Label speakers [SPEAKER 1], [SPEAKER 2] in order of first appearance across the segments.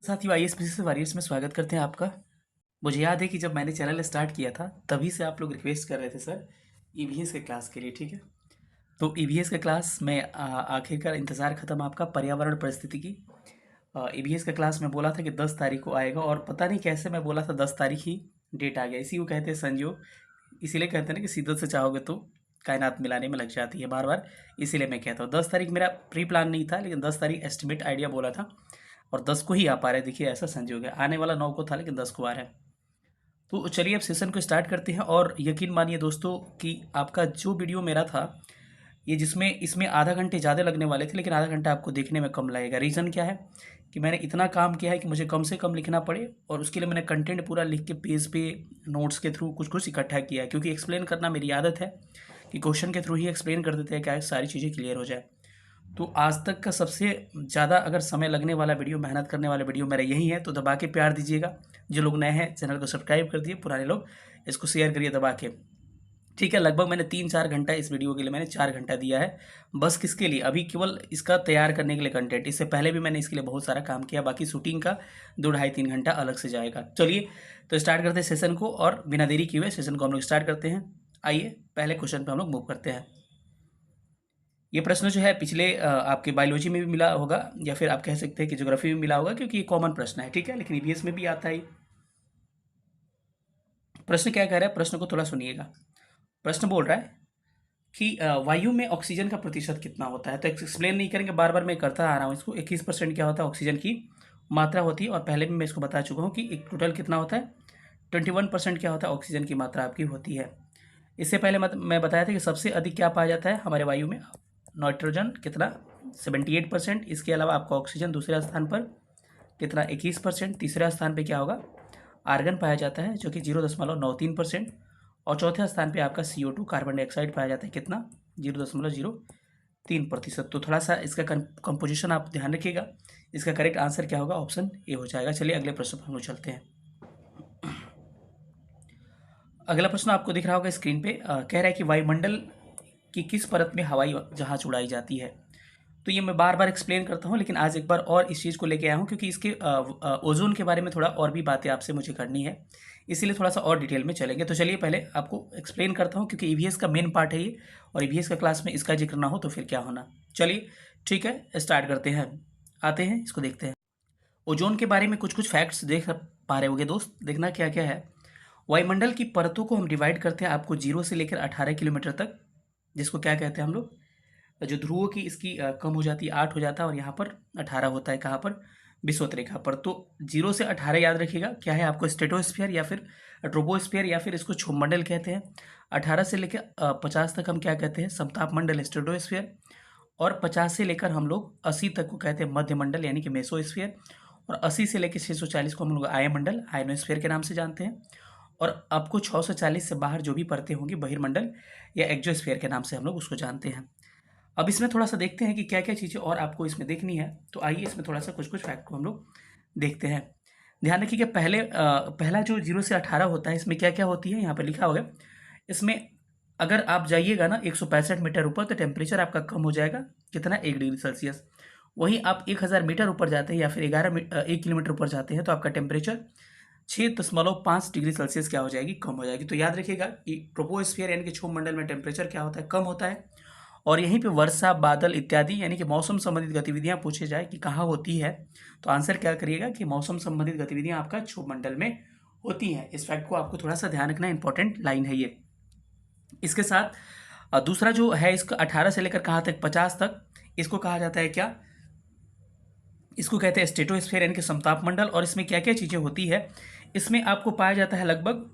[SPEAKER 1] साथियों, IAS warriors में स्वागत करते हैं आपका। मुझे याद है कि जब मैंने चैनल स्टार्ट किया था तभी से आप लोग रिक्वेस्ट कर रहे थे सर ईवीएस के क्लास के लिए, ठीक है। तो ईवीएस का क्लास में आखिरकार इंतज़ार ख़त्म आपका पर्यावरण परिस्थिति की। ईवीएस का क्लास में बोला था कि 10 तारीख को आएगा और पता नहीं कैसे मैं बोला था 10 तारीख ही डेट आ गया। इसी को कहते हैं संयोग। इसीलिए कहते हैं ना कि शिद्दत से चाहोगे तो कायनात मिलाने में लग जाती है बार बार। इसीलिए मैं कहता हूँ 10 तारीख मेरा प्री प्लान नहीं था, लेकिन 10 तारीख एस्टिमेट आइडिया बोला था और 10 को ही आ पा रहा है। देखिए ऐसा संजोग है, आने वाला 9 को था लेकिन 10 को आ रहा है। तो चलिए अब सेशन को स्टार्ट करते हैं। और यकीन मानिए दोस्तों कि आपका जो वीडियो मेरा था ये जिसमें इसमें आधा घंटे ज़्यादा लगने वाले थे, लेकिन आधा घंटा आपको देखने में कम लगेगा। रीज़न क्या है कि मैंने इतना काम किया है कि मुझे कम से कम लिखना पड़े, और उसके लिए मैंने कंटेंट पूरा लिख के पेज पे नोट्स के थ्रू कुछ कुछ इकट्ठा किया है, क्योंकि एक्सप्लेन करना मेरी आदत है कि क्वेश्चन के थ्रू ही एक्सप्लेन कर देते हैं क्या सारी चीज़ें क्लियर हो जाए। तो आज तक का सबसे ज़्यादा अगर समय लगने वाला वीडियो, मेहनत करने वाला वीडियो मेरा यही है, तो दबा के प्यार दीजिएगा। जो लोग नए हैं चैनल को सब्सक्राइब कर दिए, पुराने लोग इसको शेयर करिए दबा के, ठीक है। लगभग मैंने 3-4 घंटा इस वीडियो के लिए मैंने 4 घंटा दिया है, बस किसके लिए, अभी केवल इसका तैयार करने के लिए कंटेंट। इससे पहले भी मैंने इसके लिए बहुत सारा काम किया, बाकी शूटिंग का 2-2.5-3 घंटा अलग से जाएगा। चलिए तो स्टार्ट करते हैं सेशन को, और बिना देरी किए हुए सेशन को हम लोग स्टार्ट करते हैं। आइए पहले क्वेश्चन पर हम लोग मूव करते हैं। ये प्रश्न जो है पिछले आपके बायोलॉजी में भी मिला होगा, या फिर आप कह सकते हैं कि ज्योग्राफी में मिला होगा, क्योंकि ये कॉमन प्रश्न है, ठीक है, लेकिन ईवीएस में भी आता है। प्रश्न क्या कह रहा है, प्रश्न को थोड़ा सुनिएगा। प्रश्न बोल रहा है कि वायु में ऑक्सीजन का प्रतिशत कितना होता है। तो एक्सप्लेन नहीं करेंगे, बार बार मैं करता आ रहा हूँ इसको। 21% क्या होता है ऑक्सीजन की मात्रा होती है, और पहले भी मैं इसको बता चुका हूँ कि एक टोटल कितना होता है 21% क्या होता है ऑक्सीजन की मात्रा आपकी होती है। इससे पहले मैं बताया था कि सबसे अधिक क्या पाया जाता है हमारे वायु में, नाइट्रोजन कितना 78%। इसके अलावा आपका ऑक्सीजन दूसरे स्थान पर कितना 21%। तीसरे स्थान पे क्या होगा, आर्गन पाया जाता है जो कि 0.93%। और चौथे स्थान पे आपका CO2 कार्बन डाइऑक्साइड पाया जाता है, कितना 0.03%। तो थोड़ा सा इसका कंपोजिशन आप ध्यान रखिएगा। इसका करेक्ट आंसर क्या होगा, ऑप्शन ए हो जाएगा। चलिए अगले प्रश्न पर हम लोग चलते हैं। अगला प्रश्न आपको दिख रहा होगा स्क्रीन पे, कह रहा है कि वायुमंडल की किस परत में हवाई जहाज उड़ाई जाती है। तो ये मैं बार बार एक्सप्लेन करता हूँ, लेकिन आज एक बार और इस चीज़ को लेके आया हूँ, क्योंकि इसके ओजोन के बारे में थोड़ा और भी बातें आपसे मुझे करनी है, इसीलिए थोड़ा सा और डिटेल में चलेंगे। तो चलिए पहले आपको एक्सप्लेन करता हूँ, क्योंकि ईवीएस का मेन पार्ट है ये, और ईवीएस का क्लास में इसका जिक्र ना हो तो फिर क्या होना। चलिए ठीक है, स्टार्ट करते हैं, आते हैं इसको देखते हैं। ओजोन के बारे में कुछ कुछ फैक्ट्स देख पा रहे होगे दोस्त, देखना क्या क्या है। वायुमंडल की परतों को हम डिवाइड करते हैं आपको 0 से लेकर 18 किलोमीटर तक, जिसको क्या कहते हैं हम लोग, जो ध्रुवों की इसकी कम हो जाती है 8 हो जाता है, और यहाँ पर 18 होता है, कहाँ पर, विषुवत रेखा पर। तो 0 से 18 याद रखिएगा क्या है आपको, स्ट्रेटोस्फीयर या फिर ट्रोपोस्फीयर, या फिर इसको क्षोभमंडल कहते हैं। 18 से लेकर 50 तक हम क्या कहते हैं, समताप मंडल स्ट्रेटोस्फीयर। और 50 से लेकर हम लोग 80 तक को कहते हैं मध्यमंडल यानी कि मेसोस्फीयर। और 80 से लेकर 640 को हम लोग आयमंडल आयनोस्फीयर के नाम से जानते हैं। और आपको 640 से बाहर जो भी परतें होंगी बहिर्मंडल या एक्जोस्फीयर के नाम से हम लोग उसको जानते हैं। अब इसमें थोड़ा सा देखते हैं कि क्या क्या चीज़ें और आपको इसमें देखनी है। तो आइए इसमें थोड़ा सा कुछ कुछ फैक्ट को हम लोग देखते हैं। ध्यान रखिए कि पहला जो 0 से 18 होता है, इसमें क्या क्या होती है यहाँ पर लिखा होगा। इसमें अगर आप जाइएगा ना 165 मीटर ऊपर, तो टेम्परेचर आपका कम हो जाएगा, कितना 1 डिग्री सेल्सियस। वहीं आप 1000 मीटर ऊपर जाते हैं या फिर 1 किलोमीटर ऊपर जाते हैं, तो आपका टेम्परेचर 6.5 डिग्री सेल्सियस क्या हो जाएगी, कम हो जाएगी। तो याद रखिएगा कि ट्रोपोस्फियर यानी कि क्षोभमंडल में टेम्परेचर क्या होता है, कम होता है। और यहीं पे वर्षा, बादल इत्यादि यानी कि मौसम संबंधित गतिविधियां पूछे जाए कि कहाँ होती है, तो आंसर क्या करिएगा कि मौसम संबंधित गतिविधियां आपका क्षोभमंडल में होती हैं। इस फैक्ट को आपको थोड़ा सा ध्यान रखना, इंपॉर्टेंट लाइन है ये। इसके साथ दूसरा जो है इसका 18 से लेकर कहाँ तक, 50 तक, इसको कहा जाता है क्या, इसको कहते हैं स्ट्रेटोस्फीयर यानी कि समताप मंडल। और इसमें क्या क्या चीज़ें होती है, इसमें आपको पाया जाता है लगभग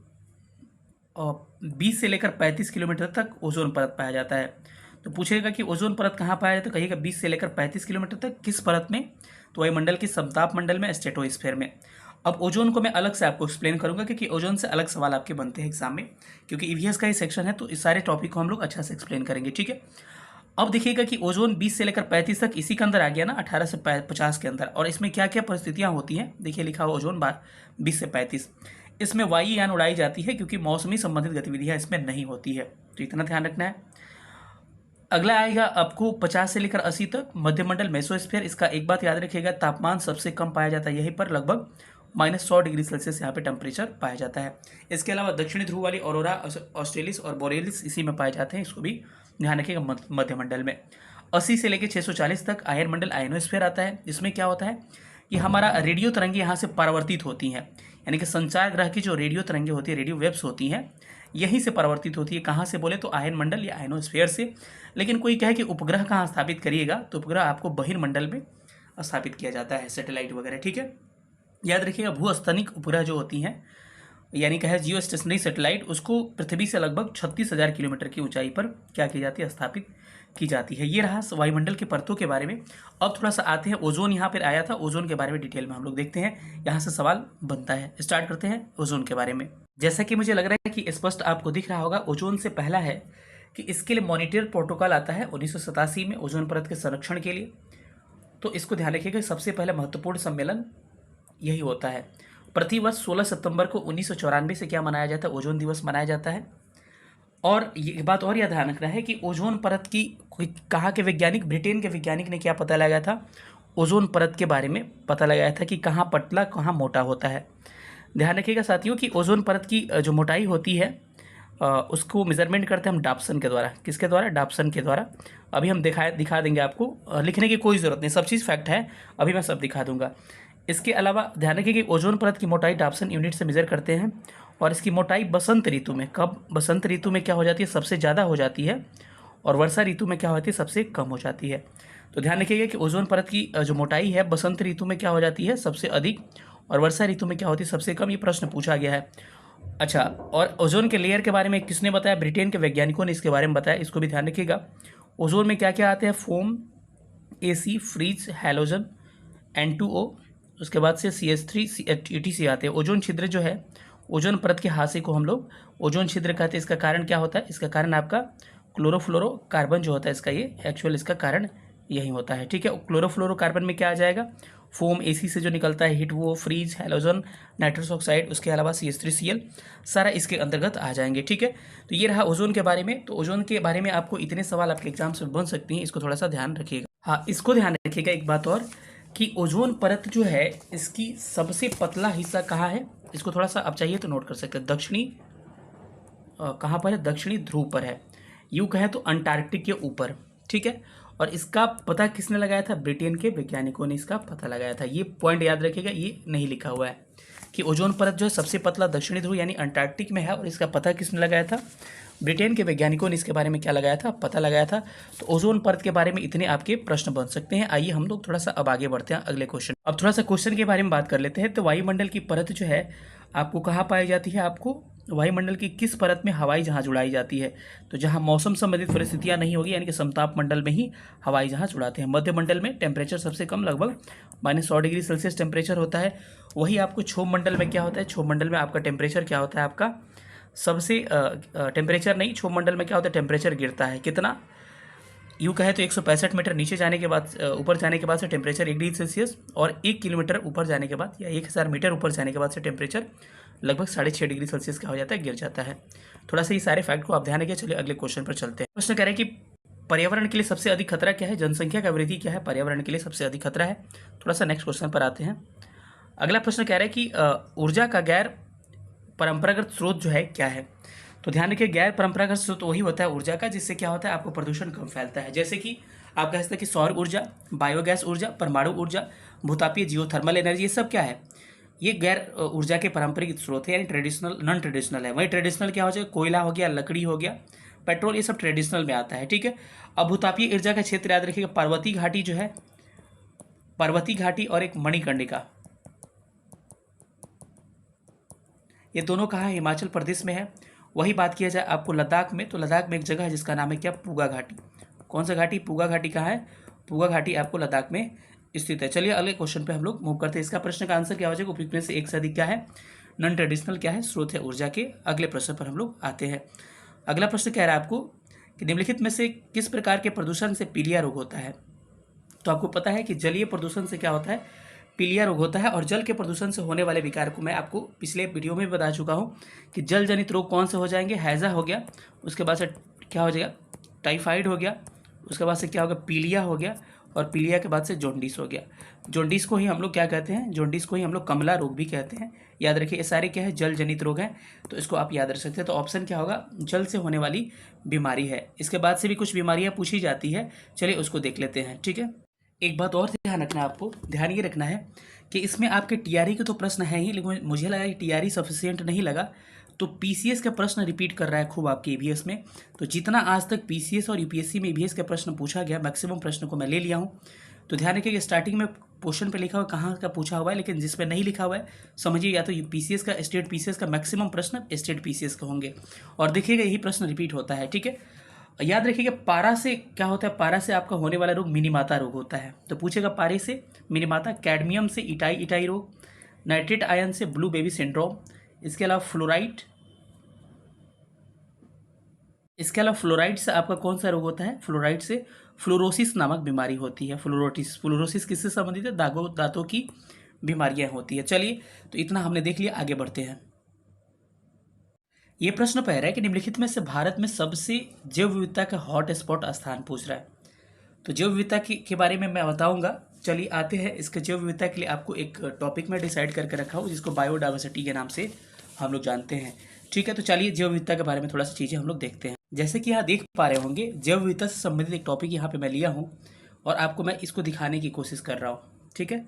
[SPEAKER 1] 20 से लेकर 35 किलोमीटर तक ओजोन परत पाया जाता है। तो पूछेगा कि ओजोन परत कहाँ पाया जाता है, तो कहिएगा 20 से लेकर 35 किलोमीटर तक, किस परत में, तो वायुमंडल की समताप मंडल में, स्ट्रेटोस्फीयर में। अब ओजोन को मैं अलग से आपको एक्सप्लेन करूंगा, क्योंकि ओजोन से अलग सवाल आपके बनते हैं एग्जाम में, क्योंकि ईवीएस का ही सेक्शन है, तो इस सारे टॉपिक को हम लोग अच्छा से एक्सप्लेन करेंगे, ठीक है। अब देखिएगा कि ओजोन 20 से लेकर 35 तक इसी के अंदर आ गया ना, 18 से 50 के अंदर। और इसमें क्या क्या परिस्थितियां होती हैं, देखिए लिखा हुआ ओजोन 20 से 35। इसमें वायुयान उड़ाई जाती है, क्योंकि मौसमी संबंधित गतिविधियां इसमें नहीं होती है, तो इतना ध्यान रखना है। अगला आएगा आपको 50 से लेकर 80 तक मध्यमंडल मेसोस्फीयर। इसका एक बात याद रखिएगा, तापमान सबसे कम पाया जाता है यहीं पर, लगभग -100 डिग्री सेल्सियस यहाँ पे टेम्परेचर पाया जाता है। इसके अलावा दक्षिणी ध्रुव वाली ऑरोरा ऑस्ट्रेलिस और बोरेलिस इसी में पाए जाते हैं, इसको भी ध्यान रखिएगा मध्यमंडल में। 80 से लेकर 640 तक आयनमंडल आयनोस्फीयर आता है। इसमें क्या होता है कि हमारा रेडियो तरंगे यहाँ से परावर्तित होती हैं, यानी कि संचार ग्रह की जो रेडियो तरंगे होती है, रेडियो वेव्स होती हैं, यहीं से परावर्तित होती है। कहाँ से बोले तो आयनमंडल या आयनोस्फीयर से। लेकिन कोई कहे कि उपग्रह कहाँ स्थापित करिएगा, तो उपग्रह आपको बहिर्मंडल में स्थापित किया जाता है, सैटेलाइट वगैरह, ठीक है। याद रखिएगा भूस्थानिक उपग्रह जो होती हैं, यानी कहे जियो स्टेशनरी सैटेलाइट, उसको पृथ्वी से लगभग 36,000 किलोमीटर की ऊंचाई पर क्या की जाती है, स्थापित की जाती है। ये रहा वायुमंडल की परतों के बारे में। अब थोड़ा सा आते हैं, ओजोन यहाँ पर आया था, ओजोन के बारे में डिटेल में हम लोग देखते हैं, यहाँ से सवाल बनता है। स्टार्ट करते हैं ओजोन के बारे में। जैसा कि मुझे लग रहा है कि स्पष्ट आपको दिख रहा होगा, ओजोन से पहला है कि इसके लिए मॉनिटर प्रोटोकॉल आता है 1987 में ओजोन परत के संरक्षण के लिए। तो इसको ध्यान रखिएगा, सबसे पहले महत्वपूर्ण सम्मेलन यही होता है। प्रतिवर्ष 16 सितंबर को 1994 से क्या मनाया जाता है, ओजोन दिवस मनाया जाता है। और ये बात और यह ध्यान रखना है कि ओजोन परत की कहाँ के वैज्ञानिक, ब्रिटेन के वैज्ञानिक ने क्या पता लगाया था, ओजोन परत के बारे में पता लगाया था कि कहाँ पतला कहाँ मोटा होता है। ध्यान रखिएगा साथियों कि ओजोन परत की जो मोटाई होती है उसको मेजरमेंट करते हैं हम डाप्सन के द्वारा। किसके द्वारा, डाप्सन के द्वारा। अभी हम दिखा देंगे आपको, लिखने की कोई ज़रूरत नहीं, सब चीज़ फैक्ट है, अभी मैं सब दिखा दूंगा। इसके अलावा ध्यान रखिए कि ओजोन परत की मोटाई डाप्सन यूनिट से मेजर करते हैं, और इसकी मोटाई बसंत ऋतु में, कब, बसंत ऋतु में क्या हो जाती है, सबसे ज़्यादा हो जाती है, और वर्षा ऋतु में क्या होती है, सबसे कम हो जाती है। तो ध्यान रखिएगा कि ओजोन परत की जो मोटाई है बसंत ऋतु में क्या हो जाती है, सबसे अधिक, और वर्षा ऋतु में क्या होती है, सबसे कम। ये प्रश्न पूछा गया है। अच्छा, और ओजोन के लेयर के बारे में किसने बताया, ब्रिटेन के वैज्ञानिकों ने इसके बारे में बताया, इसको भी ध्यान रखिएगा। ओजोन में क्या क्या आते हैं, foam, AC, freeze, halogen, N2O, उसके बाद से CH3, ETC आते हैं। ओजोन छिद्र जो है, ओजोन परत के हाशिए को हम लोग ओजोन छिद्र कहते हैं। इसका कारण क्या होता है, इसका कारण आपका क्लोरोफ्लोरोकार्बन जो होता है, इसका ये एक्चुअल इसका कारण यही होता है, ठीक है। क्लोरोफ्लोरोकार्बन में क्या आ जाएगा, फोम, AC से जो निकलता है हीट, वो, फ्रीज, हैलोजन, नाइट्रस ऑक्साइड, उसके अलावा CH3Cl, सारा इसके अंतर्गत आ जाएंगे, ठीक है। तो ये रहा ओजोन के बारे में। तो ओजोन के बारे में आपको इतने सवाल आपके एग्जाम से बन सकती हैं, इसको थोड़ा सा ध्यान रखिएगा। हाँ, इसको ध्यान रखिएगा एक बात और, कि ओजोन परत जो है इसकी सबसे पतला हिस्सा कहाँ है, इसको थोड़ा सा आप चाहिए तो नोट कर सकते हैं। दक्षिणी कहाँ पर है, दक्षिणी ध्रुव पर है, यूँ कहें तो अंटार्कटिक के ऊपर, ठीक है। और इसका पता किसने लगाया था, ब्रिटेन के वैज्ञानिकों ने इसका पता लगाया था। ये पॉइंट याद रखिएगा, ये नहीं लिखा हुआ है कि ओजोन परत जो है सबसे पतला दक्षिणी ध्रुव यानी अंटार्कटिक में है, और इसका पता किसने लगाया था, ब्रिटेन के वैज्ञानिकों ने इसके बारे में क्या लगाया था, पता लगाया था। तो ओजोन परत के बारे में इतने आपके प्रश्न बन सकते हैं। आइए हम लोग थोड़ा सा अब आगे बढ़ते हैं अगले क्वेश्चन। अब थोड़ा सा क्वेश्चन के बारे में बात कर लेते हैं। तो वायुमंडल की परत जो है आपको कहाँ पाई जाती है, आपको वायुमंडल की किस परत में हवाई जहाज उड़ाई जाती है, तो जहाँ मौसम संबंधित परिस्थितियाँ नहीं होगी, यानी कि समताप मंडल में ही हवाई जहाज उड़ाते हैं। मध्यमंडल में टेम्परेचर सबसे कम, लगभग -100 डिग्री सेल्सियस टेम्परेचर होता है। वही आपको क्षोभ मंडल में क्या होता है, क्षोभ मंडल में आपका टेम्परेचर क्या होता है, आपका सबसे टेम्परेचर नहीं, क्षोभ मंडल में क्या होता है, टेम्परेचर गिरता है कितना, यूँ कहे तो 165 मीटर नीचे जाने के बाद, ऊपर जाने के बाद से टेम्परेचर 1 डिग्री सेल्सियस, और 1 किलोमीटर ऊपर जाने के बाद या 1000 मीटर ऊपर जाने के बाद से टेम्परेचर लगभग 6.5 डिग्री सेल्सियस का हो जाता है, गिर जाता है। थोड़ा सा ये सारे फैक्ट को आप ध्यान रखिए। चलिए अगले क्वेश्चन पर चलते हैं। प्रश्न कह रहे हैं कि पर्यावरण के लिए सबसे अधिक खतरा क्या है, जनसंख्या का वृद्धि क्या है, पर्यावरण के लिए सबसे अधिक खतरा है। थोड़ा सा नेक्स्ट क्वेश्चन पर आते हैं। अगला प्रश्न कह रहा है कि ऊर्जा का गैर परंपरागत स्रोत जो है क्या है। तो ध्यान रखिए, गैर परंपरागत स्रोत वही होता है ऊर्जा का जिससे क्या होता है, आपको प्रदूषण कम फैलता है। जैसे कि आप कह सकते हैं कि सौर ऊर्जा, बायोगैस ऊर्जा, परमाणु ऊर्जा, भूतापीय जियोथर्मल एनर्जी, ये सब क्या है, ये गैर ऊर्जा के पारंपरिक स्रोत है, यानी ट्रेडिशनल, नॉन ट्रेडिशनल है। वही ट्रेडिशनल क्या हो जाएगा, कोयला हो गया, लकड़ी हो गया, पेट्रोल, ये सब ट्रेडिशनल में आता है, ठीक है। अब भूतापीय ऊर्जा का क्षेत्र याद रखिएगा, पर्वतीय घाटी जो है, पर्वतीय घाटी और एक मणिकर्णिका, ये दोनों कहाँ है, हिमाचल प्रदेश में है। वही बात किया जाए आपको लद्दाख में, तो लद्दाख में एक जगह है जिसका नाम है क्या, पूगा घाटी। कौन सा घाटी, पूगा घाटी कहाँ है, पूगा घाटी आपको लद्दाख में स्थित है। चलिए अगले क्वेश्चन पे हम लोग मूव करते हैं। इसका प्रश्न का आंसर क्या हो जाएगा, उपयुक्त में से एक से अधिक क्या है, नॉन ट्रेडिशनल क्या है, स्रोत है ऊर्जा के। अगले प्रश्न पर हम लोग आते हैं। अगला प्रश्न कह रहा है आपको कि निम्नलिखित में से किस प्रकार के प्रदूषण से पीलिया रोग होता है। तो आपको पता है कि जलीय प्रदूषण से क्या होता है, पीलिया रोग होता है। और जल के प्रदूषण से होने वाले विकार को मैं आपको पिछले वीडियो में भी बता चुका हूँ कि जल जनित रोग कौन से हो जाएंगे, हैजा हो गया, उसके बाद से क्या हो जाएगा, टाइफाइड हो गया, उसके बाद से क्या होगा, पीलिया हो गया, और पीलिया के बाद से जॉन्डिस हो गया। जॉन्डिस को ही हम लोग क्या कहते हैं, जॉन्डिस को ही हम लोग कमला रोग भी कहते हैं। याद रखिए ये सारे क्या है, जल जनित रोग हैं, तो इसको आप याद रख सकते हैं। तो ऑप्शन क्या होगा, जल से होने वाली बीमारी है। इसके बाद से भी कुछ बीमारियां पूछी जाती है, चलिए उसको देख लेते हैं, ठीक है। एक बात और ध्यान रखना है, आपको ध्यान ये रखना है कि इसमें आपके टीआरई के तो प्रश्न है ही, लेकिन मुझे लगा कि टीआरई सफिशिएंट नहीं लगा, तो पीसीएस का प्रश्न रिपीट कर रहा है खूब आपके ईवीएस में। तो जितना आज तक पीसीएस और यूपीएससी में ईवीएस का प्रश्न पूछा गया, मैक्सिमम प्रश्न को मैं ले लिया हूँ। तो ध्यान रखिए कि स्टार्टिंग में क्वेश्चन पे लिखा हुआ कहाँ का पूछा हुआ है, लेकिन जिसमें नहीं लिखा हुआ है समझिए, या तो पीसीएस का, स्टेट पीसीएस का मैक्सिमम प्रश्न स्टेट पीसीएस का होंगे, और देखिएगा यही प्रश्न रिपीट होता है, ठीक है। याद रखिएगा पारा से क्या होता है, पारा से आपका होने वाला रोग मिनीमाता रोग होता है। तो पूछेगा पारे से मिनीमाता, कैडमियम से इटाई इटाई रोग, नाइट्रेट आयन से ब्लू बेबी सिंड्रोम, इसके अलावा फ्लोराइड से आपका कौन सा रोग होता है, फ्लोराइड से फ्लोरोसिस नामक बीमारी होती है। फ्लोरोसिस किससे संबंधित है, दांतों की बीमारियां होती है। चलिए तो इतना हमने देख लिया, आगे बढ़ते हैं। ये प्रश्न पह रहा है कि निम्नलिखित में से भारत में सबसे जैव विविधता का हॉट स्पॉट स्थान पूछ रहा है। तो जैव विविधता के बारे में मैं बताऊंगा। चलिए आते हैं, इसके जैव विविधता के लिए आपको एक टॉपिक में डिसाइड करके रखा हूँ, जिसको बायोडाइवर्सिटी के नाम से हम लोग जानते हैं, ठीक है। तो चलिए जैव विविधता के बारे में थोड़ा सा चीज़ें हम लोग देखते हैं। जैसे कि यहाँ देख पा रहे होंगे, जैव विविधता से संबंधित एक टॉपिक यहाँ पे मैं लिया हूँ, और आपको मैं इसको दिखाने की कोशिश कर रहा हूँ, ठीक है।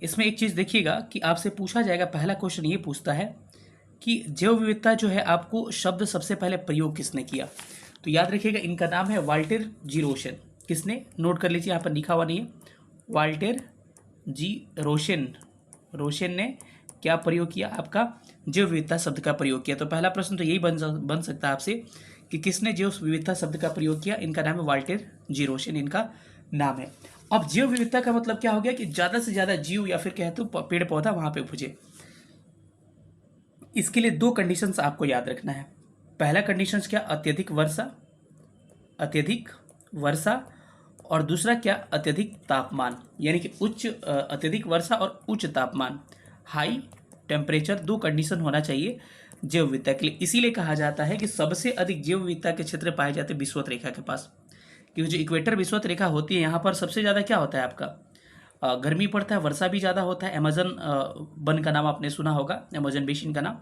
[SPEAKER 1] इसमें एक चीज़ देखिएगा कि आपसे पूछा जाएगा, पहला क्वेश्चन ये पूछता है कि जैव विविधता जो है, आपको शब्द सबसे पहले प्रयोग किसने किया। तो याद रखिएगा इनका नाम है वाल्टर जी रोशन। किसने, नोट कर लीजिए, यहाँ पर लिखा हुआ नहीं है, वाल्टर जी रोशन ने क्या प्रयोग किया, आपका जैव विविधता शब्द का प्रयोग किया। तो पहला प्रश्न तो यही बन सकता है आपसे कि किसने जैव विविधता शब्द का प्रयोग किया। इनका नाम है वाल्टर जी रोशन, इनका नाम है। अब जैव विविधता का मतलब क्या हो गया कि ज़्यादा से ज़्यादा जीव या फिर कहते हो पेड़ पौधा वहाँ पे उपजे। इसके लिए दो कंडीशंस आपको याद रखना है। पहला कंडीशंस क्या, अत्यधिक वर्षा, और दूसरा क्या, अत्यधिक तापमान, यानी कि अत्यधिक वर्षा और उच्च तापमान, हाई टेम्परेचर, दो कंडीशन होना चाहिए जैव विविधता के लिए। इसीलिए कहा जाता है कि सबसे अधिक जैव विविधता के क्षेत्र पाए जाते हैं विषुवत रेखा के पास, क्योंकि जो इक्वेटर विषुवत रेखा होती है, यहाँ पर सबसे ज़्यादा क्या होता है, आपका गर्मी पड़ता है, वर्षा भी ज़्यादा होता है। अमेजन वन का नाम आपने सुना होगा, अमेजन बेसिन का नाम।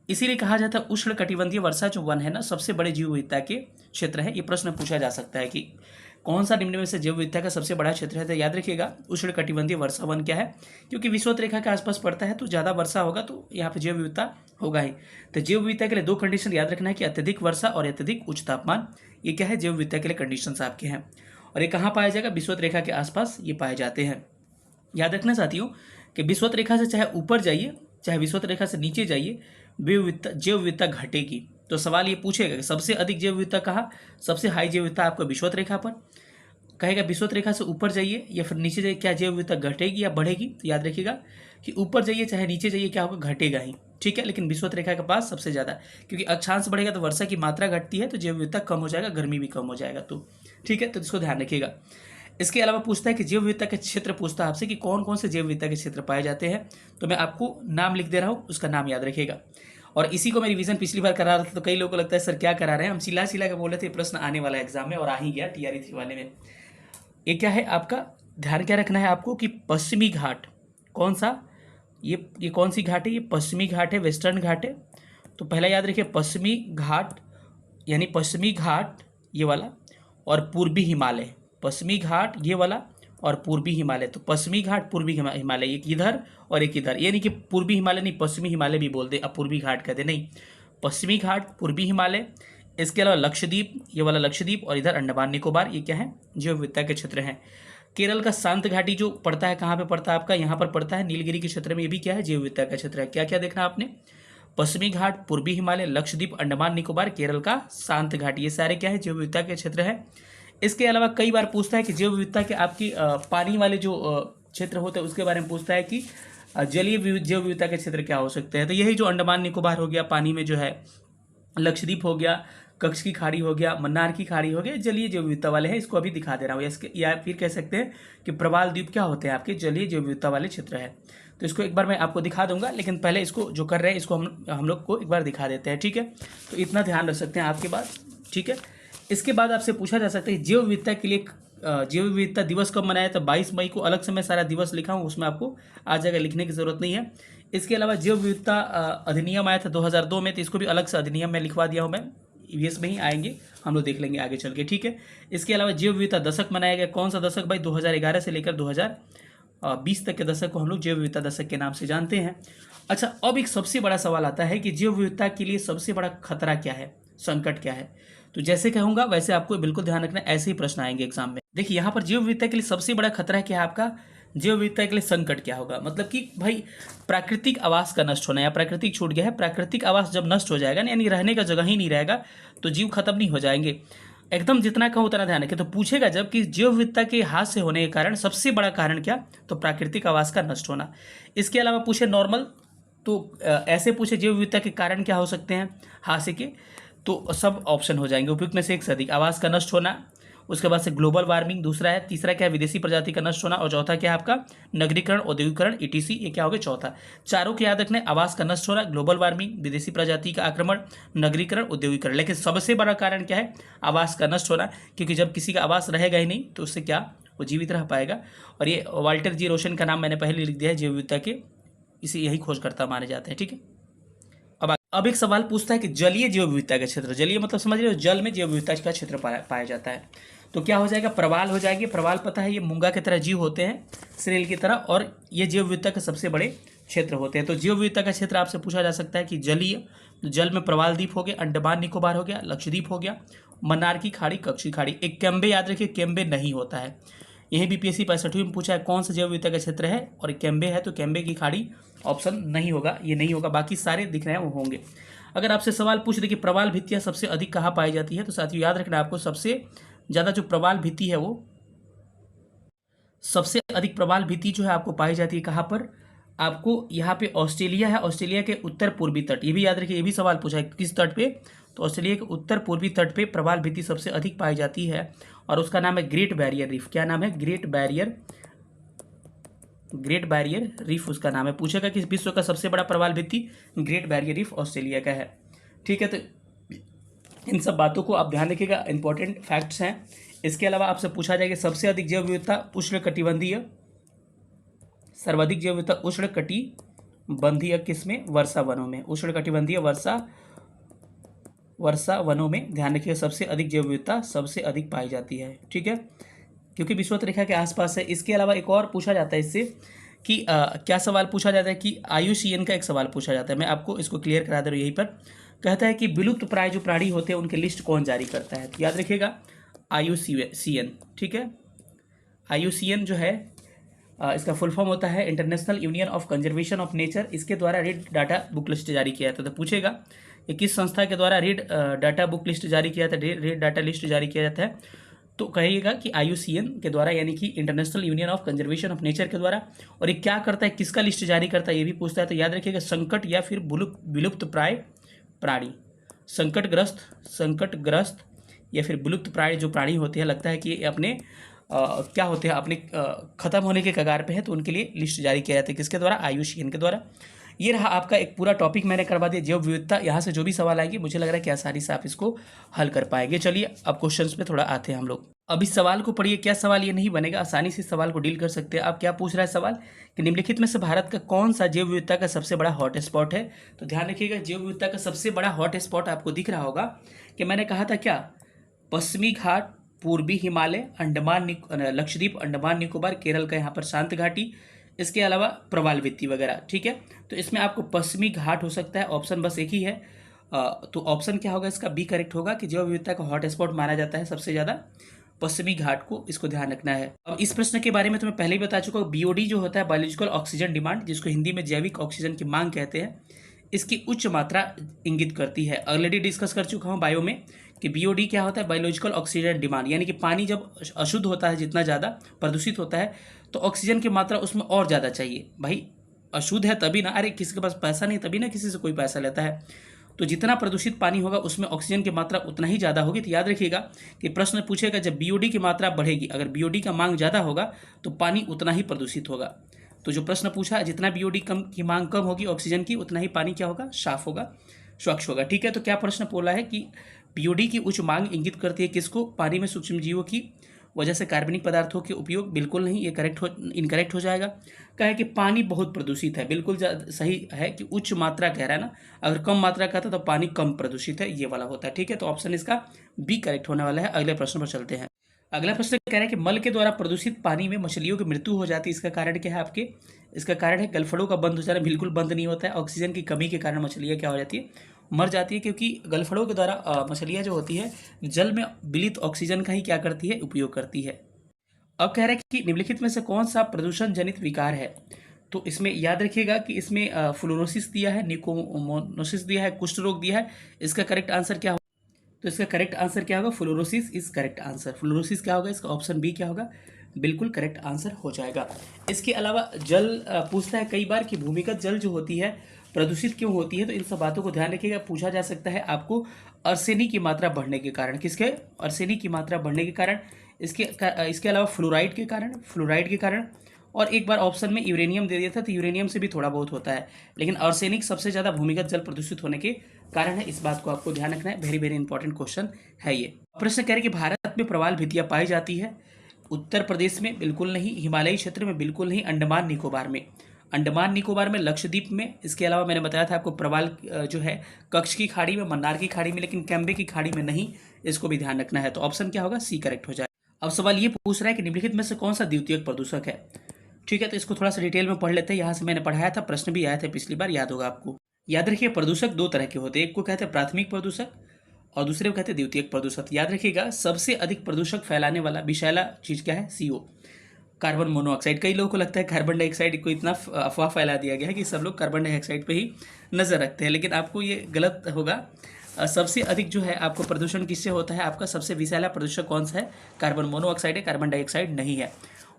[SPEAKER 1] इसीलिए कहा जाता है उष्ण कटिबंधीय वर्षा जो वन है ना, सबसे बड़े जैव विविधता के क्षेत्र है। ये प्रश्न पूछा जा सकता है कि कौन सा निम्न में से जैव विविधता का सबसे बड़ा क्षेत्र है। तो याद रखिएगा उष्ण कटिबंधीय वर्षा वन क्या है, क्योंकि विषुवत रेखा के आसपास पड़ता है, तो ज़्यादा वर्षा होगा तो यहाँ पे जैव विविधता होगा ही। तो जैव विविधता के लिए दो कंडीशन याद रखना है कि अत्यधिक वर्षा और अत्यधिक उच्च तापमान, ये क्या है, जैव विविधता के लिए कंडीशन आपके हैं। और ये कहाँ पाया जाएगा, विषुवत रेखा के आसपास ये पाए जाते हैं। याद रखना साथियों कि विषुवत रेखा से चाहे ऊपर जाइए चाहे विषुवत रेखा से नीचे जाइए, जैव विविधता घटेगी। तो सवाल ये पूछेगा कि सबसे अधिक जैव विविधता कहाँ, सबसे हाई जैव विविधता आपको विषुवत रेखा पर, कहेगा विषुवत रेखा से ऊपर जाइए या फिर नीचे जाइए, क्या जैव विविधता घटेगी या बढ़ेगी। तो याद रखिएगा कि ऊपर जाइए चाहे नीचे जाइए क्या होगा, घटेगा ही, ठीक है। लेकिन विषुवत रेखा के पास सबसे ज़्यादा, क्योंकि अक्षांश बढ़ेगा तो वर्षा की मात्रा घटती है, तो जैव विविधता कम हो जाएगा, गर्मी भी कम हो जाएगा, तो ठीक है। तो इसको ध्यान रखिएगा। इसके अलावा पूछता है कि जैव विविधता के क्षेत्र, पूछता है आपसे कि कौन कौन से जैव विविधता के क्षेत्र पाए जाते हैं। तो मैं आपको नाम लिख दे रहा हूँ, उसका नाम याद रखिएगा। और इसी को मैं रिवीजन पिछली बार करा रहा था, तो कई लोगों को लगता है सर क्या करा रहे हैं, हम सिला के बोल रहे थे प्रश्न आने वाला एग्जाम में, और आ ही गया टीआरई 3 वाले में। ये क्या है आपका, ध्यान क्या रखना है आपको कि पश्चिमी घाट कौन सा, ये कौन सी घाट है, ये पश्चिमी घाट है, वेस्टर्न घाट है। तो पहला याद रखिए पश्चिमी घाट, यानी पश्चिमी घाट ये वाला, और पूर्वी हिमालय, पश्चिमी घाट ये वाला और पूर्वी हिमालय। तो पश्चिमी घाट पूर्वी हिमालय, एक इधर और एक इधर, यानी कि पूर्वी हिमालय नहीं, पश्चिमी हिमालय भी बोल दे, अब पूर्वी घाट कहते नहीं, पश्चिमी घाट पूर्वी हिमालय। इसके अलावा लक्षद्वीप, ये वाला लक्षद्वीप, और इधर अंडमान निकोबार, ये क्या है, जैव विविधता के क्षेत्र हैं। केरल का शांत घाटी जो पड़ता है, कहाँ पे पड़ता है आपका, यहाँ पर पड़ता है नीलगिरी के क्षेत्र में, ये भी क्या है, जैव विविधता का क्षेत्र है। क्या क्या देखना आपने, पश्चिमी घाट, पूर्वी हिमालय, लक्षद्वीप, अंडमान निकोबार, केरल का शांत घाटी, ये सारे क्या है, जैव विविधता के क्षेत्र है। इसके अलावा कई बार पूछता है कि जैव विविधता के आपकी पानी वाले जो क्षेत्र होते हैं उसके बारे में पूछता है कि जलीय जैव विविधता के क्षेत्र क्या हो सकते हैं। तो यही जो अंडमान निकोबार हो गया, पानी में जो है लक्षद्वीप हो गया, कच्छ की खाड़ी हो गया, मन्नार की खाड़ी हो गया, जलीय जैव विविधता वाले हैं, इसको अभी दिखा दे रहा हूँ। या फिर कह सकते हैं कि प्रवाल द्वीप क्या होते हैं, आपके जलीय जैव विविधता वाले क्षेत्र है। तो इसको एक बार मैं आपको दिखा दूंगा, लेकिन पहले इसको जो कर रहे हैं इसको हम लोग को एक बार दिखा देते हैं, ठीक है। तो इतना ध्यान रख सकते हैं आपके पास, ठीक है। इसके बाद आपसे पूछा जा सकता है जैव विविधता के लिए जैव विविधता दिवस कब मनाया, तो 22 मई को। अलग से मैं सारा दिवस लिखा हूँ, उसमें आपको आ जाएगा, लिखने की जरूरत नहीं है। इसके अलावा जैव विविधता अधिनियम आया था 2002 में, तो इसको भी अलग से अधिनियम में लिखवा दिया हूँ मैं, ईवीएस में ही आएंगे, हम लोग देख लेंगे आगे चल के, ठीक है। इसके अलावा जैव विविधता दशक मनाया गया, कौन सा दशक भाई, 2011 से लेकर 2020 तक के दशक को हम लोग जैव विविधता दशक के नाम से जानते हैं। अच्छा, अब एक सबसे बड़ा सवाल आता है कि जैव विविधता के लिए सबसे बड़ा खतरा क्या है, संकट क्या है। तो जैसे कहूंगा वैसे आपको बिल्कुल ध्यान रखना, ऐसे ही प्रश्न आएंगे एग्जाम में। देखिए यहाँ पर जैव विविधता के लिए सबसे बड़ा खतरा क्या है आपका, जैव विविधता के लिए संकट क्या होगा, मतलब कि भाई प्राकृतिक आवास का नष्ट होना, या प्राकृतिक छूट गया है, प्राकृतिक आवास जब नष्ट हो जाएगा ना, यानी रहने का जगह ही नहीं रहेगा, तो जीव खत्म नहीं हो जाएंगे। एकदम जितना कहूँ उतना ध्यान रखें। तो पूछेगा जब कि जैव विविधता के हाथ से होने के कारण सबसे बड़ा कारण क्या, तो प्राकृतिक आवास का नष्ट होना। इसके अलावा पूछे नॉर्मल, तो ऐसे पूछे जैव विविधता के कारण क्या हो सकते हैं हास्य के, तो सब ऑप्शन हो जाएंगे उपयुक्त में से एक से अधिक। आवास का नष्ट होना, उसके बाद से ग्लोबल वार्मिंग दूसरा है, तीसरा क्या है विदेशी प्रजाति का नष्ट होना, और चौथा क्या है आपका नगरीकरण, औद्योगिकरण, ईटीसी, ये क्या हो गया चौथा। चारों के याद रखने, आवास का नष्ट होना, ग्लोबल वार्मिंग, विदेशी प्रजाति का आक्रमण, नगरीकरण, औद्योगिकरण। लेकिन सबसे बड़ा कारण क्या है, आवास का नष्ट होना, क्योंकि जब किसी का आवास रहेगा ही नहीं तो उससे क्या वो जीवित रह पाएगा। और ये वाल्टर जी रोशन का नाम मैंने पहले लिख दिया है, जैव विविधता के इसी यही खोजकर्ता माने जाते हैं, ठीक है। अब एक सवाल पूछता है कि जलीय जैव विविधता का क्षेत्र, जलीय मतलब समझ रहे हो, जल में जैव विविधता का क्षेत्र पाया जाता है, तो क्या हो जाएगा, प्रवाल हो जाएगी। प्रवाल पता है ये मूंगा की तरह जीव होते हैं, श्रेल की तरह, और ये जैव विविधता के सबसे बड़े क्षेत्र होते हैं। तो जैव विविधता का क्षेत्र आपसे पूछा जा सकता है कि जलीय, जल में प्रवाल द्वीप हो गया, अंडमान निकोबार हो गया, लक्षद्वीप हो गया, मन्नार की खाड़ी, कक्षी खाड़ी। एक कैम्बे याद रखिए, कैम्बे नहीं होता है, यही बीपीएससी 65वीं में पूछा है कौन सा जैव विविधता का क्षेत्र है, और कैम्बे है तो कैम्बे की खाड़ी ऑप्शन नहीं होगा, ये नहीं होगा, बाकी सारे दिख रहे हैं वो होंगे। अगर आपसे सवाल पूछ दे कि प्रवाल भित्तियाँ सबसे अधिक कहाँ पाई जाती है, तो साथियों याद रखना आपको सबसे ज़्यादा जो प्रवाल भित्ति है, वो सबसे अधिक प्रवाल भित्ति जो है आपको पाई जाती है कहाँ पर, आपको यहाँ पे ऑस्ट्रेलिया है, ऑस्ट्रेलिया के उत्तर पूर्वी तट, ये भी याद रखिए, ये भी सवाल पूछा है किस तट पे, तो ऑस्ट्रेलिया के उत्तर पूर्वी तट पे प्रवाल भित्ति सबसे अधिक पाई जाती है, और उसका नाम है ग्रेट बैरियर रीफ। क्या नाम है, ग्रेट बैरियर रीफ उसका नाम है। पूछेगा कि विश्व का सबसे बड़ा प्रवाल भित्ति, ग्रेट बैरियर रीफ ऑस्ट्रेलिया का है, ठीक है। तो इन सब बातों को आप ध्यान रखिएगा, इंपॉर्टेंट फैक्ट्स हैं। इसके अलावा आपसे पूछा जाएगा सबसे अधिक जैव विविधता उष्णकटिबंधीय, सर्वाधिक जैव विविधता उष्णकटिबंधीय किसमें, वर्षा वनों में, उष्णकटिबंधीय वर्षा वनों में ध्यान रखिएगा सबसे अधिक जैव विविधता सबसे अधिक पाई जाती है, ठीक है, क्योंकि विषुवत रेखा के आसपास है। इसके अलावा एक और पूछा जाता है इससे कि क्या सवाल पूछा जाता है कि IUCN का एक सवाल पूछा जाता है, मैं आपको इसको क्लियर करा दे रहा हूँ यहीं पर। कहता है कि विलुप्त प्राय जो प्राणी होते हैं उनके लिस्ट कौन जारी करता है, तो याद रखिएगा IUCN, ठीक है। IUCN जो है इसका फुल फॉर्म होता है international union of conservation of nature, इसके द्वारा रेड डाटा बुक लिस्ट जारी किया जाता है। तो पूछेगा कि किस संस्था के द्वारा रेड डाटा बुक लिस्ट जारी किया जाता है, रेड डाटा लिस्ट जारी किया जाता है, तो कहिएगा कि IUCN के द्वारा, यानी कि international union of conservation of nature के द्वारा। और ये क्या करता है, किसका लिस्ट जारी करता है, ये भी पूछता है, तो याद रखिएगा संकट या फिर विलुप्त प्राय प्राणी, संकटग्रस्त या फिर विलुप्त प्राय जो प्राणी होते हैं, लगता है कि ये अपने क्या होते हैं, अपने खत्म होने के कगार पे है, तो उनके लिए लिस्ट जारी किया जाता है, किसके द्वारा, IUCN के द्वारा। ये रहा आपका एक पूरा टॉपिक मैंने करवा दिया जैव विविधता। यहाँ से जो भी सवाल आएंगे मुझे लग रहा है कि आसानी से आप इसको हल कर पाएंगे। चलिए अब क्वेश्चंस पे थोड़ा आते हैं हम लोग। अब इस सवाल को पढ़िए, क्या सवाल ये नहीं बनेगा, आसानी से इस सवाल को डील कर सकते हैं आप। क्या पूछ रहा है सवाल कि निम्नलिखित में से भारत का कौन सा जैव विविधता का सबसे बड़ा हॉट स्पॉट है। तो ध्यान रखिएगा जैव विविधता का सबसे बड़ा हॉट स्पॉट आपको दिख रहा होगा कि मैंने कहा था क्या, पश्चिमी घाट, पूर्वी हिमालय, लक्षद्वीप, अंडमान निकोबार, केरल का यहाँ पर शांत घाटी, इसके अलावा प्रवाल भित्ति वगैरह, ठीक है। तो इसमें आपको पश्चिमी घाट हो सकता है, ऑप्शन बस एक ही है। तो ऑप्शन क्या होगा इसका, बी करेक्ट होगा कि जैव विविधता का हॉट स्पॉट माना जाता है सबसे ज़्यादा पश्चिमी घाट को, इसको ध्यान रखना है। अब इस प्रश्न के बारे में तो मैं पहले ही बता चुका हूँ, BOD जो होता है बायोलॉजिकल ऑक्सीजन डिमांड, जिसको हिंदी में जैविक ऑक्सीजन की मांग कहते हैं, इसकी उच्च मात्रा इंगित करती है। ऑलरेडी डिस्कस कर चुका हूँ बायो में कि BOD क्या होता है, बायोलॉजिकल ऑक्सीजन डिमांड, यानी कि पानी जब अशुद्ध होता है, जितना ज़्यादा प्रदूषित होता है, तो ऑक्सीजन की मात्रा उसमें और ज़्यादा चाहिए। भाई अशुद्ध है तभी ना, अरे किसी के पास पैसा नहीं तभी ना किसी से कोई पैसा लेता है, तो जितना प्रदूषित पानी होगा उसमें ऑक्सीजन की मात्रा उतना ही ज़्यादा होगी। तो याद रखिएगा कि प्रश्न पूछेगा जब BOD की मात्रा बढ़ेगी, अगर BOD का मांग ज़्यादा होगा तो पानी उतना ही प्रदूषित होगा। तो जो प्रश्न पूछा, जितना BOD कम की मांग कम होगी ऑक्सीजन की, उतना ही पानी क्या होगा, साफ होगा, स्वच्छ होगा, ठीक है। तो क्या प्रश्न बोला है कि पीओडी की उच्च मांग इंगित करती है किसको? पानी में सूक्ष्म जीवों की वजह से कार्बनिक पदार्थों के उपयोग। बिल्कुल नहीं, ये इनकरेक्ट हो जाएगा। क्या है कि पानी बहुत प्रदूषित है, बिल्कुल सही है कि उच्च मात्रा कह रहा है ना, अगर कम मात्रा का था तो पानी कम प्रदूषित है, ये वाला होता है। ठीक है, तो ऑप्शन इसका बी करेक्ट होने वाला है। अगले प्रश्न पर चलते हैं। अगला प्रश्न कह रहा है कि मल के द्वारा प्रदूषित पानी में मछलियों की मृत्यु हो जाती है, इसका कारण क्या है आपके? इसका कारण है गलफड़ों का बंद हो जाना। बिल्कुल बंद नहीं होता है, ऑक्सीजन की कमी के कारण मछलियाँ क्या हो जाती है? मर जाती है, क्योंकि गलफड़ों के द्वारा मछलियाँ जो होती है जल में विलित ऑक्सीजन का ही क्या करती है? उपयोग करती है। अब कह रहा है कि निम्नलिखित में से कौन सा प्रदूषण जनित विकार है? तो इसमें याद रखिएगा कि इसमें फ्लोरोसिस दिया है, निकोमोनोसिस दिया है, कुष्ठ रोग दिया है। इसका करेक्ट आंसर क्या होगा? तो इसका करेक्ट आंसर क्या होगा? Fluorosis is correct answer. Fluorosis क्या होगा? इसका ऑप्शन बी क्या होगा? बिल्कुल करेक्ट आंसर हो जाएगा। इसके अलावा जल पूछता है कई बार कि भूमिगत जल जो होती है प्रदूषित क्यों होती है, तो इन सब बातों को ध्यान रखिएगा। पूछा जा सकता है आपको अर्सेनिक की मात्रा बढ़ने के कारण। किसके? अर्सेनिक की मात्रा बढ़ने के कारण। इसके अलावा फ्लोराइड के कारण और एक बार ऑप्शन में यूरेनियम दे दिया था, तो यूरेनियम से भी थोड़ा बहुत होता है, लेकिन अर्सेनिक सबसे ज़्यादा भूमिगत जल प्रदूषित होने के कारण है। इस बात को आपको ध्यान रखना है, वेरी वेरी इंपॉर्टेंट क्वेश्चन है ये। प्रश्न कह रहे कि भारत में प्रवाल भित्तियाँ पाई जाती है। उत्तर प्रदेश में बिल्कुल नहीं, हिमालयी क्षेत्र में बिल्कुल नहीं, अंडमान निकोबार में। अंडमान निकोबार में, लक्षद्वीप में। इसके अलावा मैंने बताया था आपको प्रवाल जो है कच्छ की खाड़ी में, मन्नार की खाड़ी में, लेकिन कैम्बे की खाड़ी में नहीं। इसको भी ध्यान रखना है। तो ऑप्शन क्या होगा? सी करेक्ट हो जाए। अब सवाल ये पूछ रहा है कि निम्नलिखित में से कौन सा द्वितीयक प्रदूषक है? ठीक है, तो इसको थोड़ा सा डिटेल में पढ़ लेते हैं। यहाँ से मैंने पढ़ाया था, प्रश्न भी आया था पिछली बार, याद होगा आपको। याद रखिए, प्रदूषक दो तरह के होते हैं, एक को कहते हैं प्राथमिक प्रदूषक और दूसरे को कहते हैं द्वितीयक प्रदूषक। याद रखिएगा, सबसे अधिक प्रदूषक फैलाने वाला विषैला चीज क्या है? CO, carbon monoxide. कई लोगों को लगता है कार्बन डाइऑक्साइड को इतना अफवाह फैला दिया गया है कि सब लोग कार्बन डाइऑक्साइड पे ही नजर रखते हैं, लेकिन आपको ये गलत होगा। सबसे अधिक जो है आपको प्रदूषण किससे होता है? आपका सबसे विषैला प्रदूषक कौन सा है? कार्बन मोनोऑक्साइड है, कार्बन डाइऑक्साइड नहीं है।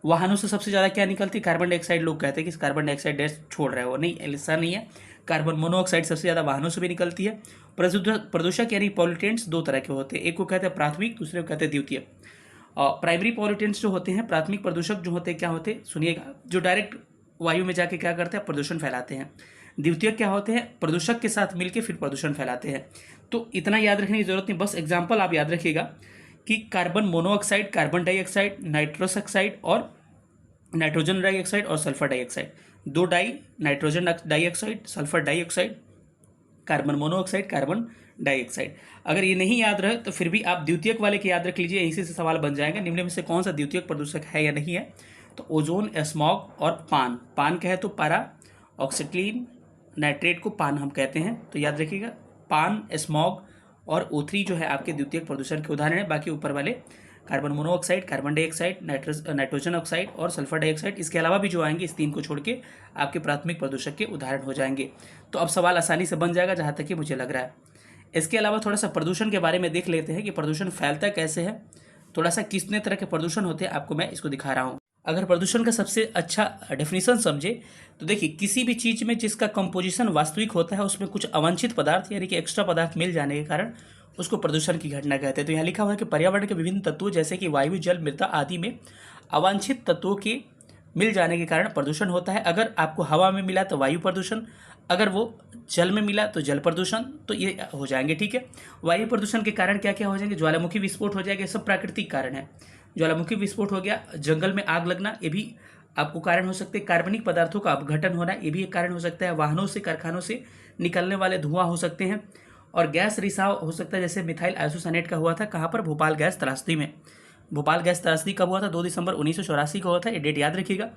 [SPEAKER 1] वाहनों से सबसे ज़्यादा क्या निकलती है? Carbon dioxide. लोग कहते हैं कि कार्बन डाइऑक्साइड गैस छोड़ रहा है, वो नहीं, ऐसा नहीं है। कार्बन मोनोऑक्साइड सबसे ज़्यादा वाहनों से भी निकलती है। प्रदूषक यानी पॉल्यूटेंट्स दो तरह के होते हैं, एक को कहते हैं प्राथमिक, दूसरे को कहते हैं द्वितीयक। और प्राइमरी पॉल्यूटेंट्स जो होते हैं, प्राथमिक प्रदूषक जो होते हैं, क्या होते हैं? सुनिएगा, जो डायरेक्ट वायु में जाके क्या करते हैं? प्रदूषण फैलाते हैं। द्वितीयक क्या होते हैं? प्रदूषक के साथ मिलकर फिर प्रदूषण फैलाते हैं। तो इतना याद रखने की जरूरत नहीं, बस एग्जाम्पल आप याद रखिएगा कि carbon monoxide, carbon dioxide, nitrous oxide और नाइट्रोजन डाइऑक्साइड और सल्फर डाइऑक्साइड। दो di, nitrogen dioxide, sulphur dioxide, carbon monoxide, carbon dioxide. अगर ये नहीं याद रहे तो फिर भी आप द्वितीयक वाले के याद रख लीजिए, इसी से सवाल बन जाएगा। निम्न में से कौन सा द्वितीयक प्रदूषक है या नहीं है? तो ओजोन, स्मॉग और पान। पान कहे तो पारा ऑक्सीक्लीन नाइट्रेट को पान हम कहते हैं, तो याद रखिएगा पान, स्मॉग और O3 जो है आपके द्वितीयक प्रदूषण के उदाहरण है। बाकी ऊपर वाले carbon monoxide, carbon dioxide, nitrogen oxide और सल्फर डाइऑक्साइड, इसके अलावा भी जो आएंगे इस तीन को छोड़ के आपके प्राथमिक प्रदूषक के उदाहरण हो जाएंगे। तो अब सवाल आसानी से बन जाएगा, जहाँ तक कि मुझे लग रहा है। इसके अलावा थोड़ा सा प्रदूषण के बारे में देख लेते हैं कि प्रदूषण फैलता कैसे है। थोड़ा सा कितने तरह के प्रदूषण होते हैं आपको मैं इसको दिखा रहा हूँ। अगर प्रदूषण का सबसे अच्छा डेफिनेशन समझे तो देखिए, किसी भी चीज़ में जिसका कंपोजिशन वास्तविक होता है उसमें कुछ अवांछित पदार्थ यानी कि एक्स्ट्रा पदार्थ मिल जाने के कारण उसको प्रदूषण की घटना कहते हैं। तो यहाँ लिखा हुआ है कि पर्यावरण के विभिन्न तत्वों जैसे कि वायु, जल, मृदा आदि में अवांछित तत्वों के मिल जाने के कारण प्रदूषण होता है। अगर आपको हवा में मिला तो वायु प्रदूषण, अगर वो जल में मिला तो जल प्रदूषण, तो ये हो जाएंगे। ठीक है, वायु प्रदूषण के कारण क्या क्या हो जाएंगे? ज्वालामुखी विस्फोट हो जाएगा, सब प्राकृतिक कारण है। ज्वालामुखी विस्फोट हो गया, जंगल में आग लगना, ये भी आपको कारण हो सकते हैं। कार्बनिक पदार्थों का अपघटन होना, ये भी एक कारण हो सकता है। वाहनों से, कारखानों से निकलने वाले धुआं हो सकते हैं। और गैस रिसाव हो सकता है, जैसे मिथाइल आइसोसाइनेट का हुआ था कहाँ पर? भोपाल गैस त्रासदी में। भोपाल गैस त्रासदी कब हुआ था? 2 दिसंबर 1984 को हुआ था, ये डेट याद रखिएगा।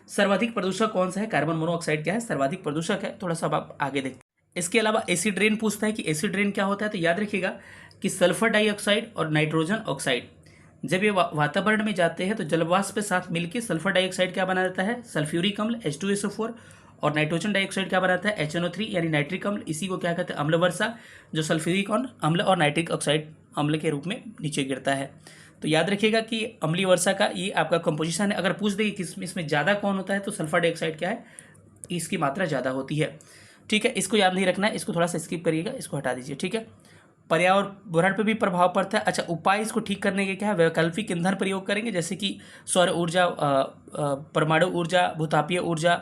[SPEAKER 1] सर्वाधिक प्रदूषक कौन सा है? कार्बन मोनोऑक्साइड क्या है? सर्वाधिक प्रदूषक है। थोड़ा सा आप आगे देखते हैं। इसके अलावा एसिड रेन पूछता है कि एसिड रेन क्या होता है, तो याद रखिएगा कि सल्फर डाइऑक्साइड और नाइट्रोजन ऑक्साइड जब ये वातावरण में जाते हैं तो जलवाष्प के साथ मिलकर सल्फर डाइऑक्साइड क्या बना देता है? सल्फ्यूरिक अम्ल H2SO4, और नाइट्रोजन डाइऑक्साइड क्या बनाता है? HNO3 यानी नाइट्रिक अम्ल। इसी को क्या कहते हैं? अम्ल वर्षा, जो सल्फ्यूरिक अम्ल और नाइट्रिक ऑक्साइड अम्ल के रूप में नीचे गिरता है। तो याद रखिएगा कि अम्लीय वर्षा का ये आपका कंपोजिशन है। अगर पूछ दे कि इसमें ज़्यादा कौन होता है, तो सल्फर डाइऑक्साइड क्या है? इसकी मात्रा ज़्यादा होती है। ठीक है, इसको याद नहीं रखना है, इसको थोड़ा सा स्किप करिएगा, इसको हटा दीजिए। ठीक है, पर्यावरण पर भी प्रभाव पड़ता है। अच्छा, उपाय इसको ठीक करने के क्या है? वैकल्पिक ईंधन प्रयोग करेंगे, जैसे कि सौर ऊर्जा, परमाणु ऊर्जा, भूतापीय ऊर्जा,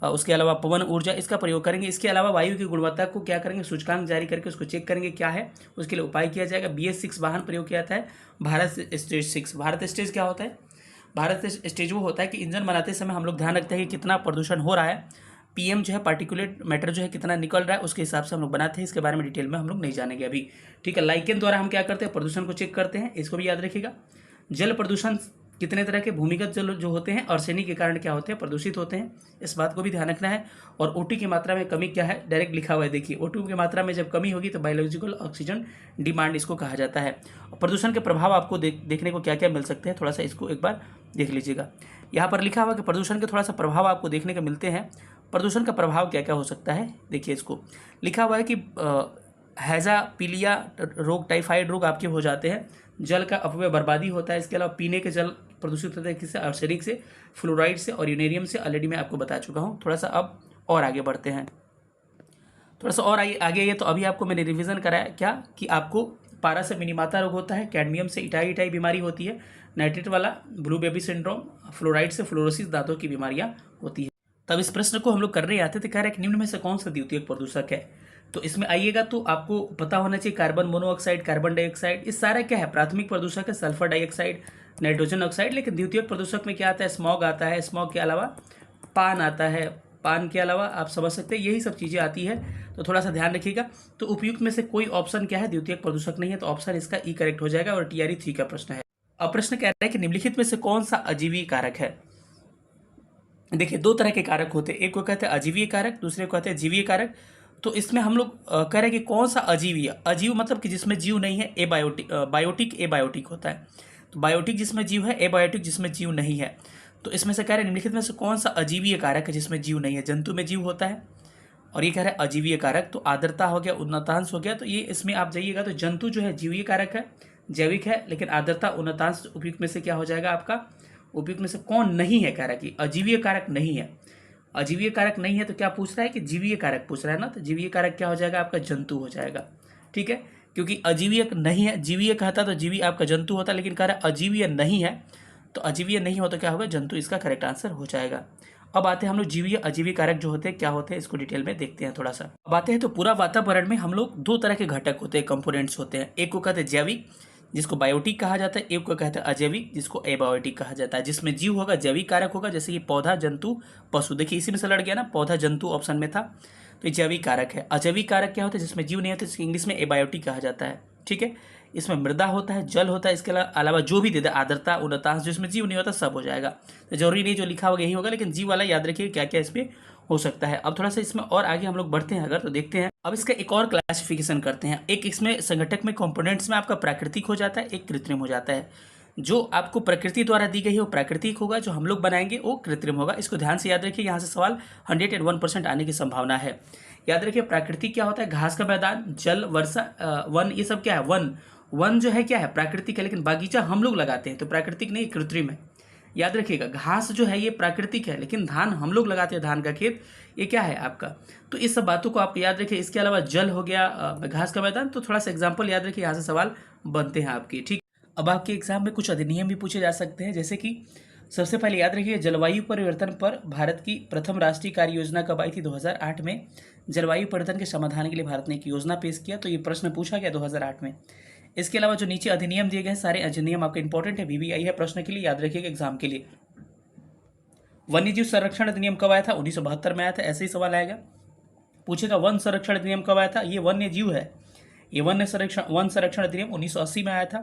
[SPEAKER 1] उसके अलावा पवन ऊर्जा, इसका प्रयोग करेंगे। इसके अलावा वायु की गुणवत्ता को क्या करेंगे, सूचकांक जारी करके उसको चेक करेंगे क्या है, उसके लिए उपाय किया जाएगा। BS6 वाहन प्रयोग किया जाता है। भारत स्टेज 6, भारत स्टेज क्या होता है, भारत स्टेज वो होता है कि इंजन बनाते समय हम लोग ध्यान रखते हैं कि कितना प्रदूषण हो रहा है, PM जो है पार्टिकुलेट मैटर जो है कितना निकल रहा है, उसके हिसाब से हम लोग बनाते हैं। इसके बारे में डिटेल में हम लोग नहीं जानेंगे अभी, ठीक है। लाइकेन द्वारा हम क्या करते हैं, प्रदूषण को चेक करते हैं, इसको भी याद रखिएगा। जल प्रदूषण कितने तरह के, भूमिगत जल जो होते हैं आर्सेनिक के कारण क्या होते हैं, प्रदूषित होते हैं, इस बात को भी ध्यान रखना है। और O2 की मात्रा में कमी क्या है, डायरेक्ट लिखा हुआ है, देखिए O2 की मात्रा में जब कमी होगी तो बायोलॉजिकल ऑक्सीजन डिमांड इसको कहा जाता है। प्रदूषण के प्रभाव आपको देखने को क्या क्या मिल सकते हैं, थोड़ा सा इसको एक बार देख लीजिएगा। यहाँ पर लिखा हुआ कि प्रदूषण के थोड़ा सा प्रभाव आपको देखने को मिलते हैं। प्रदूषण का प्रभाव क्या क्या हो सकता है, देखिए इसको लिखा हुआ है कि हैजा, पीलिया रोग, टाइफाइड रोग आपके हो जाते हैं। जल का अपव्यय, बर्बादी होता है। इसके अलावा पीने के जल प्रदूषित होता है, किससे, आर्सेनिक से, फ्लोराइड से और यूरेनियम से, ऑलरेडी मैं आपको बता चुका हूँ। थोड़ा सा अब और आगे बढ़ते हैं, थोड़ा सा और आगे ये तो अभी आपको मैंने रिवीजन कराया क्या कि आपको पारा से मिनीमाता रोग होता है, कैडमियम से इटाई बीमारी होती है, नाइट्रेट वाला ब्लू बेबी सिंड्रोम, फ्लोराइड से फ्लोरोसिस दांतों की बीमारियां होती है। तब इस प्रश्न को हम लोग करने आते थे, कह रहे हैं निम्न में से कौन सा द्वितीयक प्रदूषक है। तो इसमें आइएगा तो आपको पता होना चाहिए कार्बन मोनोऑक्साइड, कार्बन डाइऑक्साइड, इस सारा क्या है, प्राथमिक प्रदूषक है, सल्फर डाइऑक्साइड, नाइट्रोजन ऑक्साइड। लेकिन द्वितीयक प्रदूषक में क्या आता है, स्मॉग आता है, स्मॉग के अलावा पान आता है, पान के अलावा आप समझ सकते हैं यही सब चीज़ें आती है। तो थोड़ा सा ध्यान रखिएगा। तो उपयुक्त में से कोई ऑप्शन क्या है, द्वितीयक प्रदूषक नहीं है, तो ऑप्शन इसका ई करेक्ट हो जाएगा। और TRE 3 का प्रश्न है। अब प्रश्न कह रहा है कि निम्नलिखित में से कौन सा अजीवीय कारक है। देखिए दो तरह के कारक होते हैं, एक को कहते हैं अजीवीय कारक, दूसरे को कहते हैं जीवीय कारक। तो इसमें हम लोग कह रहे हैं कि कौन सा अजीवीय, अजीव मतलब कि जिसमें जीव नहीं है, एबायोटिक, बायोटिक एबायोटिक होता है। तो बायोटिक जिसमें जीव है, एबायोटिक जिसमें जीव नहीं है। तो इसमें से कह रहे हैं निम्नलिखित में से कौन सा अजीवीय कारक है जिसमें जीव नहीं है। जंतु में जीव होता है, और ये कह रहा है अजीवीय कारक। तो आर्द्रता हो गया, उन्नतांश हो गया, तो ये इसमें आप जाइएगा तो जंतु जो है जीवीय कारक है, जैविक है, लेकिन आर्द्रता उन्नतांश उपयुक्त में से क्या हो जाएगा आपका, उपयुक्त में से कौन नहीं है, कह रहा है कि अजीवीय कारक नहीं है। अजीवीय कारक नहीं है तो क्या पूछ रहा है कि जीवीय कारक पूछ रहा है ना, तो जीवीय कारक क्या हो जाएगा आपका, जंतु हो जाएगा, ठीक है। क्योंकि अजीवीय नहीं है, जीवीय कहता तो जीवी आपका जंतु होता, लेकिन कह रहा है अजीवीय नहीं है, तो अजीवीय नहीं हो तो क्या होगा, जंतु इसका करेक्ट आंसर हो जाएगा। अब आते हैं हम लोग जीवीय अजीवीय कारक जो होते हैं क्या होते हैं, इसको डिटेल में देखते हैं थोड़ा सा। अब आते हैं तो पूरा वातावरण में हम लोग दो तरह के घटक होते हैं, कंपोनेंट्स होते हैं। एक को कहते हैं जैविक जिसको बायोटिक कहा जाता है, एक को कहते हैं अजैविक जिसको एबायोटिक कहा जाता है। जिसमें जीव होगा जैविक कारक होगा, जैसे कि पौधा, जंतु, पशु। देखिए इसी में से लड़ गया ना, पौधा जंतु ऑप्शन में था, तो ये जैविक कारक है। अजैविक कारक क्या होता है, जिसमें जीव नहीं होता, जिसको इंग्लिश में एबायोटिक कहा जाता है, ठीक है। इसमें मृदा होता है, जल होता है, इसके अलावा जो भी दे दे, आर्द्रता, उन्नतांश, जिसमें जीव नहीं होता सब हो जाएगा। तो जरूरी नहीं जो लिखा होगा यही होगा, लेकिन जीव वाला याद रखिए क्या क्या इसमें हो सकता है। अब थोड़ा सा इसमें और आगे हम लोग बढ़ते हैं अगर, तो देखते हैं। अब इसका एक और क्लासिफिकेशन करते हैं। एक इसमें संगठक में कंपोनेंट्स में आपका प्राकृतिक हो जाता है, एक कृत्रिम हो जाता है। जो आपको प्रकृति द्वारा दी गई है वो प्राकृतिक होगा, जो हम लोग बनाएंगे वो कृत्रिम होगा। इसको ध्यान से याद रखिए, यहाँ से सवाल 101% आने की संभावना है। याद रखिए प्राकृतिक क्या होता है, घास का मैदान, जल, वर्षा, वन, ये सब क्या है, वन जो है क्या है, प्राकृतिक है, लेकिन बागीचा हम लोग लगाते हैं तो प्राकृतिक नहीं, कृत्रिम है। याद रखिएगा घास जो है ये प्राकृतिक है, लेकिन धान हम लोग लगाते हैं, धान का खेत, ये क्या है आपका। तो इस सब बातों को आप याद रखिए। इसके अलावा जल हो गया, घास का मैदान, तो थोड़ा सा एग्जाम्पल याद रखिए, यहाँ से सवाल बनते हैं आपके, ठीक। अब आपके एग्जाम में कुछ अधिनियम भी पूछे जा सकते हैं, जैसे कि सबसे पहले याद रखिए जलवायु परिवर्तन पर भारत की प्रथम राष्ट्रीय कार्य योजना कब आई थी, 2008 में। जलवायु परिवर्तन के समाधान के लिए भारत ने एक योजना पेश किया, तो ये प्रश्न पूछा गया 2008 में। इसके अलावा जो नीचे अधिनियम दिए गए हैं सारे अधिनियम आपके इंपॉर्टेंट है, VBI है प्रश्न के लिए, याद रखिएगा एग्जाम के लिए। वन्यजीव संरक्षण अधिनियम कब आया था, 1972 में आया था, ऐसे ही सवाल आएगा। पूछेगा वन संरक्षण अधिनियम कब आया था, ये वन्य जीव है, ये वन संरक्षण अधिनियम 1980 में आया था।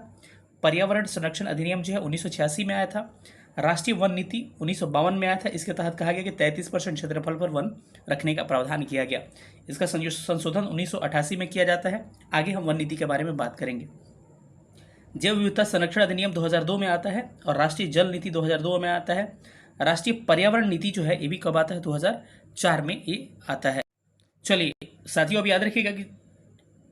[SPEAKER 1] पर्यावरण संरक्षण अधिनियम जो है 1986 में आया था। राष्ट्रीय वन नीति 1952 में आया था। इसके तहत कहा गया कि 33% क्षेत्रफल पर वन रखने का प्रावधान किया गया। इसका संशोधन 1988 में किया जाता है। आगे हम वन नीति के बारे में बात करेंगे। जैव विविधता संरक्षण अधिनियम 2002 में आता है, और राष्ट्रीय जल नीति 2002 में आता है। राष्ट्रीय पर्यावरण नीति जो है ये भी कब आता है, 2004 में ये आता है। चलिए साथियों, अब याद रखिएगा कि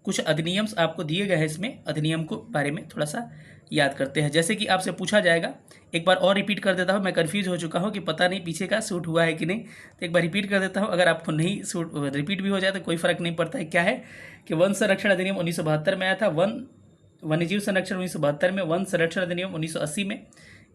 [SPEAKER 1] कुछ अधिनियम्स आपको दिए गए हैं, इसमें अधिनियम को बारे में थोड़ा सा याद करते हैं। जैसे कि आपसे पूछा जाएगा, एक बार और रिपीट कर देता हूँ, मैं कंफ्यूज हो चुका हूँ कि पता नहीं पीछे का सूट हुआ है कि नहीं, तो एक बार रिपीट कर देता हूँ। अगर आपको नहीं सूट रिपीट भी हो जाए तो कोई फर्क नहीं पड़ता है। क्या है कि वन संरक्षण अधिनियम 1972 में आया था, वन्यजीव संरक्षण 1972 में, वन संरक्षण अधिनियम 1980 में।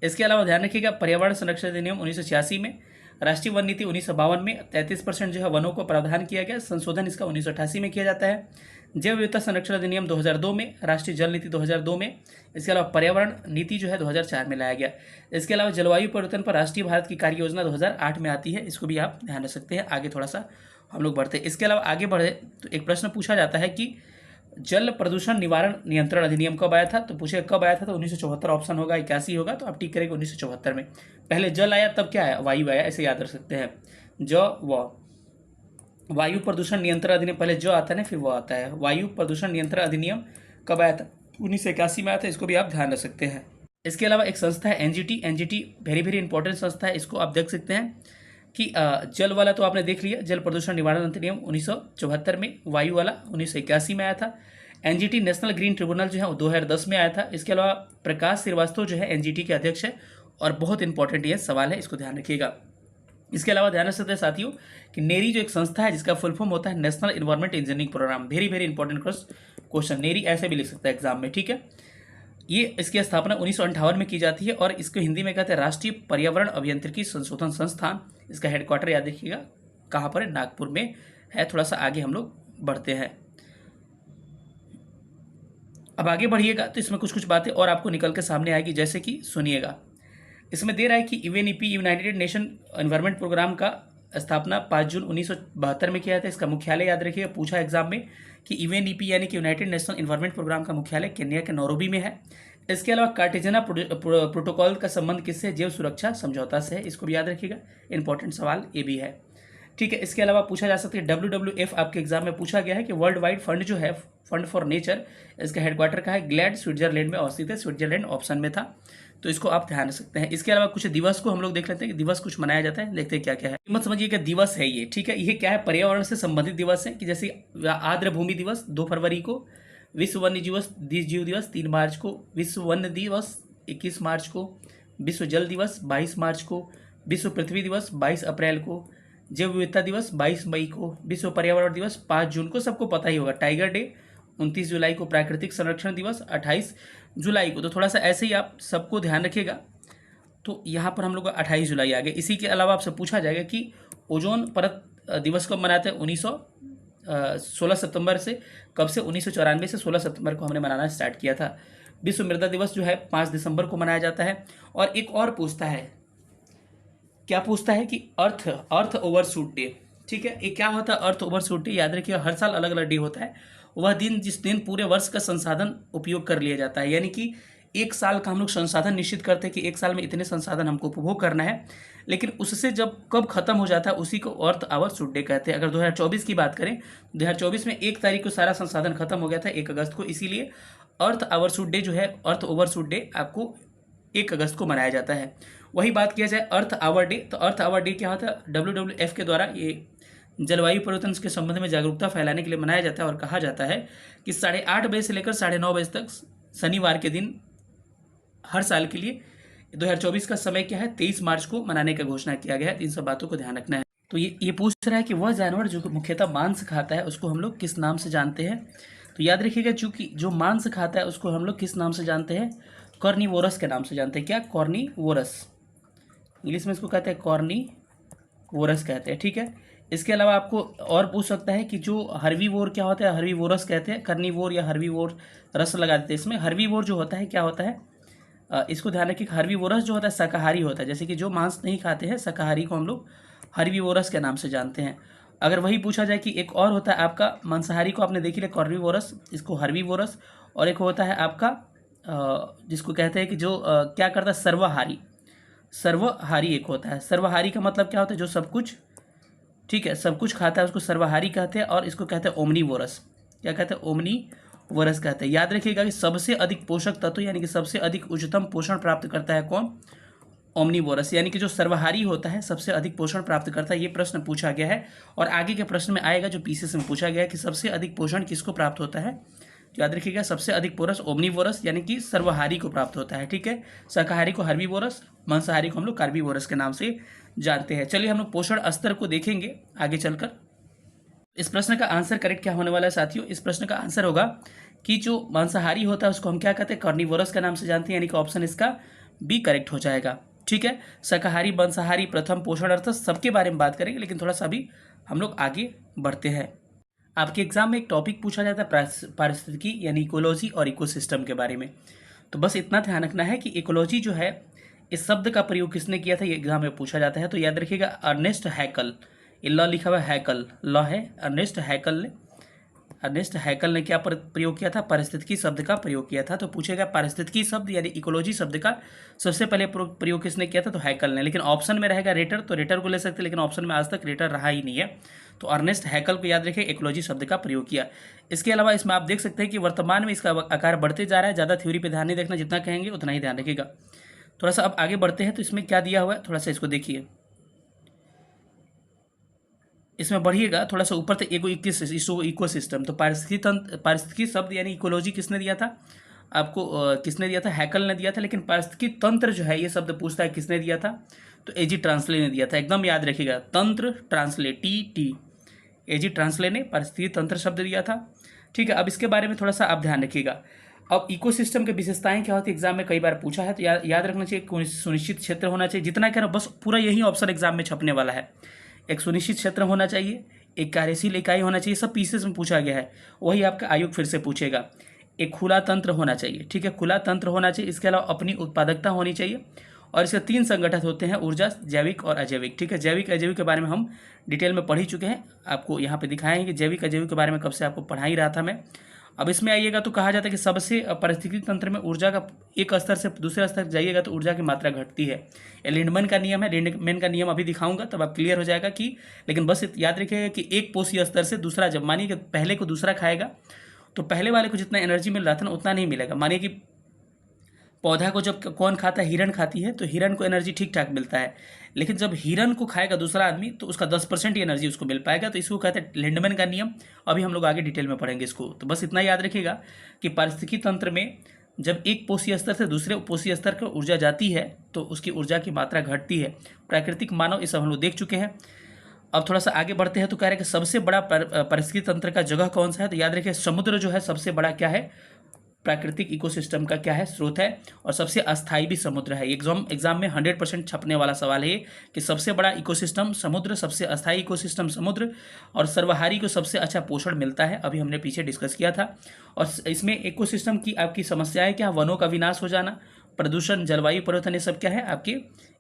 [SPEAKER 1] इसके अलावा ध्यान रखिएगा पर्यावरण संरक्षण अधिनियम 1986 में, राष्ट्रीय वन नीति 1952 में 33% जो है वनों को प्रावधान किया गया। संशोधन इसका 1988 में किया जाता है। जैव विविधता संरक्षण अधिनियम 2002 में, राष्ट्रीय जल नीति 2002 में, इसके अलावा पर्यावरण नीति जो है 2004 में लाया गया। इसके अलावा जलवायु परिवर्तन पर राष्ट्रीय भारत की कार्य योजना 2008 में आती है, इसको भी आप ध्यान रख सकते हैं। आगे थोड़ा सा हम लोग बढ़ते हैं। इसके अलावा आगे बढ़े तो एक प्रश्न पूछा जाता है कि जल प्रदूषण निवारण नियंत्रण अधिनियम कब आया था, तो पूछे कब आया था, तो 1974 ऑप्शन होगा, 81 होगा, तो आप टिक करेंगे 1974 में। पहले जल आया तब क्या आया, वायु आया, ऐसे याद रख सकते हैं। वायु प्रदूषण नियंत्रण अधिनियम, पहले जो आता है ना फिर वो आता है। वायु प्रदूषण नियंत्रण अधिनियम कब आया था, 1981 में आया था, इसको भी आप ध्यान रख सकते हैं। इसके अलावा एक संस्था है NGT, NGT very very important संस्था है, इसको आप देख सकते हैं कि जल वाला तो आपने देख लिया, जल प्रदूषण निवारण अधिनियम 1974 में, वायु वाला 1981 में आया था। एनजीटी नेशनल ग्रीन ट्रिब्यूनल जो है वो 2010 में आया था। इसके अलावा प्रकाश श्रीवास्तव जो है एनजीटी के अध्यक्ष है, और बहुत इंपॉर्टेंट ये सवाल है, इसको ध्यान रखिएगा। इसके अलावा ध्यान रख सकते हैं साथियों कि नेरी जो एक संस्था है जिसका फुल फॉर्म होता है national environment engineering programme, very very important question, NEERI ऐसे भी लिख सकता है एग्जाम में, ठीक है। ये इसकी स्थापना 1958 में की जाती है, और इसको हिंदी में कहते हैं राष्ट्रीय पर्यावरण अभियांत्रिकी संशोधन संस्थान। इसका हेडक्वार्टर याद रखिएगा कहाँ पर है, नागपुर में है। थोड़ा सा आगे हम लोग बढ़ते हैं। अब आगे बढ़िएगा तो इसमें कुछ कुछ बातें और आपको निकल के सामने आएगी, जैसे कि सुनिएगा। इसमें दे रहा है कि UNEP United Nation Environment Programme का स्थापना 5 जून 1972 में किया था। इसका मुख्यालय याद रखिएगा, पूछा एग्जाम में कि यूएनईपी यानी कि यूनाइटेड नेशनल एनवायरनमेंट प्रोग्राम का मुख्यालय केन्या के नैरोबी में है। इसके अलावा कार्टेजना प्रोटोकॉल का संबंध किससे, जैव सुरक्षा समझौता से है, इसको भी याद रखिएगा, इंपॉर्टेंट सवाल ये भी है, ठीक है। इसके अलावा पूछा जा सकता है WWF आपके एग्जाम में पूछा गया है कि वर्ल्ड वाइड फंड जो है, फंड फॉर नेचर, इसका हेडक्वार्टर का है ग्लैड, स्विट्जरलैंड में अवस्थित है। स्विट्जरलैंड ऑप्शन में था, तो इसको आप ध्यान रख सकते हैं। इसके अलावा कुछ दिवस को हम लोग देख लेते हैं कि दिवस कुछ मनाया जाता है, देखते हैं क्या क्या है। मत समझिए कि दिवस है ये, ठीक है। ये क्या है, पर्यावरण से संबंधित दिवस है, कि जैसे आर्द्र भूमि दिवस 2 फरवरी को, विश्व वन्य जीव दिवस 3 मार्च को, विश्व वन दिवस 21 मार्च को, विश्व जल दिवस 22 मार्च को, विश्व पृथ्वी दिवस 22 अप्रैल को, जैव विविधता दिवस 22 मई को, विश्व पर्यावरण दिवस 5 जून को, सबको पता ही होगा। टाइगर डे 29 जुलाई को, प्राकृतिक संरक्षण दिवस 28 जुलाई को। तो थोड़ा सा ऐसे ही आप सबको ध्यान रखिएगा। तो यहाँ पर हम लोग 28 जुलाई आ गए। इसी के अलावा आपसे पूछा जाएगा कि ओजोन परत दिवस कब मनाते हैं, 16 सितंबर से, कब से, 1994 से 16 सितंबर को हमने मनाना स्टार्ट किया था। विश्व मृदा दिवस जो है 5 दिसंबर को मनाया जाता है। और एक और पूछता है, क्या पूछता है कि अर्थ ओवरशूट डे, ठीक है। ये क्या होता है अर्थ ओवरशूट डे, याद रखिए हर साल अलग अलग डे होता है। वह दिन जिस दिन पूरे वर्ष का संसाधन उपयोग कर लिया जाता है, यानी कि एक साल का हम लोग संसाधन निश्चित करते हैं कि एक साल में इतने संसाधन हमको उपभोग करना है, लेकिन उससे जब कब खत्म हो जाता है उसी को अर्थ ओवरशूट डे कहते हैं। अगर 2024 की बात करें, 2024 में 1 तारीख को सारा संसाधन खत्म हो गया था, 1 अगस्त को, इसीलिए अर्थ ओवरशूट डे जो है, अर्थ ओवरशूट डे आपको 1 अगस्त को मनाया जाता है। वही बात किया जाए अर्थ आवर डे, तो अर्थ आवर डे क्या होता है, WWF के द्वारा ये जलवायु परिवर्तन के संबंध में जागरूकता फैलाने के लिए मनाया जाता है। और कहा जाता है कि 8:30 बजे से लेकर 9:30 बजे तक शनिवार के दिन हर साल के लिए 2024 का समय क्या है, 23 मार्च को मनाने का घोषणा किया गया है। इन सब बातों को ध्यान रखना है। तो ये पूछ रहा है कि वह जानवर जो मुख्यतः मांस खाता है उसको हम लोग किस नाम से जानते हैं। तो याद रखिएगा, चूंकि जो मांस खाता है उसको हम लोग किस नाम से जानते हैं, कॉर्निवोरस के नाम से जानते हैं। क्या, कॉर्निवोरस, इंग्लिश में इसको कहते हैं कॉर्निवोरस कहते हैं, ठीक है। इसके अलावा आपको और पूछ सकता है कि जो हर्बीवोर क्या होता है, हर्बीवोरस कहते हैं, कर्निवोर या हर्बीवोर रस लगा देते हैं इसमें। हर्बीवोर जो होता है क्या होता है, इसको ध्यान रखिए, हर्बीवोरस जो होता है शाकाहारी होता है, जैसे कि जो मांस नहीं खाते हैं शाकाहारी को हम लोग हर्बीवोरस के नाम से जानते हैं। अगर वही पूछा जाए कि एक और होता है आपका मांसाहारी को, आपने देख लिया कॉर्निवोरस, इसको हर्बीवोरस, और एक होता है आपका जिसको कहते हैं कि जो क्या करता है, सर्वहारी एक होता है। सर्वहारी का मतलब क्या होता है, जो सब कुछ, ठीक है, सब कुछ खाता है उसको सर्वहारी कहते हैं। और इसको कहते हैं ओमनीवोरस, क्या कहते हैं, ओमनीवोरस कहते हैं। याद रखिएगा कि सबसे अधिक पोषक तत्व यानी कि सबसे अधिक उच्चतम पोषण प्राप्त करता है कौन, ओमनीवोरस, यानी कि जो सर्वहारी होता है सबसे अधिक पोषण प्राप्त करता है। ये प्रश्न पूछा गया है और आगे के प्रश्न में आएगा जो पीसीएस में पूछा गया है कि सबसे अधिक पोषण किसको प्राप्त होता है। याद रखिएगा सबसे अधिक पोषण ओमनीवोरस यानी कि सर्वहारी को प्राप्त होता है, ठीक है। शाकाहारी को हर्बीवोरस, मांसाहारी को हम लोग कार्बीवोरस के नाम से जानते हैं। चलिए हम लोग पोषण स्तर को देखेंगे आगे चलकर। इस प्रश्न का आंसर करेक्ट क्या होने वाला है साथियों, इस प्रश्न का आंसर होगा कि जो मांसाहारी होता है उसको हम क्या कहते हैं, कार्निवोरस के नाम से जानते हैं, यानी कि ऑप्शन इसका बी करेक्ट हो जाएगा। ठीक है। शाकाहारी, मांसाहारी, प्रथम पोषण अर्थ सबके बारे में बात करेंगे, लेकिन थोड़ा सा अभी हम लोग आगे बढ़ते हैं। आपके एग्जाम में एक टॉपिक पूछा जाता है पारिस्थितिकी यानी इकोलॉजी और इकोसिस्टम के बारे में। तो बस इतना ध्यान रखना है कि इकोलॉजी जो है, इस शब्द का प्रयोग किसने किया था, ये एग्जाम में पूछा जाता है। तो याद रखिएगा अर्नेस्ट हैकल, ये लॉ लिखा हुआ है हैकल, लॉ है अर्नेस्ट हैकल ने क्या प्रयोग किया था, पारिस्थितिकी शब्द का प्रयोग किया था। तो पूछेगा पारिस्थितिकी शब्द यानी इकोलॉजी शब्द का सबसे पहले प्रयोग किसने किया था, तो हैकल ने। लेकिन ऑप्शन में रहेगा रेटर, तो रेटर को ले सकते, लेकिन ऑप्शन में आज तक रेटर रहा ही नहीं है। तो अर्नेस्ट हैकल को याद रखें, इकोलॉजी शब्द का प्रयोग किया। इसके अलावा इसमें आप देख सकते हैं कि वर्तमान में इसका आकार बढ़ते जा रहा है। ज़्यादा थ्योरी पर ध्यान नहीं देखना, जितना कहेंगे उतना ही ध्यान रखिएगा। थोड़ा सा अब आगे बढ़ते हैं, तो इसमें क्या दिया हुआ है, थोड़ा सा इसको देखिए। इसमें बढ़िएगा थोड़ा सा ऊपर, तो इकोसिस्टम। तो पारिस्थितिकी शब्द यानी इकोलॉजी किसने दिया था आपको, किसने दिया था, हैकल ने दिया था। लेकिन पारिस्थितिकी तंत्र जो है, ये शब्द पूछता है किसने दिया था, तो एजी ट्रांसले ने दिया था। एकदम याद रखिएगा, तंत्र ट्रांसले, टी एजी ट्रांसले ने पारिस्थितिकी तंत्र शब्द दिया था। ठीक है। अब इसके बारे में थोड़ा सा आप ध्यान रखिएगा। अब इकोसिस्टम की विशेषताएं क्या होती है, एग्जाम में कई बार पूछा है, तो याद रखना चाहिए, कोई सुनिश्चित क्षेत्र होना चाहिए। जितना कह रहा हूं बस पूरा यही ऑप्शन एग्जाम में छपने वाला है। एक सुनिश्चित क्षेत्र होना चाहिए, एक कार्यशील इकाई होना चाहिए, सब पीसेस में पूछा गया है। वही आपका आयोग फिर से पूछेगा। एक खुला तंत्र होना चाहिए, ठीक है, खुला तंत्र होना चाहिए। इसके अलावा अपनी उत्पादकता होनी चाहिए। और इसके 3 संगठन होते हैं, ऊर्जा, जैविक और अजैविक। ठीक है। जैविक अजैविक के बारे में हम डिटेल में पढ़ ही चुके हैं, आपको यहाँ पे दिखाए हैं कि जैविक अजैविक के बारे में कब से आपको पढ़ा ही रहा था मैं। अब इसमें आइएगा तो कहा जाता है कि सबसे पारिस्थितिकी तंत्र में ऊर्जा का एक स्तर से दूसरे स्तर जाइएगा तो ऊर्जा की मात्रा घटती है। ये लिंडमैन का नियम है। लिंडमैन का नियम अभी दिखाऊंगा, तब आप क्लियर हो जाएगा कि, लेकिन बस याद रखिएगा कि एक पोषी स्तर से दूसरा, जब मानिए कि पहले को दूसरा खाएगा तो पहले वाले को जितना एनर्जी मिल रहा था ना उतना नहीं मिलेगा। मानिए कि पौधा को जब कौन खाता है, हिरण खाती है, तो हिरण को एनर्जी ठीक ठाक मिलता है। लेकिन जब हिरण को खाएगा दूसरा आदमी तो उसका 10% ही एनर्जी उसको मिल पाएगा। तो इसको कहते हैं लिंडमैन का नियम। अभी हम लोग आगे डिटेल में पढ़ेंगे इसको। तो बस इतना याद रखिएगा कि पारिस्थितिकी तंत्र में जब एक पोषी स्तर से दूसरे पोषी स्तर पर ऊर्जा जाती है तो उसकी ऊर्जा की मात्रा घटती है। प्राकृतिक, मानव, ये सब हम लोग देख चुके हैं। अब थोड़ा सा आगे बढ़ते हैं, तो कह रहे हैं कि सबसे बड़ा पारिस्थितिकी तंत्र का जगह कौन सा है, तो याद रखिए समुद्र जो है सबसे बड़ा क्या है, प्राकृतिक इकोसिस्टम का क्या है, स्रोत है। और सबसे अस्थायी भी समुद्र है। एग्जाम में 100% छपने वाला सवाल है कि सबसे बड़ा इकोसिस्टम समुद्र, सबसे अस्थायी इकोसिस्टम समुद्र, और सर्वहारी को सबसे अच्छा पोषण मिलता है। अभी हमने पीछे डिस्कस किया था। और इसमें इकोसिस्टम की आपकी समस्याएं क्या, वनों का विनाश हो जाना, प्रदूषण, जलवायु परिवर्तन, ये सब क्या है आपके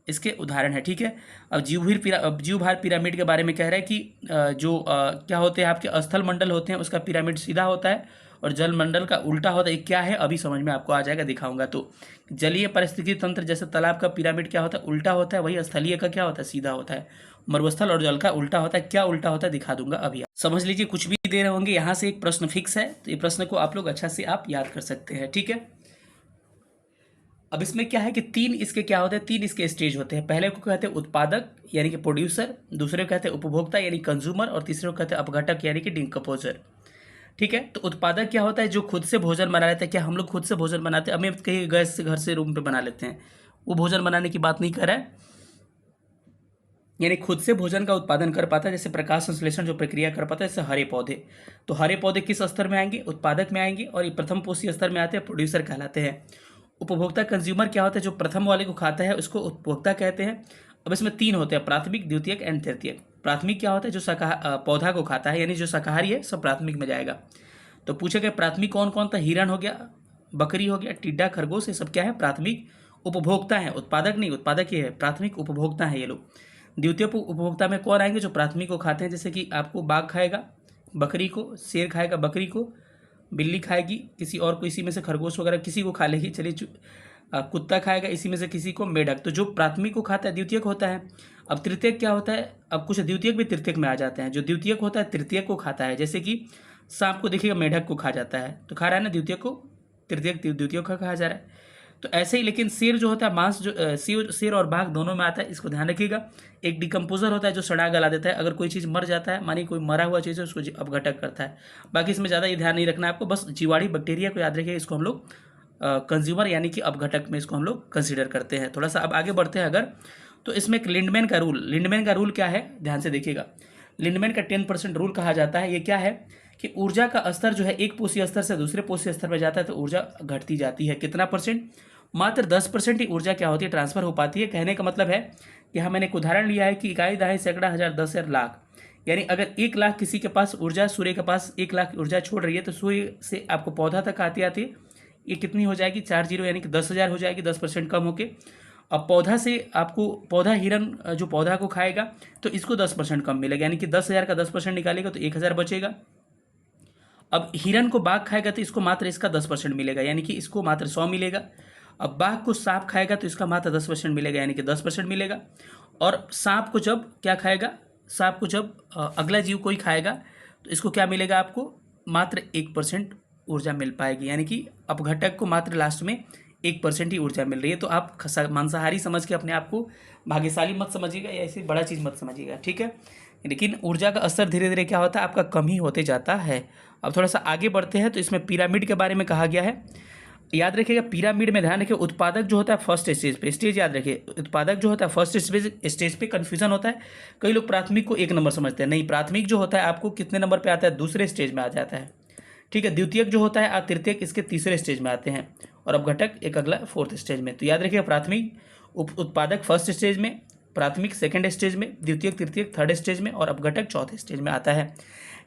[SPEAKER 1] इसके उदाहरण है। ठीक है। अब जीवभार पिरामिड के बारे में कह रहा है कि जो क्या होते हैं आपके स्थल मंडल होते हैं, उसका पिरामिड सीधा होता है और जल मंडल का उल्टा होता है। क्या है अभी समझ में आपको आ जाएगा, दिखाऊंगा। तो जलीय पारिस्थितिकी तंत्र, जैसे तालाब का पिरामिड क्या होता है, उल्टा होता है, वही स्थलीय का क्या होता है, सीधा होता है। मरुस्थल और जल का उल्टा होता है। क्या उल्टा होता है दिखा दूंगा अभी। समझ लीजिए, कुछ भी दे रहे होंगे यहाँ से एक प्रश्न फिक्स है, तो ये प्रश्न को आप लोग अच्छा से आप याद कर सकते हैं। ठीक है। अब इसमें क्या है कि 3 इसके क्या होते हैं, 3 इसके स्टेज होते हैं। पहले को कहते हैं उत्पादक यानी कि प्रोड्यूसर, दूसरे को कहते हैं उपभोक्ता यानी कंज्यूमर, और तीसरे को कहते हैं अपघटक यानी कि डिकम्पोजर। ठीक है। तो उत्पादक क्या होता है, जो खुद से भोजन बना लेते हैं। क्या हम लोग खुद से भोजन बनाते हैं, हमें कहीं गैस से घर से रूम पे बना लेते हैं, वो भोजन बनाने की बात नहीं कर रहा है। यानी खुद से भोजन का उत्पादन कर पाता है, जैसे प्रकाश संश्लेषण जो प्रक्रिया कर पाता है, जैसे हरे पौधे। तो हरे पौधे किस स्तर में आएंगे, उत्पादक में आएंगे, और ये प्रथम पोषी स्तर में आते हैं, प्रोड्यूसर कहलाते हैं। उपभोक्ता कंज्यूमर क्या होता है, जो प्रथम वाले को खाता है उसको उपभोक्ता कहते हैं। अब इसमें 3 होते हैं, प्राथमिक, द्वितीयक एंड तृतीयक। प्राथमिक क्या होता है, जो पौधा को खाता है, यानी जो शाकाहारी है सब प्राथमिक में जाएगा। तो पूछे गए प्राथमिक कौन कौन था, हिरण हो गया, बकरी हो गया, टिड्डा, खरगोश, ये सब क्या है, प्राथमिक उपभोक्ता है। उत्पादक नहीं, उत्पादक ये है, प्राथमिक उपभोक्ता है ये लोग। द्वितीय उपभोक्ता में कौन आएंगे, जो प्राथमिक को खाते हैं, जैसे कि आपको बाघ खाएगा बकरी को, शेर खाएगा बकरी को, बिल्ली खाएगी किसी और को, इसी में से खरगोश वगैरह किसी को खा लेगी, चलिए कुत्ता खाएगा इसी में से किसी को, मेढक। तो जो प्राथमिक को खाता है द्वितीयक होता है। अब तृतीयक क्या होता है, अब कुछ द्वितीयक भी तृतीयक में आ जाते हैं। जो द्वितीयक होता है तृतीयक को खाता है, जैसे कि सांप को देखिएगा मेढक को खा जाता है, तो खा रहा है ना, द्वितीयक को तृतीयक द्वितीयक का कहा जा रहा है। तो ऐसे ही, लेकिन शेर जो होता है मांस, जो शेर और बाघ दोनों में आता है, इसको ध्यान रखिएगा। एक डिकम्पोजर होता है जो सड़ा गला देता है, अगर कोई चीज़ मर जाता है, मानिए कोई मरा हुआ चीज़ है, उसको अपघटक करता है। बाकी इसमें ज़्यादा ये ध्यान नहीं रखना है आपको, बस जीवाणु बैक्टीरिया को याद रखिए, इसको हम लोग कंज्यूमर यानी कि अपघटक में इसको हम लोग कंसिडर करते हैं। थोड़ा सा अब आगे बढ़ते हैं अगर, तो इसमें एक लिंडमैन का रूल क्या है, ध्यान से देखिएगा। लिंडमैन का 10% रूल कहा जाता है। ये क्या है कि ऊर्जा का स्तर जो है एक पोषी स्तर से दूसरे पोषी स्तर पर जाता है तो ऊर्जा घटती जाती है। कितना परसेंट, मात्र 10% ही ऊर्जा क्या होती है, ट्रांसफर हो पाती है। कहने का मतलब है कि हाँ, मैंने एक उदाहरण लिया है कि इकाई, दहाई, सैकड़ा, हज़ार, 10,000, लाख, यानी अगर 1 लाख किसी के पास ऊर्जा, सूर्य के पास 1 लाख ऊर्जा छोड़ रही है, तो सूर्य से आपको पौधा तक आती आती ये कितनी हो जाएगी, 4 जीरो, यानी कि 10,000 हो जाएगी, 10% कम होके। अब पौधा से आपको, पौधा हिरन जो पौधा को खाएगा तो इसको 10% कम मिलेगा, यानी कि 10,000 का 10% निकालेगा तो 1,000 बचेगा। अब हिरन को बाघ खाएगा तो इसको मात्र इसका 10% मिलेगा, यानी कि इसको मात्र 100 मिलेगा। अब बाघ को सांप खाएगा तो इसका मात्र 10% मिलेगा, यानी कि 10% मिलेगा। और सांप को जब क्या खाएगा, सांप को जब अगला जीव कोई खाएगा तो इसको क्या मिलेगा, आपको मात्र 1% ऊर्जा मिल पाएगी, यानी कि अपघटक को मात्र लास्ट में 1% ही ऊर्जा मिल रही है। तो आप मांसाहारी समझ के अपने आप को भाग्यशाली मत समझिएगा या ऐसे बड़ा चीज़ मत समझिएगा, ठीक है। लेकिन ऊर्जा का स्तर धीरे धीरे क्या होता है, आपका कम ही होते जाता है। अब थोड़ा सा आगे बढ़ते हैं तो इसमें पिरामिड के बारे में कहा गया है। याद रखिएगा, पिरामिड में ध्यान रखिए, उत्पादक जो होता है फर्स्ट स्टेज पे, स्टेज याद रखिए, उत्पादक जो होता है फर्स्ट स्टेज पे कन्फ्यूजन होता है। कई लोग प्राथमिक को 1 नंबर समझते हैं, नहीं, प्राथमिक जो होता है आपको कितने नंबर पे आता है, दूसरे स्टेज में आ जाता है, ठीक है। द्वितीयक जो होता है तृतीयक इसके तीसरे स्टेज में आते हैं, और अपघटक एक अगला 4th स्टेज में। तो याद रखिएगा, प्राथमिक उत्पादक फर्स्ट स्टेज में, प्राथमिक सेकंड स्टेज में, द्वितीयक तृतीयक 3rd स्टेज में, और अपघटक 4th स्टेज में आता है।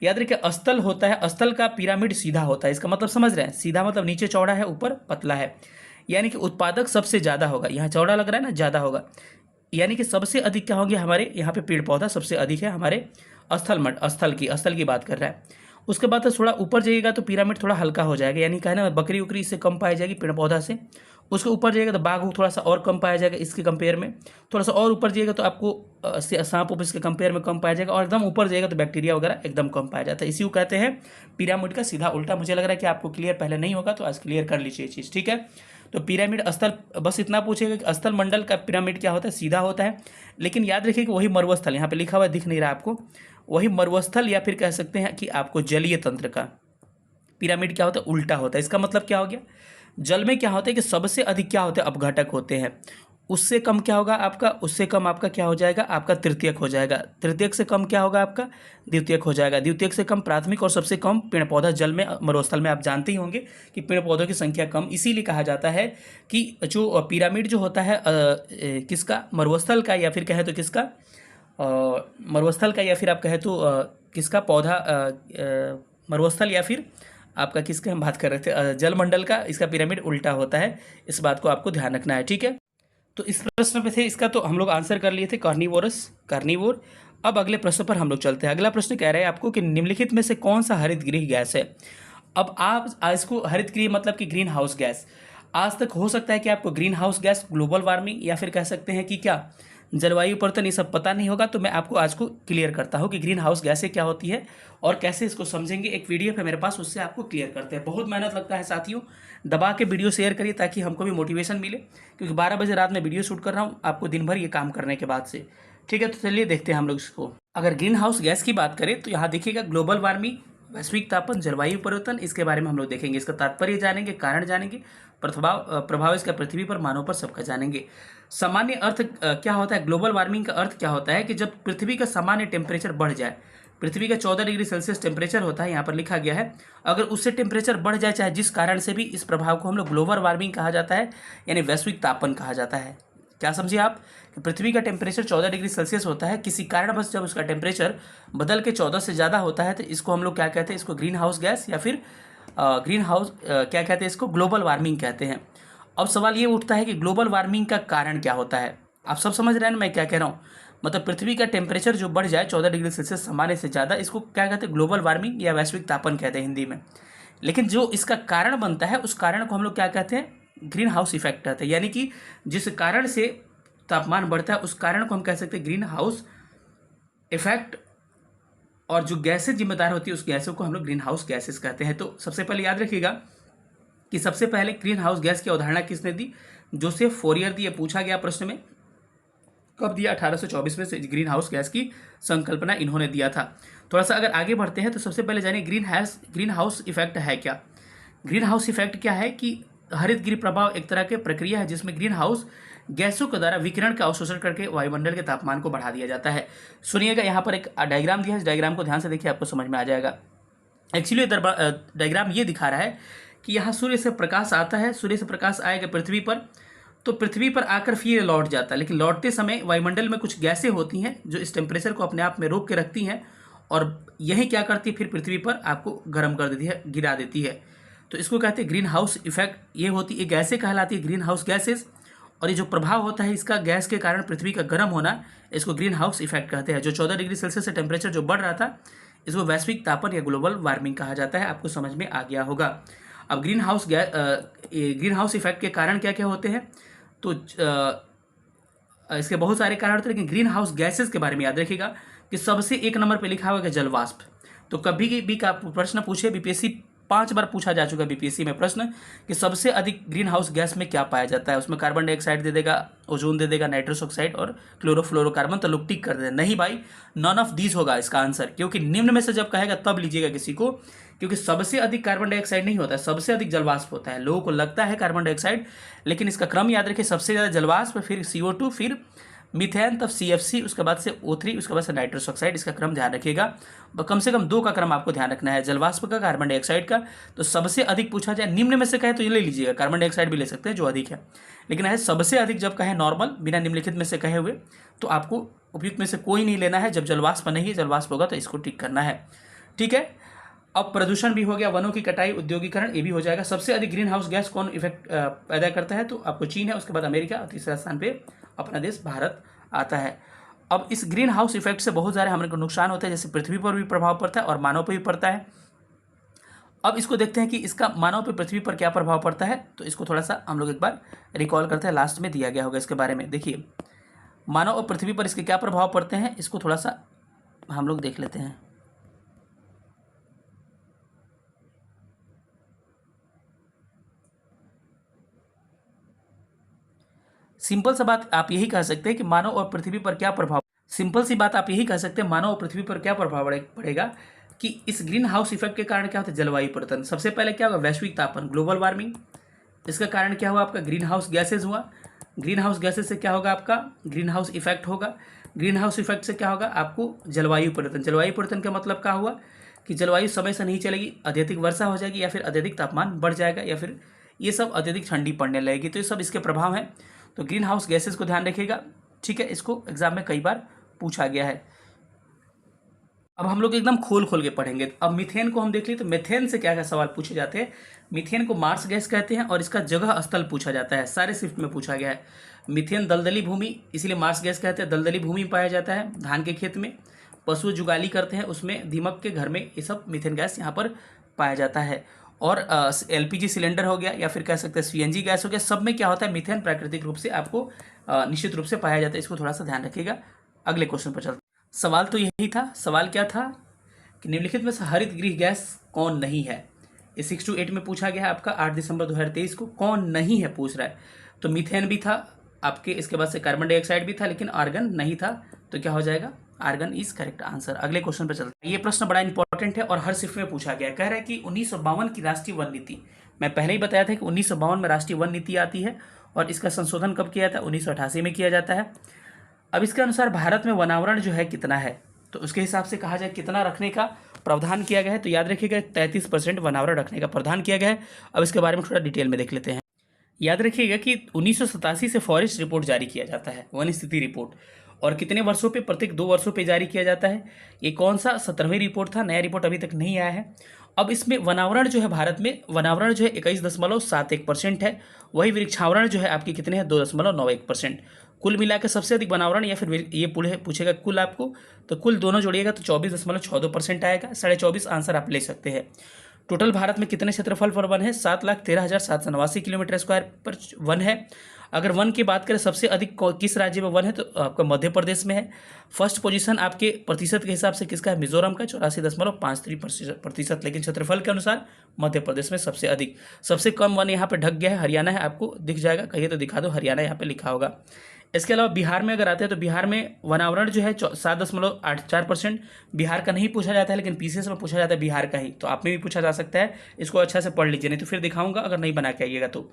[SPEAKER 1] याद रखिए, अस्तल होता है, अस्तल का पिरामिड सीधा होता है, इसका मतलब समझ रहे हैं, सीधा मतलब नीचे चौड़ा है ऊपर पतला है, यानी कि उत्पादक सबसे ज़्यादा होगा। यहाँ चौड़ा लग रहा है ना, ज़्यादा होगा, यानी कि सबसे अधिक क्या होंगे हमारे यहाँ पे, पेड़ पौधा सबसे अधिक है हमारे स्थल की बात कर रहा है। उसके बाद तो थोड़ा ऊपर जाइएगा तो पिरामिड थोड़ा हल्का हो जाएगा, यानी कहना बकरी उकरी इससे कम पाई जाएगी पेड़ पौधा से। उसके ऊपर जाइएगा तो बाघ थोड़ा सा और कम पाया जाएगा इसके कंपेयर में। थोड़ा सा और ऊपर जाइएगा तो आपको सांप ऊपर इसके कंपेयर में कम पाया जाएगा, और एकदम ऊपर जाइएगा तो बैक्टीरिया वगैरह एकदम कम पाया जाता है। इसी को कहते हैं पिरामिड का सीधा उल्टा। मुझे लग रहा है कि आपको क्लियर पहले नहीं होगा, तो आज क्लियर कर लीजिए ये चीज़, ठीक है। तो पिरामिड स्थल, बस इतना पूछेगा कि स्थल मंडल का पिरामिड क्या होता है, सीधा होता है। लेकिन याद रखिए कि वही मरुस्थल, यहाँ पे लिखा हुआ दिख नहीं रहा आपको, वही मरुस्थल या फिर कह सकते हैं कि आपको जलीय तंत्र का पिरामिड क्या होता है, उल्टा होता है। इसका मतलब क्या हो गया, जल में क्या होता है कि सबसे अधिक क्या होते हैं, अपघटक होते हैं। उससे कम क्या होगा आपका, उससे कम आपका क्या हो जाएगा, आपका तृतीयक हो जाएगा। तृतीयक से कम क्या होगा आपका, द्वितीयक हो जाएगा। द्वितीयक से कम प्राथमिक, और सबसे कम पेड़ पौधा जल में, मरुस्थल में। आप जानते ही होंगे कि पेड़ पौधों की संख्या कम, इसीलिए कहा जाता है कि जो पिरामिड जो होता है किसका, मरुस्थल का, या फिर कहें तो किसका, मरुस्थल का, या फिर आप कहें तो किसका पौधा, मरुस्थल या फिर आपका किसके हम बात कर रहे थे, जलमंडल का, इसका पिरामिड उल्टा होता है। इस बात को आपको ध्यान रखना है, ठीक है। तो इस प्रश्न पे थे, इसका तो हम लोग आंसर कर लिए थे, कार्निवोर। अब अगले प्रश्न पर हम लोग चलते हैं। अगला प्रश्न कह रहा है आपको कि निम्नलिखित में से कौन सा हरित गृह गैस है। अब आप इसको, हरित गृह मतलब कि ग्रीन हाउस गैस, आज तक हो सकता है कि आपको green house gas, global warming, या फिर कह सकते हैं कि क्या जलवायु परिवर्तन, ये सब पता नहीं होगा। तो मैं आपको आज को क्लियर करता हूँ कि ग्रीन हाउस गैसें क्या होती है और कैसे इसको समझेंगे। एक पीडीएफ है मेरे पास, उससे आपको क्लियर करते हैं। बहुत मेहनत लगता है साथियों, दबा के वीडियो शेयर करिए ताकि हमको भी मोटिवेशन मिले, क्योंकि 12 बजे रात में वीडियो शूट कर रहा हूँ आपको दिन भर ये काम करने के बाद से, ठीक है। तो चलिए देखते हैं हम लोग इसको। अगर ग्रीन हाउस गैस की बात करें तो यहाँ देखिएगा, ग्लोबल वार्मिंग, वैश्विक तापन, जलवायु परिवर्तन, इसके बारे में हम लोग देखेंगे। इसका तात्पर्य जानेंगे, कारण जानेंगे, प्रभाव इसका पृथ्वी पर, मानव पर, सबका जानेंगे। सामान्य अर्थ क्या होता है, ग्लोबल वार्मिंग का अर्थ क्या होता है कि जब पृथ्वी का सामान्य टेम्परेचर बढ़ जाए, पृथ्वी का 14 डिग्री सेल्सियस टेम्परेचर होता है, यहाँ पर लिखा गया है, अगर उससे टेम्परेचर बढ़ जाए चाहे जिस कारण से भी, इस प्रभाव को हम लोग ग्लोबल वार्मिंग कहा जाता है, यानी वैश्विक तापन कहा जाता है। क्या समझिए आप कि पृथ्वी का टेम्परेचर 14 डिग्री सेल्सियस होता है, किसी कारणवश जब उसका टेम्परेचर बदल के 14 से ज़्यादा होता है तो इसको हम लोग क्या कहते हैं, इसको ग्रीन हाउस गैस या फिर ग्रीन हाउस क्या कहते हैं, इसको ग्लोबल वार्मिंग कहते हैं। अब सवाल ये उठता है कि ग्लोबल वार्मिंग का कारण क्या होता है। आप सब समझ रहे हैं ना मैं क्या कह रहा हूँ, मतलब पृथ्वी का टेम्परेचर जो बढ़ जाए 14 डिग्री सेल्सियस सामान्य से ज़्यादा, इसको क्या कहते हैं, ग्लोबल वार्मिंग या वैश्विक तापन कहते हैं हिंदी में। लेकिन जो इसका कारण बनता है उस कारण को हम लोग क्या कहते हैं, ग्रीन हाउस इफेक्ट कहते हैं। यानी कि जिस कारण से तापमान बढ़ता है उस कारण को हम कह सकते हैं ग्रीन हाउस इफेक्ट, और जो गैसें जिम्मेदार होती है उस गैसों को हम लोग ग्रीन हाउस गैसेस कहते हैं। तो सबसे पहले याद रखिएगा कि सबसे पहले ग्रीन हाउस गैस की अवधारणा किसने दी, जोसेफ फोरियर दी। पूछा गया प्रश्न में, कब दिया, 1824 में से ग्रीन हाउस गैस की संकल्पना इन्होंने दिया था। थोड़ा सा अगर आगे बढ़ते हैं तो सबसे पहले जानिए ग्रीन हाउस इफेक्ट है क्या। ग्रीन हाउस इफेक्ट क्या है कि हरित गृह प्रभाव एक तरह की प्रक्रिया है जिसमें ग्रीन हाउस गैसों के द्वारा विकिरण का अवशोषण करके वायुमंडल के तापमान को बढ़ा दिया जाता है। सुनिएगा, यहाँ पर एक डायग्राम दिया है, इस डायग्राम को ध्यान से देखिए, आपको समझ में आ जाएगा। एक्चुअली डायग्राम ये दिखा रहा है कि यहाँ सूर्य से प्रकाश आता है, सूर्य से प्रकाश आएगा पृथ्वी पर, तो पृथ्वी पर आकर फिर लौट जाता है, लेकिन लौटते समय वायुमंडल में कुछ गैसें होती हैं जो इस टेम्परेचर को अपने आप में रोक के रखती हैं, और यही क्या करती है, फिर पृथ्वी पर आपको गर्म कर देती है, गिरा देती है। तो इसको कहते हैं ग्रीन हाउस इफेक्ट। ये होती है, गैसें कहलाती है ग्रीन हाउस गैसेस, और ये जो प्रभाव होता है इसका गैस के कारण पृथ्वी का गर्म होना, इसको ग्रीन हाउस इफेक्ट कहते हैं। जो 14 डिग्री सेल्सियस से टेम्परेचर जो बढ़ रहा था, इसको वैश्विक तापन या ग्लोबल वार्मिंग कहा जाता है। आपको समझ में आ गया होगा। अब ग्रीन हाउस इफेक्ट के कारण क्या क्या होते हैं, तो इसके बहुत सारे कारण होते हैं, लेकिन ग्रीन हाउस गैसेस के बारे में याद रखिएगा कि सबसे एक नंबर पे लिखा हुआ है जलवाष्प। तो कभी भी का प्रश्न पूछे, बीपीएससी 5 बार पूछा जा चुका है बीपीएससी में प्रश्न कि सबसे अधिक ग्रीन हाउस गैस में क्या पाया जाता है, उसमें कार्बन डाइऑक्साइड दे देगा, ओजोन दे देगा, नाइट्रस ऑक्साइड और क्लोरोफ्लोरोकार्बन। तो लोग टिक कर देते हैं, नहीं भाई, नॉन ऑफ दीज होगा इसका आंसर, क्योंकि निम्न में से जब कहेगा तब लीजिएगा किसी को, क्योंकि सबसे अधिक कार्बन डाइऑक्साइड नहीं होता है, सबसे अधिक जलवाष्प होता है। लोगों को लगता है कार्बन डाइऑक्साइड, लेकिन इसका क्रम याद रखिए, सबसे ज़्यादा जलवाष्प, फिर CO2, फिर मीथेन, तब CFC, उसके बाद से O3, उसके बाद से नाइट्रस ऑक्साइड। इसका क्रम ध्यान रखिएगा, कम से कम 2 का क्रम आपको ध्यान रखना है, जलवाष्प का, कार्बन डाइऑक्साइड का। तो सबसे अधिक पूछा जाए, निम्न में से कहे तो ये ले लीजिएगा, कार्बन डाइऑक्साइड भी ले सकते हैं जो अधिक है, लेकिन है सबसे अधिक जब कहे नॉर्मल, बिना निम्नलिखित में से कहे हुए, तो आपको उपयुक्त में से कोई नहीं लेना है। जब जलवाष्प नहीं है, जलवाष्प होगा तो इसको टिक करना है, ठीक है। अब प्रदूषण भी हो गया, वनों की कटाई, औद्योगिकरण, ये भी हो जाएगा। सबसे अधिक ग्रीन हाउस गैस कौन इफेक्ट पैदा करता है, तो आपको चीन है, उसके बाद अमेरिका, और तीसरा स्थान पे अपना देश भारत आता है। अब इस ग्रीन हाउस इफेक्ट से बहुत सारे हमारे को नुकसान होते हैं, जैसे पृथ्वी पर भी प्रभाव पड़ता है और मानव पर भी पड़ता है। अब इसको देखते हैं कि इसका मानव पर, पृथ्वी पर क्या प्रभाव पड़ता है। तो इसको थोड़ा सा हम लोग एक बार रिकॉल करते हैं, लास्ट में दिया गया होगा इसके बारे में। देखिए, मानव और पृथ्वी पर इसके क्या प्रभाव पड़ते हैं, इसको थोड़ा सा हम लोग देख लेते हैं। सिंपल सा बात आप यही कह सकते हैं कि मानव और पृथ्वी पर क्या प्रभाव, सिंपल सी बात आप यही कह सकते हैं, मानव और पृथ्वी पर क्या प्रभाव पड़ेगा कि इस ग्रीन हाउस इफेक्ट के कारण क्या होता है, जलवायु परिवर्तन। सबसे पहले क्या होगा, वैश्विक तापन, ग्लोबल वार्मिंग। इसका कारण क्या हुआ, आपका ग्रीन हाउस गैसेज हुआ। ग्रीन हाउस गैसेज से क्या होगा, आपका ग्रीन हाउस इफेक्ट होगा। ग्रीन हाउस इफेक्ट से क्या होगा, आपको जलवायु परिवर्तन। जलवायु परिवर्तन का मतलब क्या हुआ कि जलवायु समय से नहीं चलेगी, अत्यधिक वर्षा हो जाएगी, या फिर अत्यधिक तापमान बढ़ जाएगा, या फिर ये सब अत्यधिक ठंडी पड़ने लगेगी। तो ये सब इसके प्रभाव हैं। तो ग्रीन हाउस गैसेस को ध्यान रखिएगा, ठीक है। इसको एग्जाम में कई बार पूछा गया है। अब हम लोग एकदम खोल खोल के पढ़ेंगे। अब मीथेन को हम देख लिए, तो मीथेन से क्या क्या सवाल पूछे जाते हैं। मीथेन को मार्स गैस कहते हैं, और इसका जगह स्थल पूछा जाता है, सारे शिफ्ट में पूछा गया है। मीथेन दलदली भूमि, इसीलिए मार्स गैस कहते हैं, दलदली भूमि में पाया जाता है। धान के खेत में पशु जुगाली करते हैं, उसमें दीमक के घर में, ये सब मीथेन गैस यहाँ पर पाया जाता है। और LPG सिलेंडर हो गया, या फिर कह सकते हैं CNG गैस हो गया, सब में क्या होता है, मीथेन प्राकृतिक रूप से आपको निश्चित रूप से पाया जाता है। इसको थोड़ा सा ध्यान रखिएगा। अगले क्वेश्चन पर चलते। सवाल तो यही था, सवाल क्या था कि निम्नलिखित में से हरित गृह गैस कौन नहीं है। ये 6 to 8 में पूछा गया है आपका, 8 दिसंबर 2023 को। कौन नहीं है पूछ रहा है, तो मीथेन भी था आपके, इसके बाद से कार्बन डाइऑक्साइड भी था, लेकिन आर्गन नहीं था। तो क्या हो जाएगा, आर्गन इज करेक्ट आंसर। अगले क्वेश्चन पर चलते हैं। ये प्रश्न बड़ा इंपॉर्टेंट है और हर शिफ्ट में पूछा गया है। कह रहा है कि 1952 की राष्ट्रीय वन नीति, मैं पहले ही बताया था कि 1952 में राष्ट्रीय वन नीति आती है, और इसका संशोधन कब किया था, 1988 में किया जाता है। अब इसके अनुसार भारत में वनावरण जो है कितना है, तो उसके हिसाब से कहा जाए कितना रखने का प्रावधान किया गया है। तो याद रखिएगा 33% वनावरण रखने का प्रावधान किया गया है। अब इसके बारे में थोड़ा डिटेल में देख लेते हैं। याद रखिएगा कि 1987 से फॉरेस्ट रिपोर्ट जारी किया जाता है, वन स्थिति रिपोर्ट, और कितने वर्षों पे, प्रत्येक 2 वर्षों पे जारी किया जाता है। ये कौन सा 17वीं रिपोर्ट था, नया रिपोर्ट अभी तक नहीं आया है। अब इसमें वनावरण जो है, भारत में वनावरण जो है 21.71% है। वही वृक्षावरण जो है आपकी कितने हैं, 2.91%। कुल मिला के सबसे अधिक वनावरण, या फिर ये पूछेगा कुल आपको, तो कुल दोनों जोड़िएगा तो 24.62% आएगा। 24.5 आंसर आप ले सकते हैं। टोटल भारत में कितने क्षेत्रफल पर वन है, 7,13,789 किलोमीटर स्क्वायर पर वन है। अगर वन की बात करें सबसे अधिक किस राज्य में वन है, तो आपका मध्य प्रदेश में है। फर्स्ट पोजीशन आपके प्रतिशत के हिसाब से किसका है, मिजोरम का 84.53%, लेकिन क्षेत्रफल के अनुसार मध्य प्रदेश में सबसे अधिक। सबसे कम वन यहाँ पे ढक गया है, हरियाणा है, आपको दिख जाएगा, कहिए तो दिखा दो, हरियाणा यहाँ पे लिखा होगा। इसके अलावा बिहार में अगर आते हैं तो बिहार में वनावरण जो है 7.84%। बिहार का नहीं पूछा जाता है, लेकिन PCS में पूछा जाता है बिहार का ही, तो आप में भी पूछा जा सकता है। इसको अच्छा से पढ़ लीजिए, नहीं तो फिर दिखाऊंगा अगर नहीं बना के आइएगा तो।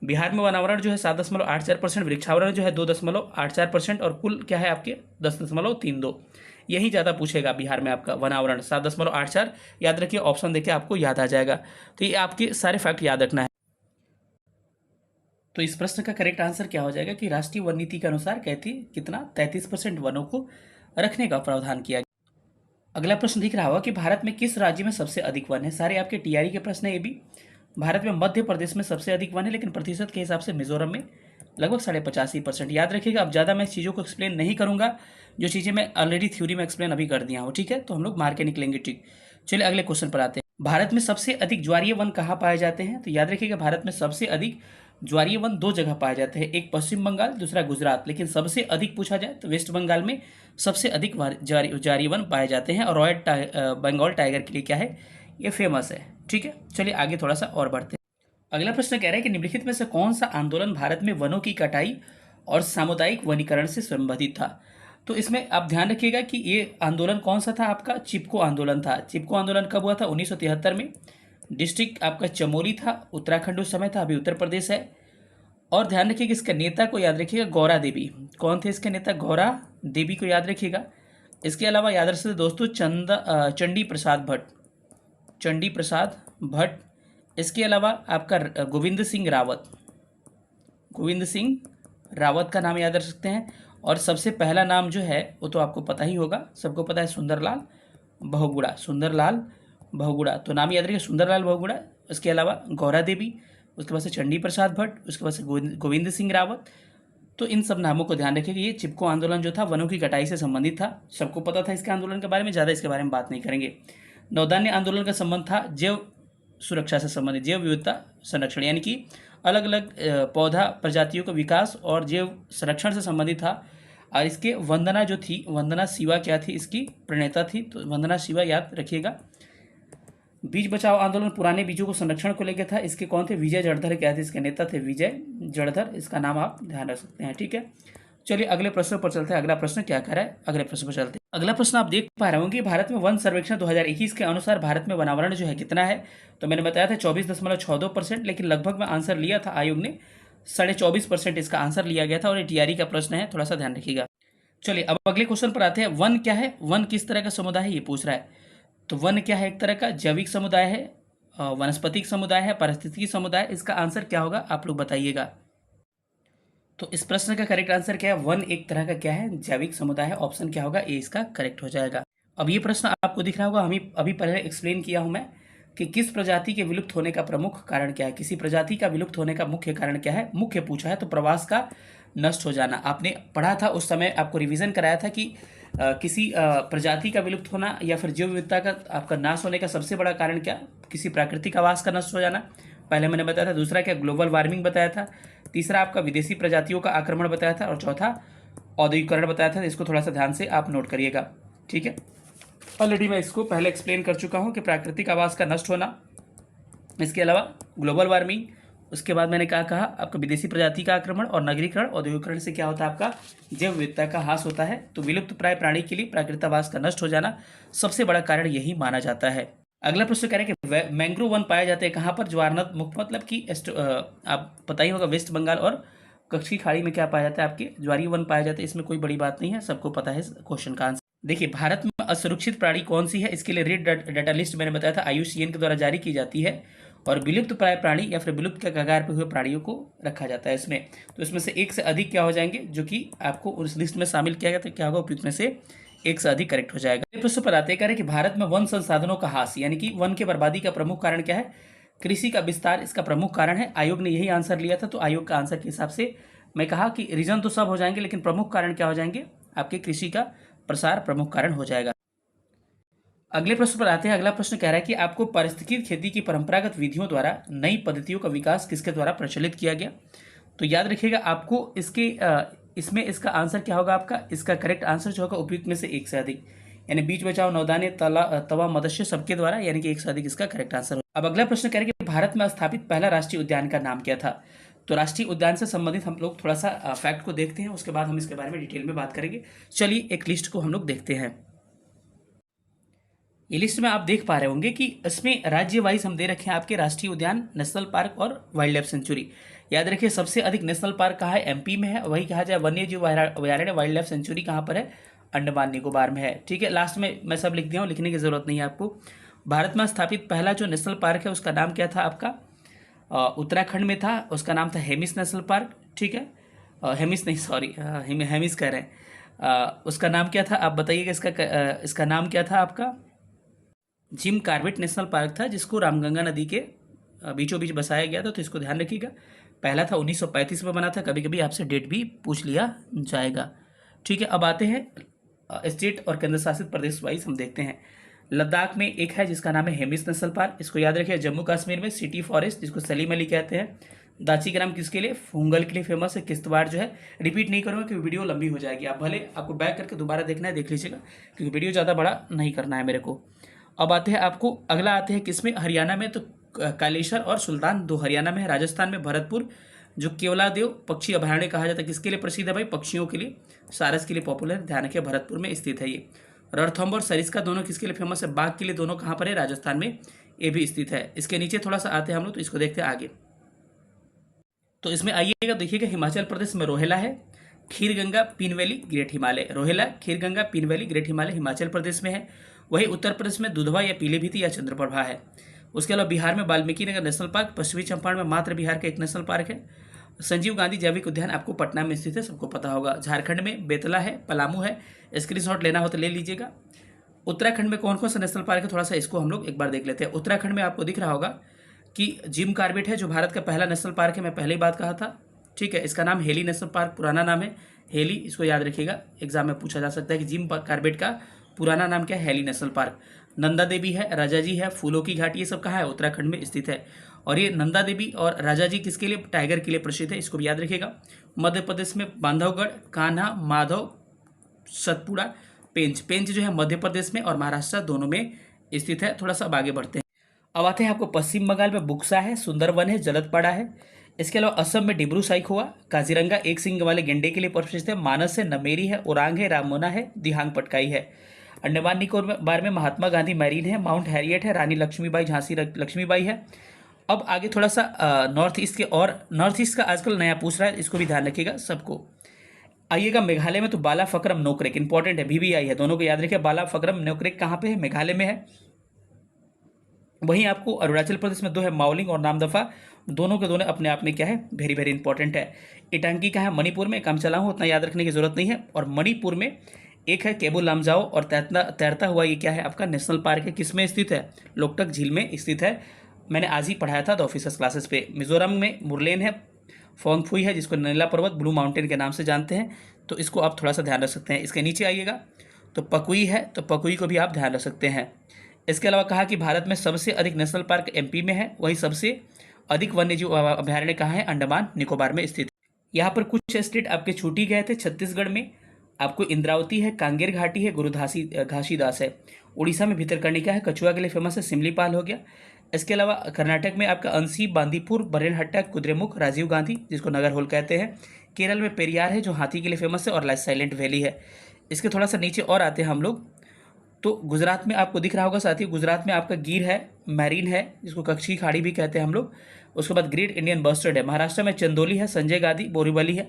[SPEAKER 1] बिहार में वनावरण जो है 7.84%, वृक्षावरण जो है 2.84%, और कुल क्या है आपके 10.32। यही ज़्यादा पूछेगा बिहार में आपका वनावरण 7.84। याद रखिए, ऑप्शन देके आपको याद आ जाएगा। तो ये आपके सारे फैक्ट याद रखना है। तो इस प्रश्न का करेक्ट आंसर क्या हो जाएगा कि राष्ट्रीय वन नीति के अनुसार कहती कितना 33% वनों को रखने का प्रावधान किया गया। अगला प्रश्न दिख रहा होगा कि भारत में किस राज्य में सबसे अधिक वन है। सारे आपके टीआरई के प्रश्न है ये भी। भारत में मध्य प्रदेश में सबसे अधिक वन है, लेकिन प्रतिशत के हिसाब से मिजोरम में लगभग 85%। याद रखिएगा, अब ज़्यादा मैं इस चीज़ों को एक्सप्लेन नहीं करूंगा, जो चीज़ें मैं ऑलरेडी थ्योरी में एक्सप्लेन अभी कर दिया हूँ। ठीक है, तो हम लोग मार के निकलेंगे। ठीक, चलिए अगले क्वेश्चन पर आते हैं। भारत में सबसे अधिक ज्वारीय वन कहाँ पाए जाते हैं। तो याद रखिएगा, भारत में सबसे अधिक ज्वारीय वन दो जगह पाए जाते हैं, एक पश्चिम बंगाल, दूसरा गुजरात। लेकिन सबसे अधिक पूछा जाए तो वेस्ट बंगाल में सबसे अधिक ज्वारीय वन पाए जाते हैं, और रॉयल बंगाल टाइगर के लिए क्या है, ये फेमस है। ठीक है, चलिए आगे थोड़ा सा और बढ़ते हैं। अगला प्रश्न कह रहा है कि निम्नलिखित में से कौन सा आंदोलन भारत में वनों की कटाई और सामुदायिक वनीकरण से संबंधित था। तो इसमें आप ध्यान रखिएगा कि ये आंदोलन कौन सा था, आपका चिपको आंदोलन था। चिपको आंदोलन कब हुआ था, 1973 में। डिस्ट्रिक्ट आपका चमोली था, उत्तराखंड उस समय था, अभी उत्तर प्रदेश है। और ध्यान रखिए कि इसके नेता को याद रखिएगा, गौरा देवी। कौन थे इसके नेता, गौरा देवी को याद रखिएगा। इसके अलावा याद रखिए दोस्तों, चंडी प्रसाद भट्ट, चंडी प्रसाद भट्ट। इसके अलावा आपका गोविंद सिंह रावत, गोविंद सिंह रावत का नाम याद रख सकते हैं। और सबसे पहला नाम जो है वो तो आपको पता ही होगा, सबको पता है, सुंदरलाल बहुगुणा, सुंदरलाल बहुगुणा। तो नाम याद रखिए, सुंदरलाल बहुगुणा। उसके अलावा गौरा देवी, उसके बाद से चंडी प्रसाद भट्ट, उसके बाद से गोविंद सिंह रावत। तो इन सब नामों को ध्यान रखिए कि ये चिपको आंदोलन जो था वनों की कटाई से संबंधित था। सबको पता था इसके आंदोलन के बारे में, ज़्यादा इसके बारे में बात नहीं करेंगे। नवधान्य आंदोलन का संबंध था जैव सुरक्षा से संबंधित, जैव विविधता संरक्षण, यानी कि अलग अलग पौधा प्रजातियों का विकास और जैव संरक्षण से संबंधित था। और इसके वंदना जो थी, वंदना शिवा क्या थी, इसकी प्रणेता थी, तो वंदना शिवा याद रखिएगा। बीज बचाओ आंदोलन पुराने बीजों को संरक्षण को लेकर था। इसके कौन थे, विजय जड़धर क्या थे, इसके नेता थे विजय जड़धर। इसका नाम आप ध्यान रख सकते हैं। ठीक है, चलिए अगले प्रश्न पर चलते हैं। अगला प्रश्न क्या कह रहा है, अगले प्रश्न पर चलते हैं। अगला प्रश्न आप देख पा रहे होंगे, भारत में वन सर्वेक्षण 2021 के अनुसार भारत में वनावरण जो है कितना है। तो मैंने बताया था 24.62%, लेकिन लगभग में आंसर लिया था आयोग ने 24.5% इसका आंसर लिया गया था। और ये टीआरई का प्रश्न है, थोड़ा सा ध्यान रखिएगा। चलिए अब अगले क्वेश्चन पर आते हैं। वन क्या है, वन किस तरह का समुदाय है, ये पूछ रहा है। तो वन क्या है, एक तरह का जैविक समुदाय है, वनस्पतिक समुदाय है, पारिस्थितिकी समुदाय। इसका आंसर क्या होगा, आप लोग बताइएगा। तो इस प्रश्न का करेक्ट आंसर क्या है, वन एक तरह का क्या है, जैविक समुदाय है। ऑप्शन क्या होगा, ए इसका करेक्ट हो जाएगा। अब ये प्रश्न आपको दिख रहा होगा, अभी पहले एक्सप्लेन किया हूं मैं कि किस प्रजाति के विलुप्त होने का प्रमुख कारण क्या है। किसी प्रजाति का विलुप्त होने का मुख्य कारण क्या है, मुख्य पूछा है तो प्रवास का नष्ट हो जाना। आपने पढ़ा था उस समय, आपको रिवीजन कराया था कि किसी प्रजाति का विलुप्त होना या फिर जैव विविधता का आपका नाश होने का सबसे बड़ा कारण क्या, किसी प्राकृतिक आवास का नष्ट हो जाना, पहले मैंने बताया था। दूसरा क्या, ग्लोबल वार्मिंग बताया था। तीसरा आपका विदेशी प्रजातियों का आक्रमण बताया था। और चौथा औद्योगिकरण बताया था। इसको थोड़ा सा ध्यान से आप नोट करिएगा। ठीक है, ऑलरेडी मैं इसको पहले एक्सप्लेन कर चुका हूँ कि प्राकृतिक आवास का नष्ट होना, इसके अलावा ग्लोबल वार्मिंग, उसके बाद मैंने कहा आपका विदेशी प्रजाति का आक्रमण और नगरीकरण, औद्योगिकरण से क्या होता है, आपका जैव विविधता का ह्रास होता है। तो विलुप्त प्राय प्राणी के लिए प्राकृतिक आवास का नष्ट हो जाना सबसे बड़ा कारण यही माना जाता है। अगला प्रश्न कह रहे हैं कि मैंग्रोव वन पाए जाते हैं कहाँ पर, ज्वारनद मुख, मतलब कि आप पता ही होगा वेस्ट बंगाल और कच्छ की खाड़ी में क्या पाया जाता है, आपके ज्वारीय वन पाए जाते हैं। इसमें कोई बड़ी बात नहीं है, सबको पता है इस क्वेश्चन का आंसर। देखिए, भारत में असुरक्षित प्राणी कौन सी है, इसके लिए रेड डाटा लिस्ट मैंने बताया था IUCN के द्वारा जारी की जाती है। और विलुप्त प्राय प्राणी या फिर विलुप्त के कगार पर हुए प्राणियों को रखा जाता है इसमें। तो इसमें से एक से अधिक क्या हो जाएंगे, जो कि आपको उस लिस्ट में शामिल किया गया, तो क्या होगा, उपयुक्त में से एक से अधिक करेक्ट हो जाएगा। प्रश्न पर आते हैं कि भारत में वन संसाधनों का ह्रास यानी कि वन के बर्बादी का प्रमुख कारण क्या है, कृषि का विस्तार इसका प्रमुख कारण है। आयोग ने यही आंसर लिया था। तो आयोग का आंसर के हिसाब से मैं कहा कि रीजन तो सब हो जाएंगे, लेकिन प्रमुख कारण क्या हो जाएंगे, आपके कृषि का प्रसार प्रमुख कारण हो जाएगा। अगले प्रश्न पर आते हैं। अगला प्रश्न कह रहा है कि आपको पारिस्थितिक खेती की परंपरागत विधियों द्वारा नई पद्धतियों का विकास किसके द्वारा प्रचलित किया गया। तो याद रखिएगा, आपको इसमें इसका आंसर क्या होगा, आपका इसका करेक्ट आंसर जो होगा उपयुक्त में से एक से अधिक, यानी बीज बचाओ, नवधान्य, तवा, मत्स्य सबके द्वारा, यानी कि एक से अधिक इसका करेक्ट आंसर होगा। अब अगला प्रश्न कह रहे हैं कि भारत में स्थापित पहला राष्ट्रीय उद्यान का नाम क्या था। तो राष्ट्रीय उद्यान से संबंधित हम लोग थोड़ा सा फैक्ट को देखते हैं, उसके बाद हम इसके बारे में डिटेल में बात करेंगे। चलिए एक लिस्ट को हम लोग देखते हैं। ये लिस्ट में आप देख पा रहे होंगे कि इसमें राज्य वाइज हम दे रखे हैं आपके राष्ट्रीय उद्यान, नेशनल पार्क और वाइल्ड लाइफ सेंचुरी। याद रखिए, सबसे अधिक नेशनल पार्क कहाँ है, MP में है। वही कहा जाए वन्य जीव अभयारण्य, वाइल्ड लाइफ सेंचुरी कहाँ पर है, अंडमान निकोबार में है। ठीक है, लास्ट में मैं सब लिख दिया हूँ, लिखने की ज़रूरत नहीं है आपको। भारत में स्थापित पहला जो नेशनल पार्क है उसका नाम क्या था आपका? उत्तराखंड में था, उसका नाम था हेमिस नेशनल पार्क। ठीक है, हेमिस नहीं, सॉरी, हेमिस कह रहे हैं। उसका नाम क्या था आप बताइएगा? इसका नाम क्या था आपका? जिम कॉर्बेट नेशनल पार्क था, जिसको रामगंगा नदी के बीचों बीच बसाया गया था, तो इसको ध्यान रखिएगा। पहला था 1935 में बना था, कभी कभी आपसे डेट भी पूछ लिया जाएगा। ठीक है, अब आते हैं स्टेट और केंद्र शासित प्रदेश वाइज हम देखते हैं। लद्दाख में एक है जिसका नाम है हेमिस नेशनल पार्क, इसको याद रखिए। जम्मू कश्मीर में सिटी फॉरेस्ट, जिसको सलीम अली कहते हैं। दाची ग्राम किसके लिए? फूंगल के लिए फेमस है। किश्तवाड़ जो है, रिपीट नहीं करूँगा क्योंकि वीडियो लंबी हो जाएगी, आप भले आपको बैक करके दोबारा देखना है देख लीजिएगा, क्योंकि वीडियो ज़्यादा बड़ा नहीं करना है मेरे को। अब आते हैं आपको, अगला आते हैं किसमें? हरियाणा में, तो कालेश्वर और सुल्तान दो हरियाणा में है। राजस्थान में भरतपुर, जो केवलादेव पक्षी अभयारण्य कहा जाता है, किसके लिए प्रसिद्ध है भाई? पक्षियों के लिए, सारस के लिए पॉपुलर, ध्यान रखिए भरतपुर में स्थित है ये। रणथंभ और सरिस्का दोनों किसके लिए फेमस है? बाघ के लिए। दोनों कहाँ पर है? राजस्थान में ये भी स्थित है। इसके नीचे थोड़ा सा आते हैं हम लोग, तो इसको देखते हैं आगे। तो इसमें आइएगा, देखिएगा हिमाचल प्रदेश में रोहेला है, खीरगंगा पीन वैली ग्रेट हिमालय। रोहेला, खीरगंगा, पीन वैली ग्रेट हिमालय हिमाचल प्रदेश में है। वही उत्तर प्रदेश में दुधवा या पीलीभीत या चंद्रप्रभा है। उसके अलावा बिहार में वाल्मीकि नगर नेशनल पार्क, पश्चिमी चंपारण में मात्र बिहार का एक नेशनल पार्क है। संजीव गांधी जैविक उद्यान आपको पटना में स्थित है, सबको पता होगा। झारखंड में बेतला है, पलामू है, स्क्रीनशॉट लेना हो तो ले लीजिएगा। उत्तराखंड में कौन कौन सा नेशनल पार्क है, थोड़ा सा इसको हम लोग एक बार देख लेते हैं। उत्तराखंड में आपको दिख रहा होगा कि जिम कॉर्बेट है, जो भारत का पहला नेशनल पार्क है, मैं पहले ही बात कहा था। ठीक है, इसका नाम हेली नेशनल पार्क पुराना नाम है, हेली, इसको याद रखिएगा, एग्जाम में पूछा जा सकता है कि जिम कॉर्बेट का पुराना नाम क्या है? Hailey National Park. Nanda Devi है, राजा जी है, फूलों की घाटी, ये सब कहाँ है? उत्तराखंड में स्थित है। और ये नंदा देवी और राजा जी किसके लिए? टाइगर के लिए प्रसिद्ध है, इसको भी याद रखिएगा। मध्य प्रदेश में बांधवगढ़, कान्हा, माधव, सतपुड़ा, पेंच। पेंच जो है मध्य प्रदेश में और महाराष्ट्र दोनों में स्थित है। थोड़ा सा अब आगे बढ़ते हैं। अब आते हैं आपको पश्चिम बंगाल में बुक्सा है, सुंदरवन है, जलदपाड़ा है। इसके अलावा असम में डिब्रू साइखोवा, काजीरंगा एक सिंग वाले गेंडे के लिए प्रसिद्ध है। मानस है, नमेरी है, ओरांग है, रामोना है, दिहांग पटकाई है। अंडमान निकोबार में महात्मा गांधी मैरीन है, माउंट हैरियट है, रानी लक्ष्मीबाई, झांसी लक्ष्मीबाई है। अब आगे थोड़ा सा नॉर्थ ईस्ट के, और नॉर्थ ईस्ट का आजकल नया पूछ रहा है, इसको भी ध्यान रखिएगा सबको। आइएगा मेघालय में, तो बाला फकरम नोकरेक इंपॉर्टेंट है, VVI है, दोनों को याद रखिए। बाला फकरम नोकरेक कहाँ पे है? मेघालय में है। वहीं आपको अरुणाचल प्रदेश में दो है, माओलिंग और नामदफा, दोनों के दोनों अपने आप में क्या है? वेरी वेरी इंपॉर्टेंट है। इटांगी का है मणिपुर में, काम चला हूँ, उतना याद रखने की जरूरत नहीं है। और मणिपुर में एक है केबुल लामजाओ, और तैरता हुआ ये क्या है आपका? नेशनल पार्क है। किस में स्थित है? लोकटक झील में स्थित है, मैंने आज ही पढ़ाया था द ऑफिसर्स क्लासेस पे। मिजोरम में मुरलेन है, फोंगफुई है, जिसको नीला पर्वत ब्लू माउंटेन के नाम से जानते हैं, तो इसको आप थोड़ा सा ध्यान रख सकते हैं। इसके नीचे आइएगा तो पकुई है, तो पकुई को भी आप ध्यान रख सकते हैं। इसके अलावा कहा कि भारत में सबसे अधिक नेशनल पार्क MP में है, वहीं सबसे अधिक वन्यजीव अभयारण्य कहाँ है? अंडमान निकोबार में स्थित। यहाँ पर कुछ स्टेट आपके छूट ही गए थे। छत्तीसगढ़ में आपको इंद्रावती है, कांगेर घाटी है, घासीदास है। उड़ीसा में भितरकनिका है, कछुआ के लिए फेमस है, सिमलीपाल हो गया। इसके अलावा कर्नाटक में आपका अंसी, बांदीपुर, बरेनहट्टा, कुद्रेमुख, राजीव गांधी, जिसको नगर होल कहते हैं। केरल में पेरियार है, जो हाथी के लिए फेमस है, और साइलेंट वैली है। इसके थोड़ा सा नीचे और आते हैं हम लोग, तो गुजरात में आपको दिख रहा होगा साथियों, गुजरात में आपका गिर है, मैरीन है, जिसको कच्छी खाड़ी भी कहते हैं हम लोग। उसके बाद ग्रेट इंडियन बस्टर्ड है। महाराष्ट्र में चंदोली है, संजय गांधी, बोरीवली है।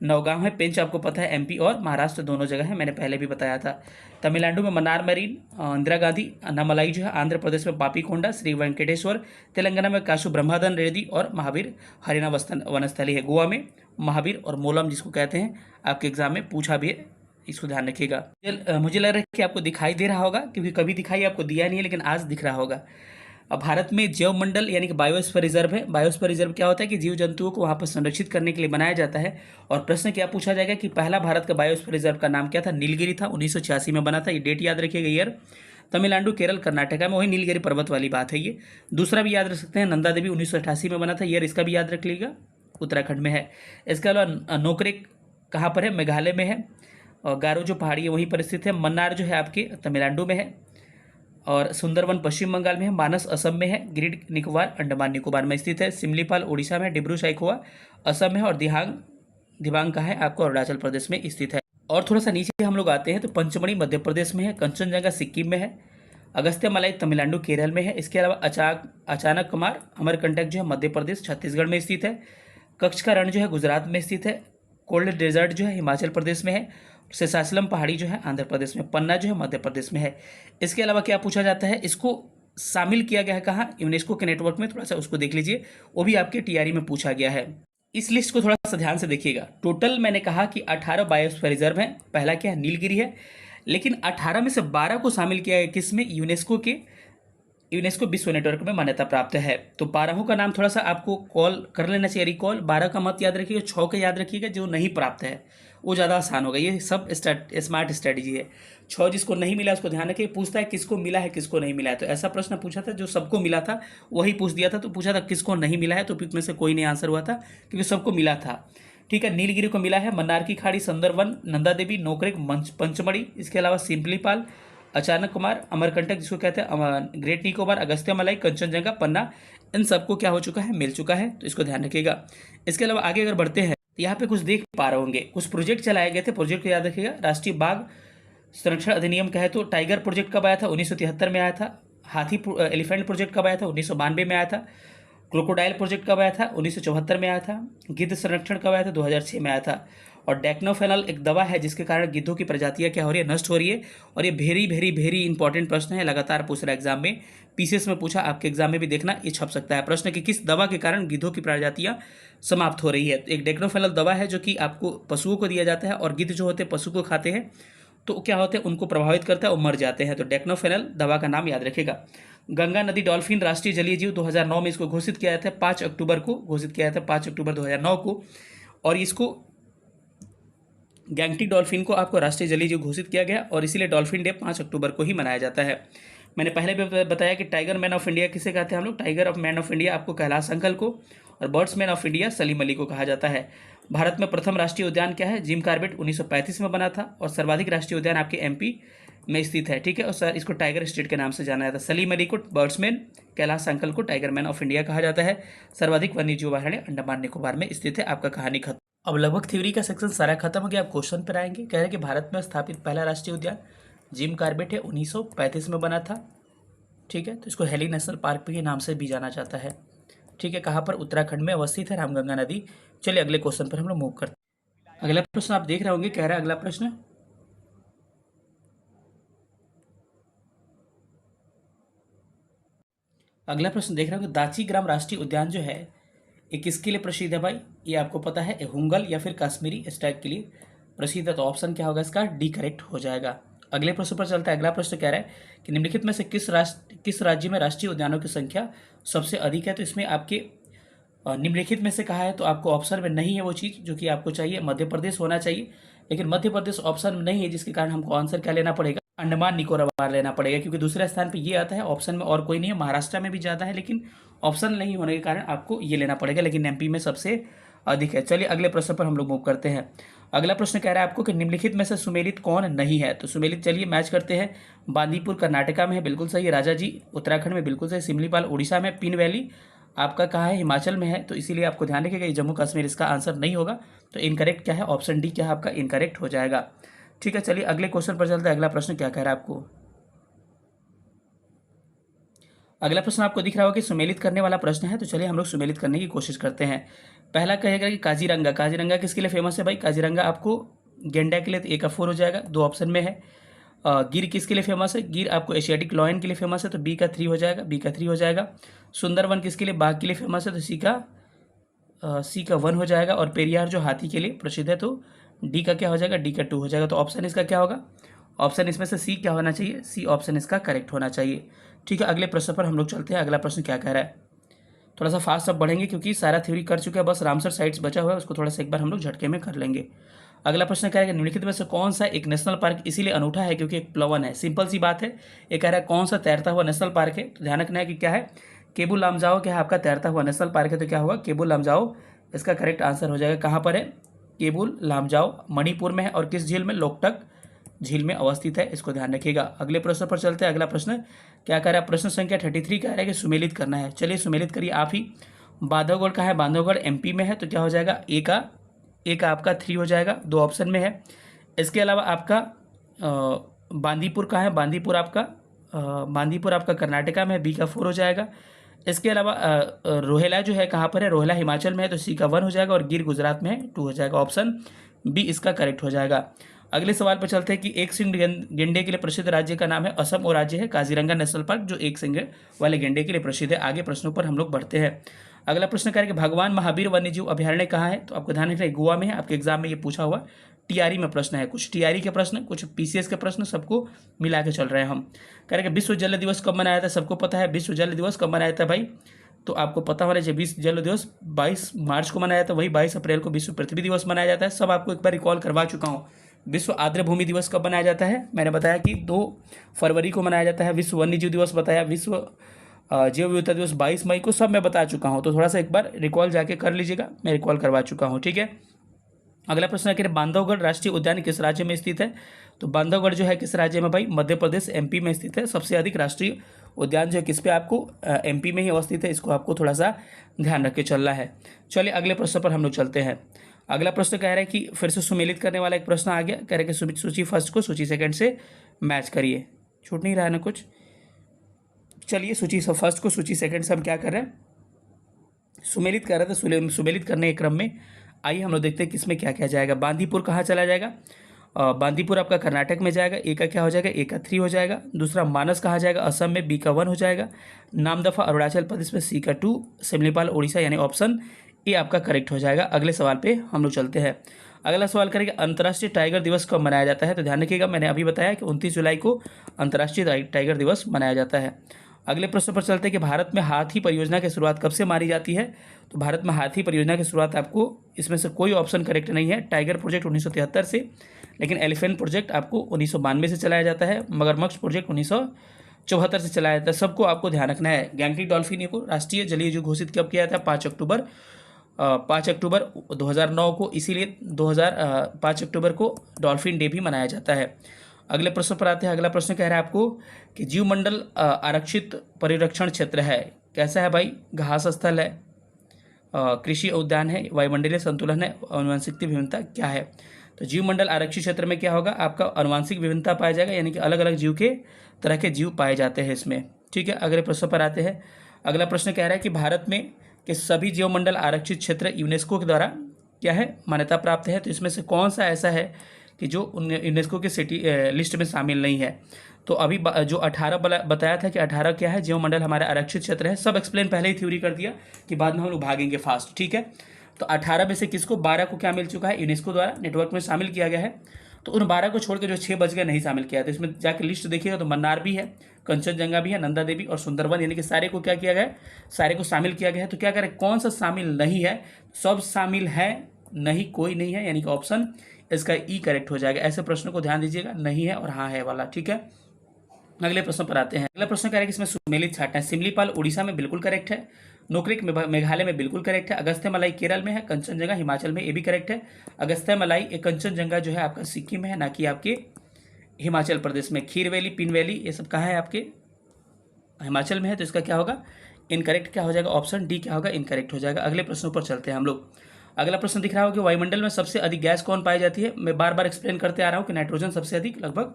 [SPEAKER 1] नौगांव है, पेंच आपको पता है, MP और महाराष्ट्र दोनों जगह है, मैंने पहले भी बताया था। तमिलनाडु में मन्नार मैरीन, इंदिरा गांधी, अन्नामलाई जो है। आंध्र प्रदेश में पापीकोंडा, श्री वेंकटेश्वर। तेलंगाना में काशु ब्रह्मादन रेड्डी और महावीर, हरियाणा वनस्थली है। गोवा में महावीर और मोलम, जिसको कहते हैं, आपके एग्जाम में पूछा भी है, इसको ध्यान रखिएगा। मुझे लग रहा है कि आपको दिखाई दे रहा होगा, क्योंकि कभी दिखाई आपको दिया नहीं है, लेकिन आज दिख रहा होगा। अब भारत में जैव मंडल यानी कि बायोस्फीयर रिजर्व है। बायोस्फीयर रिजर्व क्या होता है कि जीव जंतुओं को वहाँ पर संरक्षित करने के लिए बनाया जाता है। और प्रश्न क्या पूछा जाएगा कि पहला भारत का बायोस्फीयर रिजर्व का नाम क्या था? नीलगिरी था, 1986 में बना था, ये डेट याद रखिएगा, ईयर। तमिलनाडु, केरल, कर्नाटका में, वही नीलगिरी पर्वत वाली बात है ये। दूसरा भी याद रख सकते हैं, नंदा देवी 1988 में बना था, ईयर इसका भी याद रख लीजिएगा, उत्तराखंड में है। इसके अलावा नोकरेक कहाँ पर है? मेघालय में है। और गारो जो पहाड़ी है वहीं पर स्थित है। मन्नार जो है आपके तमिलनाडु में है। और सुंदरवन पश्चिम बंगाल में है। मानस असम में है। ग्रेट निकोबार अंडमान निकोबार में स्थित है। सिमलीपाल उड़ीसा में, डिब्रू साइखोवा असम में, और दिबांग का है आपको अरुणाचल प्रदेश में स्थित है। और थोड़ा सा नीचे हम लोग आते हैं तो पंचमढ़ी मध्य प्रदेश में है। कंचनजंगा सिक्किम में है। अगस्त्यमालाई तमिलनाडु केरल में है। इसके अलावा अचानक कुमार अमरकंटक जो है मध्य प्रदेश छत्तीसगढ़ में स्थित है। कच्छ का रण जो है गुजरात में स्थित है। कोल्ड डेजर्ट जो है हिमाचल प्रदेश में है। शेषाचलम पहाड़ी जो है आंध्र प्रदेश में, पन्ना जो है मध्य प्रदेश में है। इसके अलावा क्या पूछा जाता है, इसको शामिल किया गया है कहाँ, यूनेस्को के नेटवर्क में, थोड़ा सा उसको देख लीजिए, वो भी आपके टीआरई में पूछा गया है। इस लिस्ट को थोड़ा सा ध्यान से देखिएगा। टोटल मैंने कहा कि 18 बायोस्फीयर रिजर्व हैं। पहला क्या है, नीलगिरी है, लेकिन 18 में से 12 को शामिल किया गया किसमें, यूनेस्को विश्व नेटवर्क में मान्यता प्राप्त है। तो 12 का नाम थोड़ा सा आपको कॉल कर लेना चाहिए, रिकॉल। 12 का मत याद रखिएगा, 6 का याद रखिएगा जो नहीं प्राप्त है, वो ज़्यादा आसान होगा। ये सब स्मार्ट स्ट्रेटजी है। 6 जिसको नहीं मिला उसको ध्यान रखिए। पूछता है किसको मिला है किसको नहीं मिला है, तो ऐसा प्रश्न पूछा था, जो सबको मिला था वही पूछ दिया था। तो पूछा था किसको नहीं मिला है, तो पिक में से कोई नहीं आंसर हुआ था क्योंकि सबको मिला था। ठीक है, नीलगिरी को मिला है, मन्नार की खाड़ी, सुंदरवन, नंदा देवी, नोकरेक, पंचमढ़ी, इसके अलावा सिम्पलीपाल, अचानक कुमार, अमरकंटक जिसको कहते हैं ग्रेट निकोबार, अगस्त्य मलाई, कंचनजंगा, पन्ना, इन सबको क्या हो चुका है, मिल चुका है। तो इसको ध्यान रखिएगा। इसके अलावा आगे अगर बढ़ते हैं तो यहाँ पे कुछ देख पा रहे होंगे, कुछ प्रोजेक्ट चलाए गए थे, प्रोजेक्ट को याद रखिएगा। राष्ट्रीय बाघ संरक्षण अधिनियम कहे तो टाइगर प्रोजेक्ट कब आया था, 1973 में आया था। हाथी एलिफेंट प्रोजेक्ट कब आया था, 1992 में आया था। क्रोकोडाइल प्रोजेक्ट कब आया था, 1974 में आया था। गिद्ध संरक्षण कब आया था, 2006 में आया था। और डेक्नोफेनल एक दवा है जिसके कारण गिद्धों की प्रजातियां क्या हो रही है, नष्ट हो रही है। और ये वेरी वेरी वेरी इंपॉर्टेंट प्रश्न है, लगातार पूछ रहा है एग्जाम में, पीसीएस में पूछा, आपके एग्जाम में भी देखना, ये छप सकता है प्रश्न कि किस दवा के कारण गिद्धों की प्रजातियां समाप्त हो रही है। एक डेक्नोफेनल दवा है जो कि आपको पशुओं को दिया जाता है, और गिद्ध जो होते हैं पशु को खाते हैं तो क्या होते हैं, उनको प्रभावित करता है और मर जाते हैं। तो डेक्नोफेनल दवा का नाम याद रखेगा। गंगा नदी डॉल्फिन राष्ट्रीय जलीय जीव 2009 में इसको घोषित किया गया था, 5 अक्टूबर को घोषित किया गया था, 5 अक्टूबर 2009 को। और इसको गैंगटिक डॉल्फिन को आपको राष्ट्रीय जलीय जीव घोषित किया गया, और इसीलिए डॉल्फिन डे 5 अक्टूबर को ही मनाया जाता है। मैंने पहले भी बताया कि टाइगर मैन ऑफ इंडिया किसे कहते हैं हम लोग, tiger of man of India आपको कैलाश अंकल को, और birds man of India Salim Ali को कहा जाता है। भारत में प्रथम राष्ट्रीय उद्यान क्या है, जिम कार्बेट 1935 में बना था, और सर्वाधिक राष्ट्रीय उद्यान आपके एमपी में स्थित है। ठीक है, और सर इसको टाइगर स्टेट के नाम से जाना जाता है। सलीम अली को बर्ड्समैन, कैलाश अंकल को टाइगर मैन ऑफ इंडिया कहा जाता है। सर्वाधिक वन्यजीव अभयारण्य अंडमान निकोबार में स्थित है। आपका कहानी खत्म। अब लगभग थ्योरी का सेक्शन सारा खत्म हो गया। आप क्वेश्चन पर आएंगे। कह रहे हैं कि भारत में स्थापित पहला राष्ट्रीय उद्यान जिम कार्बेट है, 1935 में बना था। ठीक है, तो इसको हेली नेशनल पार्क के नाम से भी जाना जाता है। ठीक है, कहाँ पर, उत्तराखंड में अवस्थित है, रामगंगा नदी। चलिए अगले क्वेश्चन पर हम लोग मूव करते हैं। अगला प्रश्न आप देख रहे होंगे, कह रहा है अगला प्रश्न, अगला प्रश्न देख रहे होंगे, दाची ग्राम राष्ट्रीय उद्यान जो है ये किसके लिए प्रसिद्ध है भाई, ये आपको पता है, हुंगल या फिर कश्मीरी स्टैग के लिए प्रसिद्ध है। तो ऑप्शन क्या होगा इसका, डी करेक्ट हो जाएगा। अगले प्रश्न पर चलता है। अगला प्रश्न कह रहा है कि निम्नलिखित में से किस राज्य में राष्ट्रीय उद्यानों की संख्या सबसे अधिक है। तो इसमें आपके निम्नलिखित में से कहा है, तो आपको ऑप्शन में नहीं है वो चीज़ जो कि आपको चाहिए, मध्य प्रदेश होना चाहिए, लेकिन मध्य प्रदेश ऑप्शन में नहीं है, जिसके कारण हमको आंसर क्या लेना पड़ेगा, अंडमान निकोबार लेना पड़ेगा, क्योंकि दूसरे स्थान पे ये आता है, ऑप्शन में और कोई नहीं है। महाराष्ट्र में भी ज़्यादा है, लेकिन ऑप्शन नहीं होने के कारण आपको ये लेना पड़ेगा, लेकिन एमपी में सबसे अधिक है। चलिए अगले प्रश्न पर हम लोग मूव करते हैं। अगला प्रश्न कह रहा है आपको कि निम्नलिखित में से सुमेलित कौन नहीं है। तो सुमेलित चलिए मैच करते हैं। बांदीपुर कर्नाटका में है, बिल्कुल सही। राजाजी उत्तराखंड में, बिल्कुल सही। सिमलीपाल उड़ीसा में। पिन वैली आपका कहाँ है, हिमाचल में है, तो इसीलिए आपको ध्यान रखिएगा ये जम्मू कश्मीर इसका आंसर नहीं होगा। तो इनकरेक्ट क्या है, ऑप्शन डी क्या है आपका, इनकरेक्ट हो जाएगा। ठीक है, चलिए अगले क्वेश्चन पर चलते हैं। अगला प्रश्न क्या कह रहा है आपको, अगला प्रश्न आपको दिख रहा होगा कि सुमेलित करने वाला प्रश्न है। तो चलिए हम लोग सुमेलित करने की कोशिश करते हैं। पहला कहेगा कि काजीरंगा, काजीरंगा किसके लिए फेमस है भाई, काजीरंगा आपको गेंडा के लिए, तो ए का 4 हो जाएगा, 2 ऑप्शन में है। गिर किसके लिए फेमस है, गिर आपको एशियाटिक लॉयन के लिए फेमस है, तो बी का 3 हो जाएगा, बी का 3 हो जाएगा। सुंदरवन किसके लिए, बाघ के लिए फेमस है, तो सी का 1 हो जाएगा। और पेरियार जो हाथी के लिए प्रसिद्ध है, तो डी का क्या हो जाएगा, डी का 2 हो जाएगा। तो ऑप्शन इसका क्या होगा, ऑप्शन इसमें से सी क्या होना चाहिए, सी ऑप्शन इसका करेक्ट होना चाहिए। ठीक है, अगले प्रश्न पर हम लोग चलते हैं। अगला प्रश्न क्या कह रहा है, थोड़ा सा फास्ट अब बढ़ेंगे क्योंकि सारा थ्योरी कर चुके हैं, बस रामसर साइट्स बचा हुआ है, उसको थोड़ा सा एक बार हम लोग झटके में कर लेंगे। अगला प्रश्न कह रहा है निम्नलिखित में से कौन सा एक नेशनल पार्क इसीलिए अनूठा है क्योंकि एक प्लवन है। सिंपल सी बात है, ये कह रहा है कौन सा तैरता हुआ नेशनल पार्क है। तो ध्यान रखना है कि क्या है, केबू लामजाओ क्या है आपका तैरता हुआ नेशनल पार्क है। तो क्या होगा, केबू लामजाओ इसका करेक्ट आंसर हो जाएगा। कहाँ पर है, केबुल लामजाओ मणिपुर में है, और किस झील में, लोकटक झील में अवस्थित है, इसको ध्यान रखिएगा। अगले प्रश्न पर चलते हैं। अगला प्रश्न क्या कह रहा है, प्रश्न संख्या 33 कह रहा है कि सुमेलित करना है। चलिए सुमेलित करिए आप ही। बांधवगढ़ कहाँ है, बांधवगढ़ एमपी में है, तो क्या हो जाएगा, ए का आपका 3 हो जाएगा, 2 ऑप्शन में है। इसके अलावा आपका बांदीपुर कहाँ है, बांदीपुर आपका कर्नाटका में है, बी का 4 हो जाएगा। इसके अलावा रोहेला जो है कहाँ पर है, रोहेला हिमाचल में है, तो सी का 1 हो जाएगा। और गिर गुजरात में है, 2 हो जाएगा। ऑप्शन बी इसका करेक्ट हो जाएगा। अगले सवाल पर चलते हैं कि एक सिंग गेंडे के लिए प्रसिद्ध राज्य का नाम है असम और राज्य है काजीरंगा नेशनल पार्क, जो एक सिंग वाले गेंडे के लिए प्रसिद्ध है। आगे प्रश्नों पर हम लोग बढ़ते हैं। अगला प्रश्न क्या है कि भगवान महावीर वन्यजीव अभयारण्य कहाँ है? तो आपको ध्यान रखना है गोवा में है। आपके एग्जाम में ये पूछा हुआ टीआरई में प्रश्न है, कुछ टीआरई के प्रश्न, कुछ पीसीएस के प्रश्न, सबको मिला के चल रहे हैं हम। कह रहे हैं विश्व जल दिवस कब मनाया था? सबको पता है विश्व जल दिवस कब मनाया था भाई, तो आपको पता होना चाहिए। विश्व जल दिवस 22 मार्च को मनाया था, वही 22 अप्रैल को विश्व पृथ्वी दिवस मनाया जाता है। सब आपको एक बार रिकॉल करवा चुका हूँ। विश्व आर्द्र भूमि दिवस कब मनाया जाता है? मैंने बताया कि 2 फरवरी को मनाया जाता है। विश्व वन्यजीव दिवस बताया, विश्व जैव विविधता दिवस 22 मई को, सब मैं बता चुका हूँ। तो थोड़ा सा एक बार रिकॉल जाके कर लीजिएगा, मैं रिकॉल करवा चुका हूँ, ठीक है। अगला प्रश्न है कि बांधवगढ़ राष्ट्रीय उद्यान किस राज्य में स्थित है? तो बांधवगढ़ जो है किस राज्य में भाई? मध्य प्रदेश एमपी में स्थित है। सबसे अधिक राष्ट्रीय उद्यान जो है किस पे? आपको एमपी में ही अवस्थित है। इसको आपको थोड़ा सा ध्यान रख के चलना है। चलिए अगले प्रश्न पर हम लोग चलते हैं। अगला प्रश्न कह रहा है कि फिर से सुमेलित करने वाला एक प्रश्न आ गया। कह रहे हैं कि सूची फर्स्ट को सूची सेकंड से मैच करिए। छूट नहीं रहा है ना कुछ? चलिए सूची फर्स्ट को सूची सेकंड से हम क्या कर रहे हैं, सुमेलित कर रहे थे। सुमेलित करने के क्रम में आइए हम लोग देखते हैं किसमें क्या क्या जाएगा। बांदीपुर कहाँ चला जाएगा? बांदीपुर आपका कर्नाटक में जाएगा। ए का क्या हो जाएगा? ए का 3 हो जाएगा। दूसरा मानस कहाँ जाएगा? असम में। बी का 1 हो जाएगा। नामदफा अरुणाचल प्रदेश में। सी का 2। सिमलीपाल उड़ीसा, यानी ऑप्शन ए आपका करेक्ट हो जाएगा। अगले सवाल पे हम लोग चलते हैं। अगला सवाल करेंगे अंतर्राष्ट्रीय टाइगर दिवस कब मनाया जाता है? तो ध्यान रखिएगा, मैंने अभी बताया कि 29 जुलाई को अंतर्राष्ट्रीय टाइगर दिवस मनाया जाता है। अगले प्रश्न पर चलते हैं कि भारत में हाथी परियोजना की शुरुआत कब से मानी जाती है? तो भारत में हाथी परियोजना की शुरुआत आपको इसमें से कोई ऑप्शन करेक्ट नहीं है। टाइगर प्रोजेक्ट 1973 से, लेकिन एलिफेंट प्रोजेक्ट आपको 1992 से चलाया जाता है। मगरमच्छ प्रोजेक्ट 1974 से चलाया जाता है। सबको आपको ध्यान रखना है। गैंगटिक डॉल्फिन को राष्ट्रीय जलीय जीव घोषित कब किया था? 5 अक्टूबर 2009 को, इसीलिए 5 अक्टूबर को डॉल्फिन डे भी मनाया जाता है। अगले प्रश्न पर आते हैं। अगला प्रश्न कह रहा है आपको कि जीवमंडल आरक्षित परिरक्षण क्षेत्र है, कैसा है भाई? घास स्थल है, कृषि उद्यान है, वायुमंडलीय संतुलन है, आनुवंशिक विभिन्नता क्या है? तो जीवमंडल आरक्षित क्षेत्र में क्या होगा? आपका आनुवंशिक विभिन्नता पाया जाएगा, यानी कि अलग अलग जीव के तरह के जीव पाए जाते हैं इसमें, ठीक है। अगले प्रश्न पर आते हैं। अगला प्रश्न कह रहा है कि भारत में के सभी जीवमंडल आरक्षित क्षेत्र यूनेस्को के द्वारा क्या है? मान्यता प्राप्त है। तो इसमें से कौन सा ऐसा है कि जो यूनेस्को के सिटी लिस्ट में शामिल नहीं है? तो अभी जो 18 बताया था कि 18 क्या है? जीवमंडल हमारा आरक्षित क्षेत्र है। सब एक्सप्लेन पहले ही थ्योरी कर दिया कि बाद में हम लोग भागेंगे फास्ट, ठीक है। तो 18 में से किसको? 12 को क्या मिल चुका है? यूनेस्को द्वारा नेटवर्क में शामिल किया गया है। तो उन 12 को छोड़ के जो 6 बच गए नहीं शामिल किया। तो इसमें जाकर लिस्ट देखिएगा तो मन्नार भी है, कंचनजंगा भी है, नंदा देवी और सुंदरवन, यानी कि सारे को क्या किया गया है? सारे को शामिल किया गया है। तो क्या करें, कौन सा शामिल नहीं है? सब शामिल है, नहीं कोई नहीं है, यानी कि ऑप्शन इसका ई करेक्ट हो जाएगा। ऐसे प्रश्नों को ध्यान दीजिएगा, नहीं है और हाँ है वाला, ठीक है। अगले प्रश्न पर आते हैं। अगला प्रश्न कह रहा है कि इसमें सुमेलित छाटना है। सिमलीपाल उड़ीसा में बिल्कुल करेक्ट है। नोक्रेक मेघालय में बिल्कुल करेक्ट है। अगस्त्यमलाई केरल में है। कंचनजंगा हिमाचल में, ये भी करेक्ट है। अगस्त्यमलाई कंचनजंगा जो है आपका सिक्किम में है, ना कि आपके हिमाचल प्रदेश में। खीर वैली, पिन वैली, ये सब कहाँ है? आपके हिमाचल में है। तो इसका क्या होगा? इनकरेक्ट क्या हो जाएगा? ऑप्शन डी क्या होगा? इनकरेक्ट हो जाएगा। अगले प्रश्नों पर चलते हैं हम लोग। अगला प्रश्न दिख रहा होगा कि वायुमंडल में सबसे अधिक गैस कौन पाई जाती है? मैं बार बार एक्सप्लेन करते आ रहा हूँ कि नाइट्रोजन सबसे अधिक, लगभग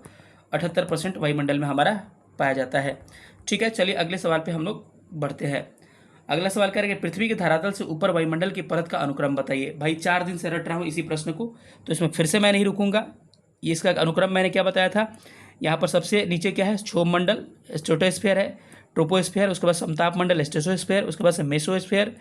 [SPEAKER 1] 78% वायुमंडल में हमारा पाया जाता है, ठीक है। चलिए अगले सवाल पे हम लोग बढ़ते हैं। अगला सवाल करेंगे पृथ्वी के धरातल से ऊपर वायुमंडल की परत का अनुक्रम बताइए। भाई 4 दिन से रट रहा हूँ इसी प्रश्न को, तो इसमें फिर से मैं नहीं रुकूंगा। ये इसका अनुक्रम मैंने क्या बताया था? यहाँ पर सबसे नीचे क्या है? क्षोभ मंडल, स्ट्रेटोस्फीयर है, ट्रोपोस्फीयर, उसके बाद समताप मंडल, स्ट्रेटोस्फीयर, उसके बाद से मेसोस्फीयर,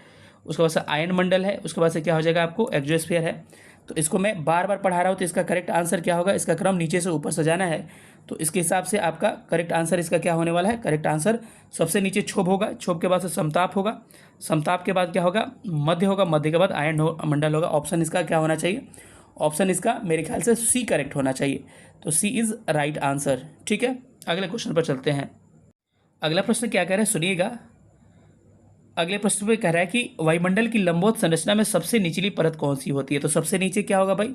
[SPEAKER 1] उसके बाद से आयन मंडल है, उसके बाद से क्या हो जाएगा आपको? एक्सोस्फीयर है। तो इसको मैं बार बार पढ़ा रहा हूँ, तो इसका करेक्ट आंसर क्या होगा? इसका क्रम नीचे से ऊपर सजाना है, तो इसके हिसाब से आपका करेक्ट आंसर इसका क्या होने वाला है? करेक्ट आंसर सबसे नीचे क्षोभ होगा, क्षोभ के बाद से समताप होगा, समताप के बाद क्या होगा? मध्य होगा, मध्य के बाद आयन मंडल होगा। ऑप्शन इसका क्या होना चाहिए? ऑप्शन इसका मेरे ख्याल से सी करेक्ट होना चाहिए। तो सी इज राइट आंसर, ठीक है। अगले क्वेश्चन पर चलते हैं। अगला प्रश्न क्या कह रहा है सुनिएगा। अगले प्रश्न पे कह रहा है कि वायुमंडल की लंबवत संरचना में सबसे निचली परत कौन सी होती है? तो सबसे नीचे क्या होगा भाई?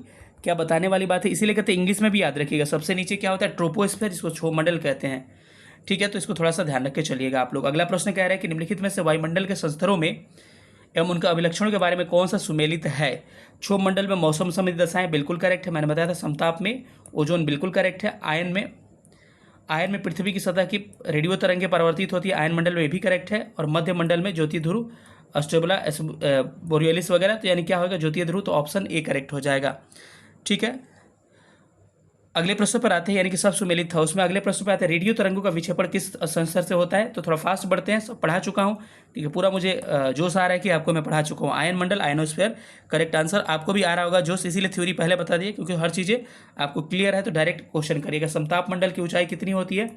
[SPEAKER 1] क्या बताने वाली बात है, इसीलिए कहते हैं इंग्लिश में भी याद रखिएगा। सबसे नीचे क्या होता है? ट्रोपोस्फीयर, जिसको क्षोभ मंडल कहते हैं, ठीक है। तो इसको थोड़ा सा ध्यान रख के चलिएगा आप लोग। अगला प्रश्न कह रहा है कि निम्नलिखित में से वायुमंडल के संस्तरों में एवं उनका अभिलक्षणों के बारे में कौन सा सुमेलित है? क्षोभ मंडल में मौसम संबंधी दशाएं बिल्कुल करेक्ट है, मैंने बताया था। समताप में ओजोन बिल्कुल करेक्ट है। आयन में पृथ्वी की सतह की रेडियो तरंगें परिवर्तित होती है, आयन मंडल में भी करेक्ट है। और मध्य मंडल में ज्योति ध्रुव, अस्ट्रेबला, बोरियलिस वगैरह, तो यानी क्या होगा? ज्योति ध्रुव। तो ऑप्शन ए करेक्ट हो जाएगा, ठीक है। अगले प्रश्न पर आते हैं, यानी कि सब सुमेलित था उसमें। अगले प्रश्न पर आते हैं, रेडियो तरंगों का विक्षेपण किस सेंसर से होता है। तो थोड़ा फास्ट बढ़ते हैं, सब पढ़ा चुका हूँ, ठीक है, पूरा मुझे जोश आ रहा है कि आपको मैं पढ़ा चुका हूँ। आयन मंडल, आयनोस्फीयर, करेक्ट आंसर। आपको भी आ रहा होगा जोश, इसीलिए थ्योरी पहले बता दिए, क्योंकि हर चीज़ें आपको क्लियर है तो डायरेक्ट क्वेश्चन करिएगा। समताप मंडल की ऊंचाई कितनी होती है?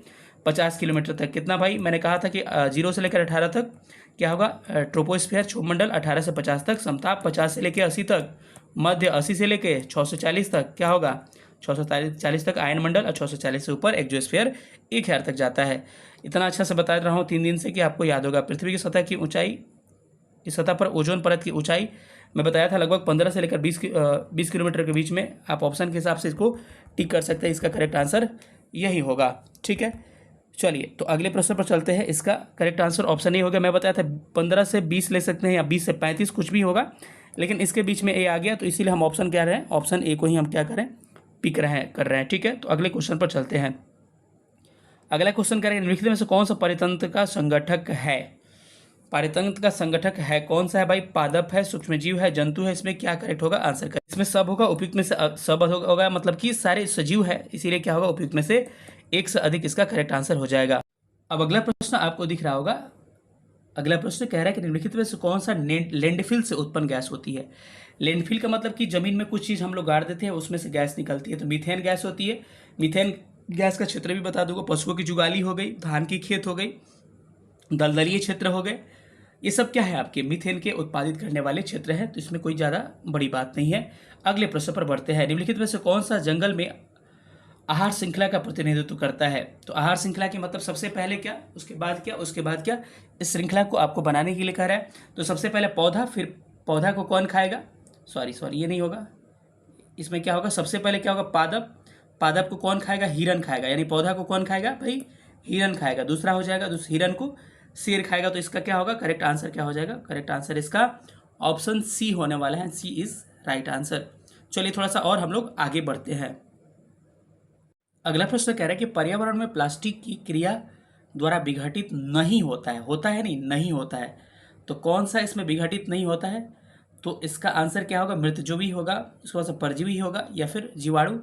[SPEAKER 1] 50 किलोमीटर तक। कितना भाई? मैंने कहा था कि 0 से लेकर 18 तक क्या होगा? ट्रोपोस्फीयर, क्षोभमंडल 18 से 50 तक। समताप 50 से लेकर 80 तक। मध्य 80 से लेकर 640 तक क्या होगा? 640 तक आयन मंडल, और 640 से ऊपर एक्सोस्फीयर 1000 तक जाता है। इतना अच्छा से बता रहा हूँ 3 दिन से कि आपको याद होगा। पृथ्वी की सतह की ऊंचाई, इस सतह पर ओजोन परत की ऊंचाई मैं बताया था लगभग 15 से लेकर 20 किलोमीटर के बीच में। आप ऑप्शन के हिसाब से इसको टिक कर सकते हैं, इसका करेक्ट आंसर यही होगा। ठीक है, चलिए तो अगले प्रश्न पर चलते हैं। इसका करेक्ट आंसर ऑप्शन ए हो गया। मैं बताया था 15 से 20 ले सकते हैं या 20 से 35 कुछ भी होगा, लेकिन इसके बीच में ए आ गया तो इसीलिए हम ऑप्शन क्या रहे हैं, ऑप्शन ए को ही हम क्या करें, पिक रहे हैं, कर रहे हैं। ठीक है, तो अगले क्वेश्चन पर चलते हैं। अगला क्वेश्चन करेंगे, निम्नलिखित में से कौन सा परितंत्र का संगठक है? पारितंत्र का संगठक है कौन सा है भाई? पादप है, सूक्ष्मजीव है, जंतु है? इसमें क्या करेक्ट होगा? आंसर करें। इसमें सब होगा, उपयुक्त में से सब होगा, मतलब कि सारे सजीव है, इसीलिए क्या होगा? उपयुक्त में से एक से अधिक इसका करेक्ट आंसर हो जाएगा। अब अगला प्रश्न आपको दिख रहा होगा। अगला प्रश्न कह रहा है कि निम्नलिखित में से कौन सा लैंडफिल से उत्पन्न गैस होती है? लैंडफिल का मतलब कि जमीन में कुछ चीज़ हम लोग गाड़ देते हैं, उसमें से गैस निकलती है, तो मीथेन गैस होती है। मीथेन गैस का क्षेत्र भी बता दूंगा। पशुओं की जुगाली हो गई, धान की खेत हो गई, दलदलीय क्षेत्र हो गए, ये सब क्या है? आपके मीथेन के उत्पादित करने वाले क्षेत्र है, तो इसमें कोई ज़्यादा बड़ी बात नहीं है। अगले प्रश्न पर बढ़ते हैं। निम्नलिखित में से कौन सा जंगल में आहार श्रृंखला का प्रतिनिधित्व करता है? तो आहार श्रृंखला के मतलब सबसे पहले क्या, उसके बाद क्या, उसके बाद क्या, इस श्रृंखला को आपको बनाने के लिए कह रहा है। तो सबसे पहले पौधा, फिर पौधा को कौन खाएगा? सॉरी ये नहीं होगा। इसमें क्या होगा? सबसे पहले क्या होगा? पादप। पादप को कौन खाएगा? हिरन खाएगा, यानी पौधा को कौन खाएगा भाई? हिरन खाएगा। दूसरा हो जाएगा, हिरन को शेर खाएगा। तो इसका क्या होगा? करेक्ट आंसर क्या हो जाएगा? करेक्ट आंसर इसका ऑप्शन सी होने वाला है। सी इज राइट आंसर। चलिए थोड़ा सा और हम लोग आगे बढ़ते हैं। अगला प्रश्न कह रहा है कि पर्यावरण में प्लास्टिक की क्रिया द्वारा विघटित नहीं होता है। होता है नहीं, नहीं होता है। तो कौन सा इसमें विघटित नहीं होता है? तो इसका आंसर क्या होगा? मृतजोवी होगा, उसके बाद से परजीवी होगा, या फिर जीवाणु।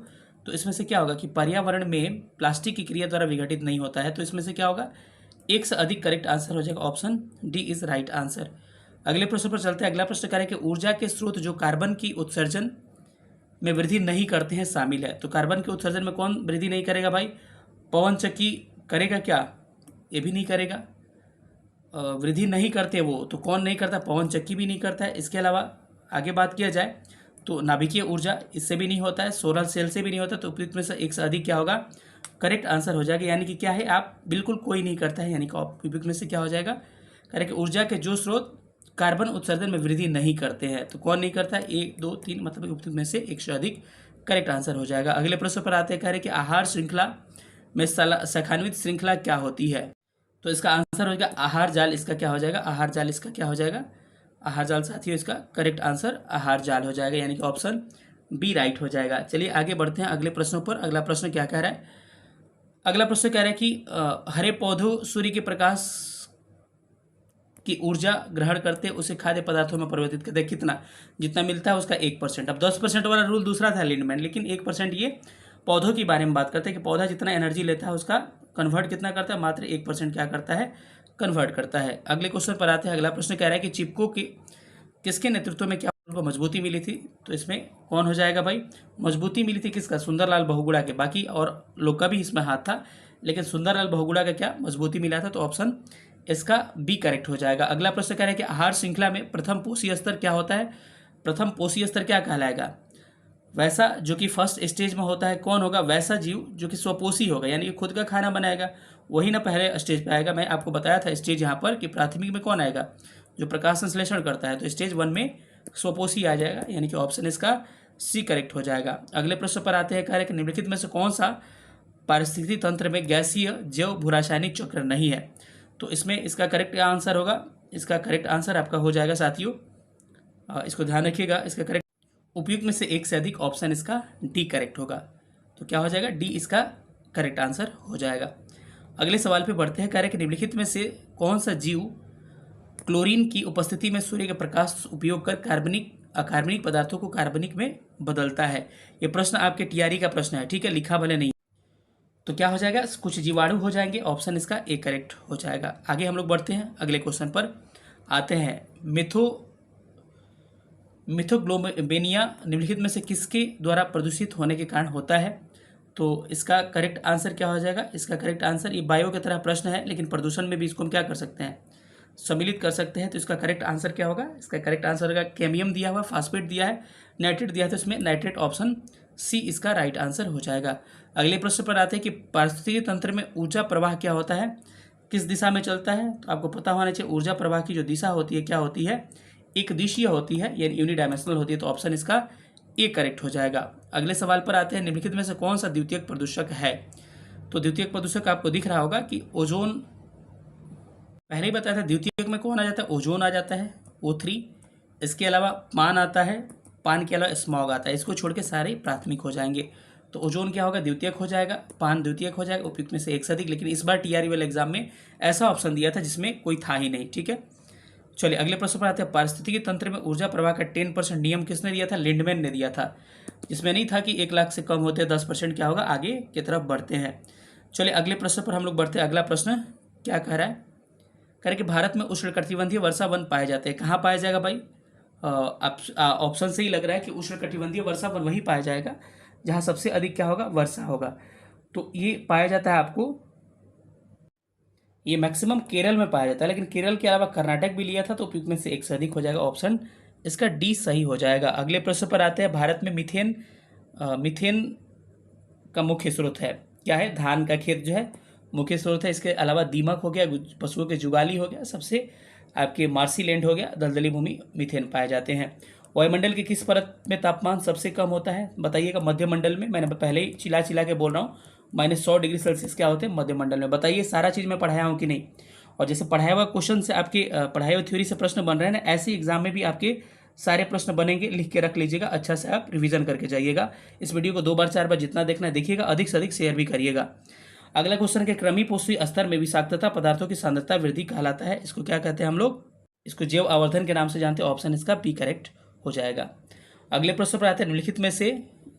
[SPEAKER 1] तो इसमें से क्या होगा कि पर्यावरण में प्लास्टिक की क्रिया द्वारा विघटित नहीं होता है, तो इसमें से क्या होगा? एक से अधिक करेक्ट आंसर हो जाएगा। Option D is right answer. अगले प्रश्न पर चलते हैं। अगला प्रश्न कह रहा है कि ऊर्जा के स्रोत जो कार्बन की उत्सर्जन में वृद्धि नहीं करते हैं शामिल है। तो कार्बन के उत्सर्जन में कौन वृद्धि नहीं करेगा भाई? पवन चक्की करेगा क्या? ये भी नहीं करेगा। वृद्धि नहीं करते वो, तो कौन नहीं करता? पवन चक्की भी नहीं करता है। इसके अलावा आगे बात किया जाए तो नाभिकीय ऊर्जा, इससे भी नहीं होता है। सोलर सेल से भी नहीं होता। तो उपयुक्त में से एक से अधिक क्या होगा? करेक्ट आंसर हो जाएगा। यानी कि क्या है, आप बिल्कुल कोई नहीं करता है, यानी कि उपयुक्त में से क्या हो जाएगा? करेक्ट। ऊर्जा के जो स्रोत कार्बन उत्सर्जन में वृद्धि नहीं करते हैं, तो कौन नहीं करता है? 1 2 3, मतलब उपयुक्त में से एक से अधिक करेक्ट आंसर हो जाएगा। अगले प्रश्न पर आते हैं। कह रहे कि आहार श्रृंखला में शाखान्वित श्रृंखला क्या होती है? तो इसका आंसर हो जाएगा आहार जाल। इसका क्या हो जाएगा? आहार जाल इसका क्या हो जाएगा? आहार जाल साथियों, इसका करेक्ट आंसर आहार जाल हो जाएगा, यानी कि ऑप्शन बी राइट हो जाएगा। चलिए आगे बढ़ते हैं अगले प्रश्नों पर। अगला प्रश्न क्या कह रहा है? अगला प्रश्न कह रहा है कि हरे पौधों सूर्य के प्रकाश की ऊर्जा ग्रहण करते उसे खाद्य पदार्थों में परिवर्तित करते हैं। कितना? जितना मिलता है उसका 1%। अब 10% वाला रूल दूसरा था लिंडमैन, लेकिन 1% ये पौधों के बारे में बात करते हैं कि पौधा जितना एनर्जी लेता है उसका कन्वर्ट कितना करता है? मात्र 1% क्या करता है? कन्वर्ट करता है। अगले क्वेश्चन पर आते हैं। अगला प्रश्न कह रहा है कि चिपको के किसके नेतृत्व में क्या उनको मजबूती मिली थी? तो इसमें कौन हो जाएगा भाई? मजबूती मिली थी किसका? सुंदरलाल बहुगुणा के। बाकी और लोग का भी इसमें हाथ था, लेकिन सुंदरलाल बहुगुणा का क्या मजबूती मिला था? तो ऑप्शन इसका बी करेक्ट हो जाएगा। अगला प्रश्न कह रहा है कि आहार श्रृंखला में प्रथम पोषी स्तर क्या होता है? प्रथम पोषी स्तर क्या कहलाएगा? वैसा जो कि फर्स्ट स्टेज में होता है। कौन होगा? वैसा जीव जो कि स्वपोषी होगा, यानी कि खुद का खाना बनाएगा, वही ना पहले स्टेज पे आएगा। मैं आपको बताया था स्टेज यहाँ पर कि प्राथमिक में कौन आएगा? जो प्रकाश संश्लेषण करता है। तो स्टेज 1 में स्वपोषी आ जाएगा, यानी कि ऑप्शन इसका सी करेक्ट हो जाएगा। अगले प्रश्न पर आते हैं। कह रहे कि निम्नलिखित में से कौन सा पारिस्थितिकी तंत्र में गैसीय जैव भूरासायनिक चक्र नहीं है? तो इसमें इसका करेक्ट आंसर होगा, इसका करेक्ट आंसर आपका हो जाएगा साथियों, इसको ध्यान रखिएगा। इसका करेक्ट उपयुक्त में से एक से अधिक, ऑप्शन इसका डी करेक्ट होगा। तो क्या हो जाएगा? डी इसका करेक्ट आंसर हो जाएगा। अगले सवाल पे बढ़ते हैं। कह रहे कि निम्नलिखित में से कौन सा जीव क्लोरीन की उपस्थिति में सूर्य के प्रकाश उपयोग कर कार्बनिक अकार्बनिक पदार्थों को कार्बनिक में बदलता है? ये प्रश्न आपके टीआरई का प्रश्न है, ठीक है, लिखा भले नहीं। तो क्या हो जाएगा, कुछ जीवाणु हो जाएंगे, ऑप्शन इसका ए करेक्ट हो जाएगा। आगे हम लोग बढ़ते हैं, अगले क्वेश्चन पर आते हैं। मिथोग्लोबिनिया निम्नलिखित में से किसके द्वारा प्रदूषित होने के कारण होता है? तो इसका करेक्ट आंसर क्या हो जाएगा? इसका करेक्ट आंसर, ये बायो की तरह प्रश्न है लेकिन प्रदूषण में भी इसको हम क्या कर सकते हैं, सम्मिलित कर सकते हैं। तो इसका करेक्ट आंसर क्या होगा? इसका करेक्ट आंसर होगा कैम्बियम दिया हुआ, फास्फेट दिया है, नाइट्रेट दिया है, तो इसमें नाइट्रेट ऑप्शन सी इसका राइट आंसर हो जाएगा। अगले प्रश्न पर आते हैं कि पारिस्थितिकी तंत्र में ऊर्जा प्रवाह क्या होता है, किस दिशा में चलता है? तो आपको पता होना चाहिए ऊर्जा प्रवाह की जो दिशा होती है क्या होती है, एक दिशीय होती है, यानी यूनिडायमेंशनल होती है। तो ऑप्शन इसका ए करेक्ट हो जाएगा। अगले सवाल पर आते हैं, निम्नलिखित में से कौन सा द्वितीयक प्रदूषक है? तो द्वितीयक प्रदूषक आपको दिख रहा होगा कि ओजोन, पहले ही बताया था, द्वितीयक में कौन आ जाता है, ओजोन आ जाता है, O3। इसके अलावा पान आता है, पान के अलावा स्मॉग आता है, इसको छोड़ के सारे प्राथमिक हो जाएंगे। तो ओजोन क्या होगा, द्वितीयक हो जाएगा, पान द्वितीयक हो जाएगा, उपयुक्त में से एक से अधिक। लेकिन इस बार टीआरई वाले एग्जाम में ऐसा ऑप्शन दिया था जिसमें कोई था ही नहीं, ठीक है। चलिए अगले प्रश्न पर आते हैं। पारिस्थितिकी तंत्र में ऊर्जा प्रवाह का 10% नियम किसने दिया था? लिंडमैन ने दिया था, जिसमें नहीं था कि 1 लाख से कम होते 10% क्या होगा, आगे की तरफ बढ़ते हैं। चलिए अगले प्रश्न पर हम लोग बढ़ते हैं। अगला प्रश्न क्या कह रहा है, कह रहे कि भारत में उष्णकटिबंधीय वर्षा वन पाए जाते हैं। कहाँ पाया जाएगा भाई? ऑप्शन से ही लग रहा है कि उष्णकटिबंधीय वर्षा वन वही पाया जाएगा जहाँ सबसे अधिक क्या होगा, वर्षा होगा। तो ये पाया जाता है आपको, ये मैक्सिमम केरल में पाया जाता है, लेकिन केरल के अलावा कर्नाटक भी लिया था, तो उपयुक्त में से एक से अधिक हो जाएगा, ऑप्शन इसका डी सही हो जाएगा। अगले प्रश्न पर आते हैं। भारत में मीथेन का मुख्य स्रोत है, क्या है? धान का खेत जो है मुख्य स्रोत है। इसके अलावा दीमक हो गया, पशुओं के जुगाली हो गया, सबसे आपके मार्सीलैंड हो गया, दलदली भूमि मीथेन पाए जाते हैं। वायुमंडल के किस परत में तापमान सबसे कम होता है? बताइएगा। मध्यमंडल में, मैंने पहले ही चिल्ला के बोल रहा हूँ, -100 डिग्री सेल्सियस क्या होते हैं, मध्यमंडल में। बताइए सारा चीज़ मैं पढ़ाया हूँ कि नहीं? और जैसे पढ़ाया हुआ क्वेश्चन से आपके पढ़ाई हुई थ्योरी से प्रश्न बन रहे हैं ना, ऐसे एग्जाम में भी आपके सारे प्रश्न बनेंगे, लिख के रख लीजिएगा, अच्छा से आप रिवीजन करके जाइएगा। इस वीडियो को 2 बार 4 बार जितना देखना है देखिएगा, अधिक से अधिक शेयर भी करिएगा। अगला क्वेश्चन के क्रमी पोषी स्तर में विषाक्तता पदार्थों की सांद्रता वृद्धि कहलाता है। इसको क्या कहते हैं हम लोग? इसको जैव आवर्धन के नाम से जानते हैं, ऑप्शन इसका बी करेक्ट हो जाएगा। अगले प्रश्न पर आते हैं। निम्नलिखित में से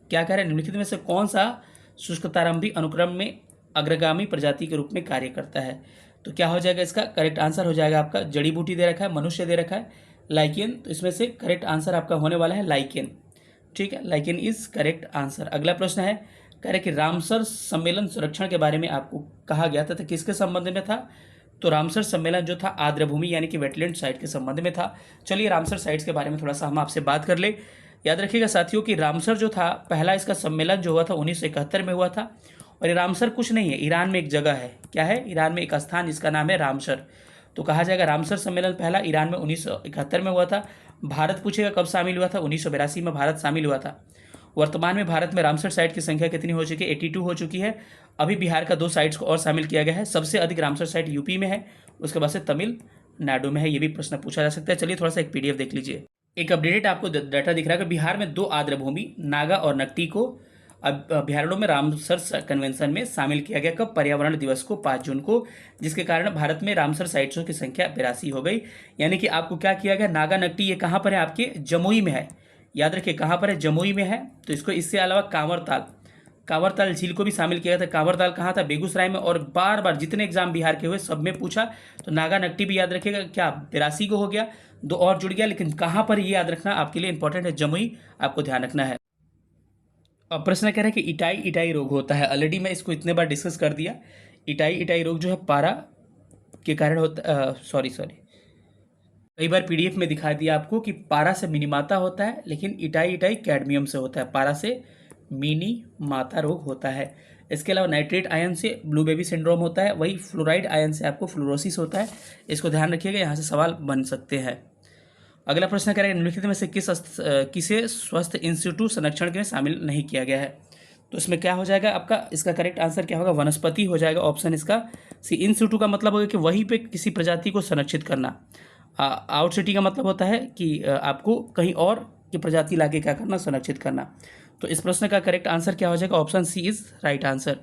[SPEAKER 1] क्या कह रहे हैं, निम्नलिखित में से कौन सा शुष्कतारंभी अनुक्रम में अग्रगामी प्रजाति के रूप में कार्य करता है? तो क्या हो जाएगा, इसका करेक्ट आंसर हो जाएगा आपका, जड़ी बूटी दे रखा है, मनुष्य दे रखा है, लाइकेन। तो इसमें से करेक्ट आंसर आपका होने वाला है लाइकेन, ठीक है, लाइकेन इज करेक्ट आंसर। अगला प्रश्न है, कह रहे कि रामसर सम्मेलन संरक्षण के बारे में आपको कहा गया था, तो किसके संबंध में था? तो रामसर सम्मेलन जो था आर्द्रभूमि यानी कि वेटलैंड साइट के संबंध में था। चलिए रामसर साइट्स के बारे में थोड़ा सा हम आपसे बात कर ले। याद रखिएगा साथियों कि रामसर जो था, पहला इसका सम्मेलन जो हुआ था 1971 में हुआ था। और ये रामसर कुछ नहीं है, ईरान में एक जगह है। क्या है? ईरान में एक स्थान जिसका नाम है रामसर। तो कहा जाएगा रामसर सम्मेलन पहला ईरान में 1971 में हुआ था। भारत पूछेगा कब शामिल हुआ था? 1982 में भारत शामिल हुआ था। वर्तमान में भारत में रामसर साइट की संख्या कितनी हो चुकी है? 82 हो चुकी है। अभी बिहार का 2 साइट्स को और शामिल किया गया है। सबसे अधिक रामसर साइट यूपी में है, उसके बाद से तमिलनाडु में है। ये भी प्रश्न पूछा जा सकता है। चलिए थोड़ा सा एक पीडीएफ देख लीजिए। एक अपडेटेड आपको डाटा दिख रहा है कि बिहार में 2 आर्द्रभूमि नागा और नकटी को अभ्यारण्यों में रामसर कन्वेंशन में शामिल किया गया। कब? पर्यावरण दिवस को 5 जून को, जिसके कारण भारत में रामसर साइट्सों की संख्या 82 हो गई। यानी कि आपको क्या किया गया, नागा नकटी ये कहाँ पर है? आपके जमुई में है। याद रखिए कहाँ पर है? जमुई में है। तो इसको इसके अलावा कांवरताल झील को भी शामिल किया गया था। कांवरताल कहाँ था? बेगूसराय में। और बार बार जितने एग्जाम बिहार के हुए सब में पूछा, तो नागा नकटी भी याद रखिएगा, क्या 82 को हो गया, 2 और जुड़ गया, लेकिन कहाँ पर ये याद रखना आपके लिए इंपॉर्टेंट है, जमुई आपको ध्यान रखना है। अब प्रश्न कह रहे हैं कि इटाई रोग होता है। ऑलरेडी मैं इसको इतने बार डिस्कस कर दिया। इटाई रोग जो है पारा के कारण होता, सॉरी कई बार पीडीएफ में दिखा दिया आपको कि पारा से मिनीमाता होता है, लेकिन इटाई कैडमियम से होता है। पारा से मिनीमाता रोग होता है। इसके अलावा नाइट्रेट आयन से ब्लू बेबी सिंड्रोम होता है, वही फ्लोराइड आयन से आपको फ्लोरोसिस होता है। इसको ध्यान रखिएगा, यहाँ से सवाल बन सकते हैं। अगला प्रश्न करेंगे, निम्नलिखित में से किसे स्वस्थ इंस्टीट्यूट संरक्षण के लिए शामिल नहीं किया गया है? तो इसमें क्या हो जाएगा आपका, इसका करेक्ट आंसर क्या होगा? वनस्पति हो जाएगा, ऑप्शन इसका सी। इन सिटू का मतलब होगा कि वहीं पे किसी प्रजाति को संरक्षित करना। आउट सिटी का मतलब होता है कि आपको कहीं और की प्रजाति लाके क्या करना, संरक्षित करना। तो इस प्रश्न का करेक्ट आंसर क्या हो जाएगा? Option C is right answer.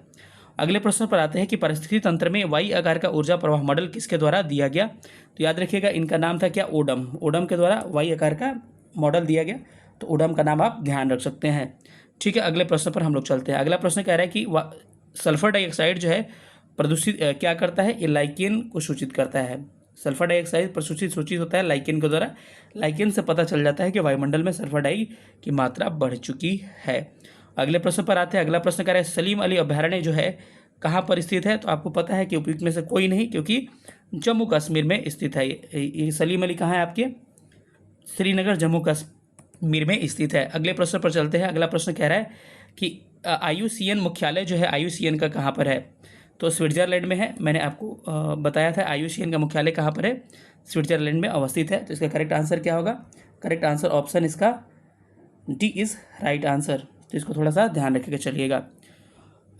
[SPEAKER 1] अगले प्रश्न पर आते हैं कि परिस्थिति तंत्र में वाई आकार का ऊर्जा प्रवाह मॉडल किसके द्वारा दिया गया? तो याद रखिएगा इनका नाम था क्या? ओडम के द्वारा वाई आकार का मॉडल दिया गया, तो उडम का नाम आप ध्यान रख सकते हैं। ठीक है, अगले प्रश्न पर हम लोग चलते हैं। अगला प्रश्न कह रहा है कि सल्फर डाइऑक्साइड जो है प्रदूषित क्या करता है, ये लाइकेन को सूचित करता है। सल्फर डाइऑक्साइड प्रदूषित सूचित होता है लाइकेन के द्वारा। लाइकेन से पता चल जाता है कि वायुमंडल में सल्फर डाई की मात्रा बढ़ चुकी है। अगले प्रश्न पर आते हैं। अगला प्रश्न कह रहा है सलीम अली अभयारण्य जो है कहाँ पर स्थित है, तो आपको पता है कि उपयुक्त में से कोई नहीं, क्योंकि जम्मू कश्मीर में स्थित है। ये सलीम अली कहाँ है आपके, श्रीनगर जम्मू कश्मीर में स्थित है। अगले प्रश्न पर चलते हैं। अगला प्रश्न कह रहा है कि IUCN मुख्यालय जो है IUCN का कहाँ पर है, तो स्विट्जरलैंड में है। मैंने आपको बताया था IUCN का मुख्यालय कहाँ पर है, स्विट्जरलैंड में अवस्थित है। तो इसका करेक्ट आंसर क्या होगा, करेक्ट आंसर ऑप्शन इसका डी इज़ राइट आंसर। तो इसको थोड़ा सा ध्यान रखिएगा। चलिएगा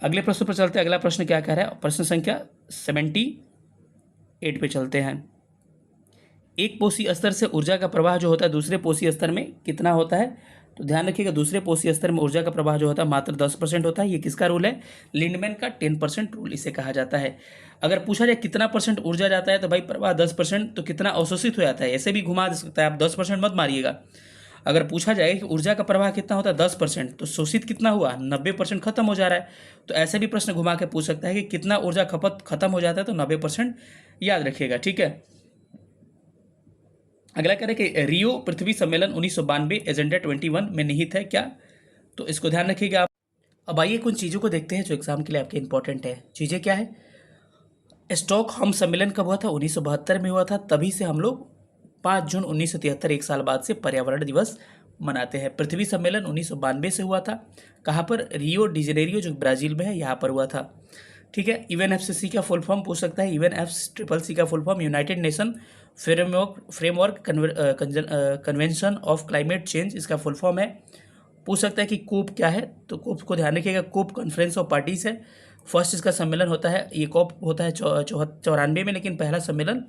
[SPEAKER 1] अगले प्रश्न पर चलते हैं। अगला प्रश्न क्या कह रहा है, प्रश्न संख्या 78 पे चलते हैं। एक पोषी स्तर से ऊर्जा का प्रवाह जो होता है दूसरे पोषी स्तर में कितना होता है, तो ध्यान रखिएगा दूसरे पोषी स्तर में ऊर्जा का प्रवाह जो होता है मात्र 10% होता है। ये किसका रूल है, लिंडमैन का 10% रूल इसे कहा जाता है। अगर पूछा जाए कितना परसेंट ऊर्जा जाता है, तो भाई प्रवाह 10%, तो कितना अवशोषित हो जाता है, ऐसे भी घुमा दे सकता है, आप 10% मत मारिएगा। अगर पूछा जाए कि ऊर्जा का प्रवाह कितना होता है 10%, तो शोषित कितना हुआ, 90% खत्म हो जा रहा है। तो ऐसे भी प्रश्न घुमा के पूछ सकता है कि कितना ऊर्जा खपत खत्म हो जाता है, तो 90% याद रखिएगा। ठीक है, अगला कह रहे हैं कि रियो पृथ्वी सम्मेलन 1992 एजेंडा 21 में निहित है क्या, तो इसको ध्यान रखिएगा आप। अब आइए कुछ चीज़ों को देखते हैं जो एग्जाम के लिए आपके इंपॉर्टेंट है। चीज़ें क्या है, स्टॉकहोम सम्मेलन कब हुआ था, 1972 में हुआ था। तभी से हम लोग 5 जून 1973 एक साल बाद से पर्यावरण दिवस मनाते हैं। पृथ्वी सम्मेलन 1992 से हुआ था। कहाँ पर, रियो डी जेनेरियो जो ब्राज़ील में है, यहाँ पर हुआ था। ठीक है, UNFCCC का फुल फॉर्म पूछ सकता है। UNFCCC का full form United nation framework convention of climate change, इसका फुल फॉर्म है। पूछ सकता है कि कोप क्या है, तो कोप को ध्यान रखिएगा, कोप कॉन्फ्रेंस ऑफ पार्टीज है। फर्स्ट इसका सम्मेलन होता है, ये कोप होता है 94 में, लेकिन पहला सम्मेलन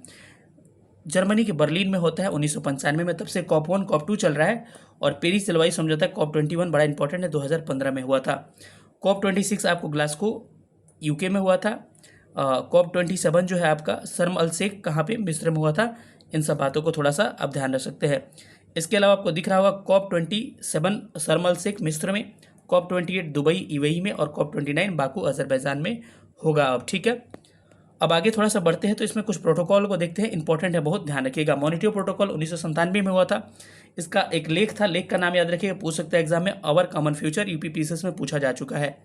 [SPEAKER 1] जर्मनी के बर्लिन में होता है 1995 में। तब से COP 1 COP 2 चल रहा है। और पेरिस जलवायु समझौता COP 21 बड़ा इंपॉर्टेंट है, 2015 में हुआ था। COP 26 आपको ग्लासगो UK में हुआ था। COP 27 जो है आपका शर्म अल शेख कहाँ पे, मिस्र में हुआ था। इन सब बातों को थोड़ा सा आप ध्यान रख सकते हैं। इसके अलावा आपको दिख रहा होगा COP 27 शर्म अल शेख मिस्र में, COP 28 दुबई UAE में, और COP 29 बाकू अजरबैजान में होगा अब। ठीक है, अब आगे थोड़ा सा बढ़ते हैं, तो इसमें कुछ प्रोटोकॉल को देखते हैं, इंपॉर्टेंट है, बहुत ध्यान रखिएगा। मॉनिट्रियो प्रोटोकॉल 1997 में हुआ था। इसका एक लेख था, लेख का नाम याद रखिएगा, पूछ सकता है एग्जाम में। अवर कॉमन फ्यूचर UPPCS में पूछा जा चुका है।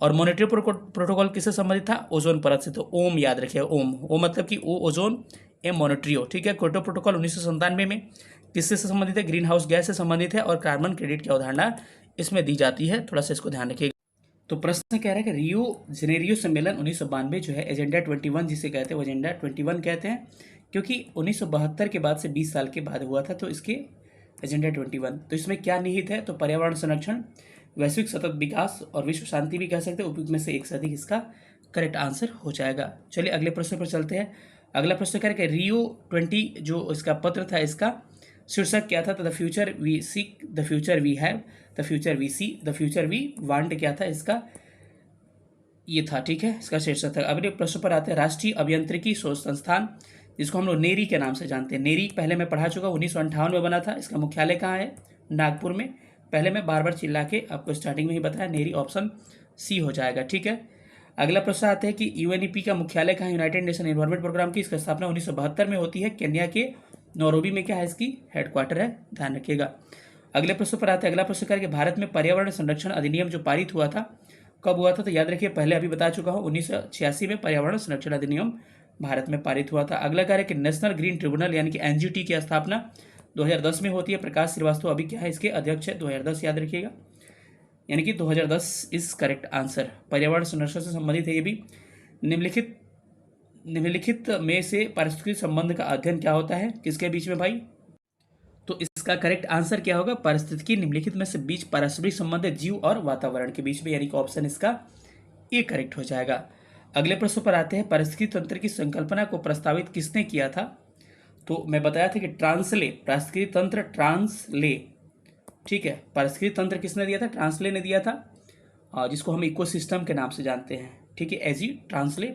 [SPEAKER 1] और मॉनिट्रियो प्रोटोकॉल किससे संबंधित था, ओजोन परत से, तो ओम याद रखिएगा। ओम, ओ मतलब कि ओ ओजोन, एम मॉनिट्रियो। ठीक है, क्योटो प्रोटोकॉल 1997 में किससे संबंधित है, ग्रीन हाउस गैस से संबंधित है, और कार्बन क्रेडिट की अवधारणा इसमें दी जाती है। थोड़ा सा इसको ध्यान रखिएगा। तो प्रश्न कह रहा है कि रियो जेनेरियो सम्मेलन 1992 जो है एजेंडा 21 जिसे कहते हैं, वो एजेंडा 21 कहते हैं, क्योंकि 1972 के बाद से 20 साल के बाद हुआ था, तो इसके एजेंडा 21। तो इसमें क्या निहित है, तो पर्यावरण संरक्षण, वैश्विक सतत विकास और विश्व शांति भी कह सकते हैं। उपयुक्त में से एक से अधिक इसका करेक्ट आंसर हो जाएगा। चलिए अगले प्रश्न पर चलते हैं। अगला प्रश्न कह रहा है कि रियो 20 जो इसका पत्र था, इसका शीर्षक क्या था, तो the future we seek, the future we have, the future we see, the future we want, क्या था इसका, ये था। ठीक है, इसका शीर्षक था। अगले प्रश्न पर आते हैं। राष्ट्रीय अभियांत्रिकी शोध संस्थान, जिसको हम लोग नेरी के नाम से जानते हैं, नेरी पहले मैं पढ़ा चुका, 1958 में बना था। इसका मुख्यालय कहाँ है, नागपुर में। पहले मैं बार बार चिल्ला के आपको स्टार्टिंग में ही बताया, नेरी ऑप्शन सी हो जाएगा। ठीक है, अगला प्रश्न आते हैं कि UNEP का मुख्यालय कहाँ है, यूनाइटेड नेशन एनवायरमेंट प्रोग्राम की। इसका स्थापना 1972 में होती है, केन्या के नैरोबी में क्या है, इसकी हेडक्वार्टर है, ध्यान रखिएगा। अगले प्रश्न पर आते हैं। अगला प्रश्न करके भारत में पर्यावरण संरक्षण अधिनियम जो पारित हुआ था, कब हुआ था, तो याद रखिए, पहले अभी बता चुका हूँ, 1986 में पर्यावरण संरक्षण अधिनियम भारत में पारित हुआ था। अगला कार्य कि नेशनल ग्रीन ट्रिब्यूनल यानी कि NGT की स्थापना 2010 में होती है। प्रकाश श्रीवास्तव अभी क्या है, इसके अध्यक्ष है, 2010 याद रखिएगा, यानी कि 2010 इज करेक्ट आंसर। पर्यावरण संरक्षण से संबंधित है ये भी। निम्नलिखित में से पारिस्थितिक संबंध का अध्ययन क्या होता है, किसके बीच में भाई, तो इसका करेक्ट आंसर क्या होगा, पारिस्थितिकी निम्नलिखित में से बीच पारस्परिक संबंध है जीव और वातावरण के बीच में, यानी कि ऑप्शन इसका ए करेक्ट हो जाएगा। अगले प्रश्न पर आते हैं। पारिस्थितिकी तंत्र की संकल्पना को प्रस्तावित किसने किया था, तो मैं बताया था कि ट्रांसले, पारिस्थितिकी तंत्र ट्रांसले। ठीक है, पारिस्थितिकी तंत्र किसने दिया था, ट्रांसले ने दिया था, जिसको हम इकोसिस्टम के नाम से जानते हैं। ठीक है, एजी ट्रांसले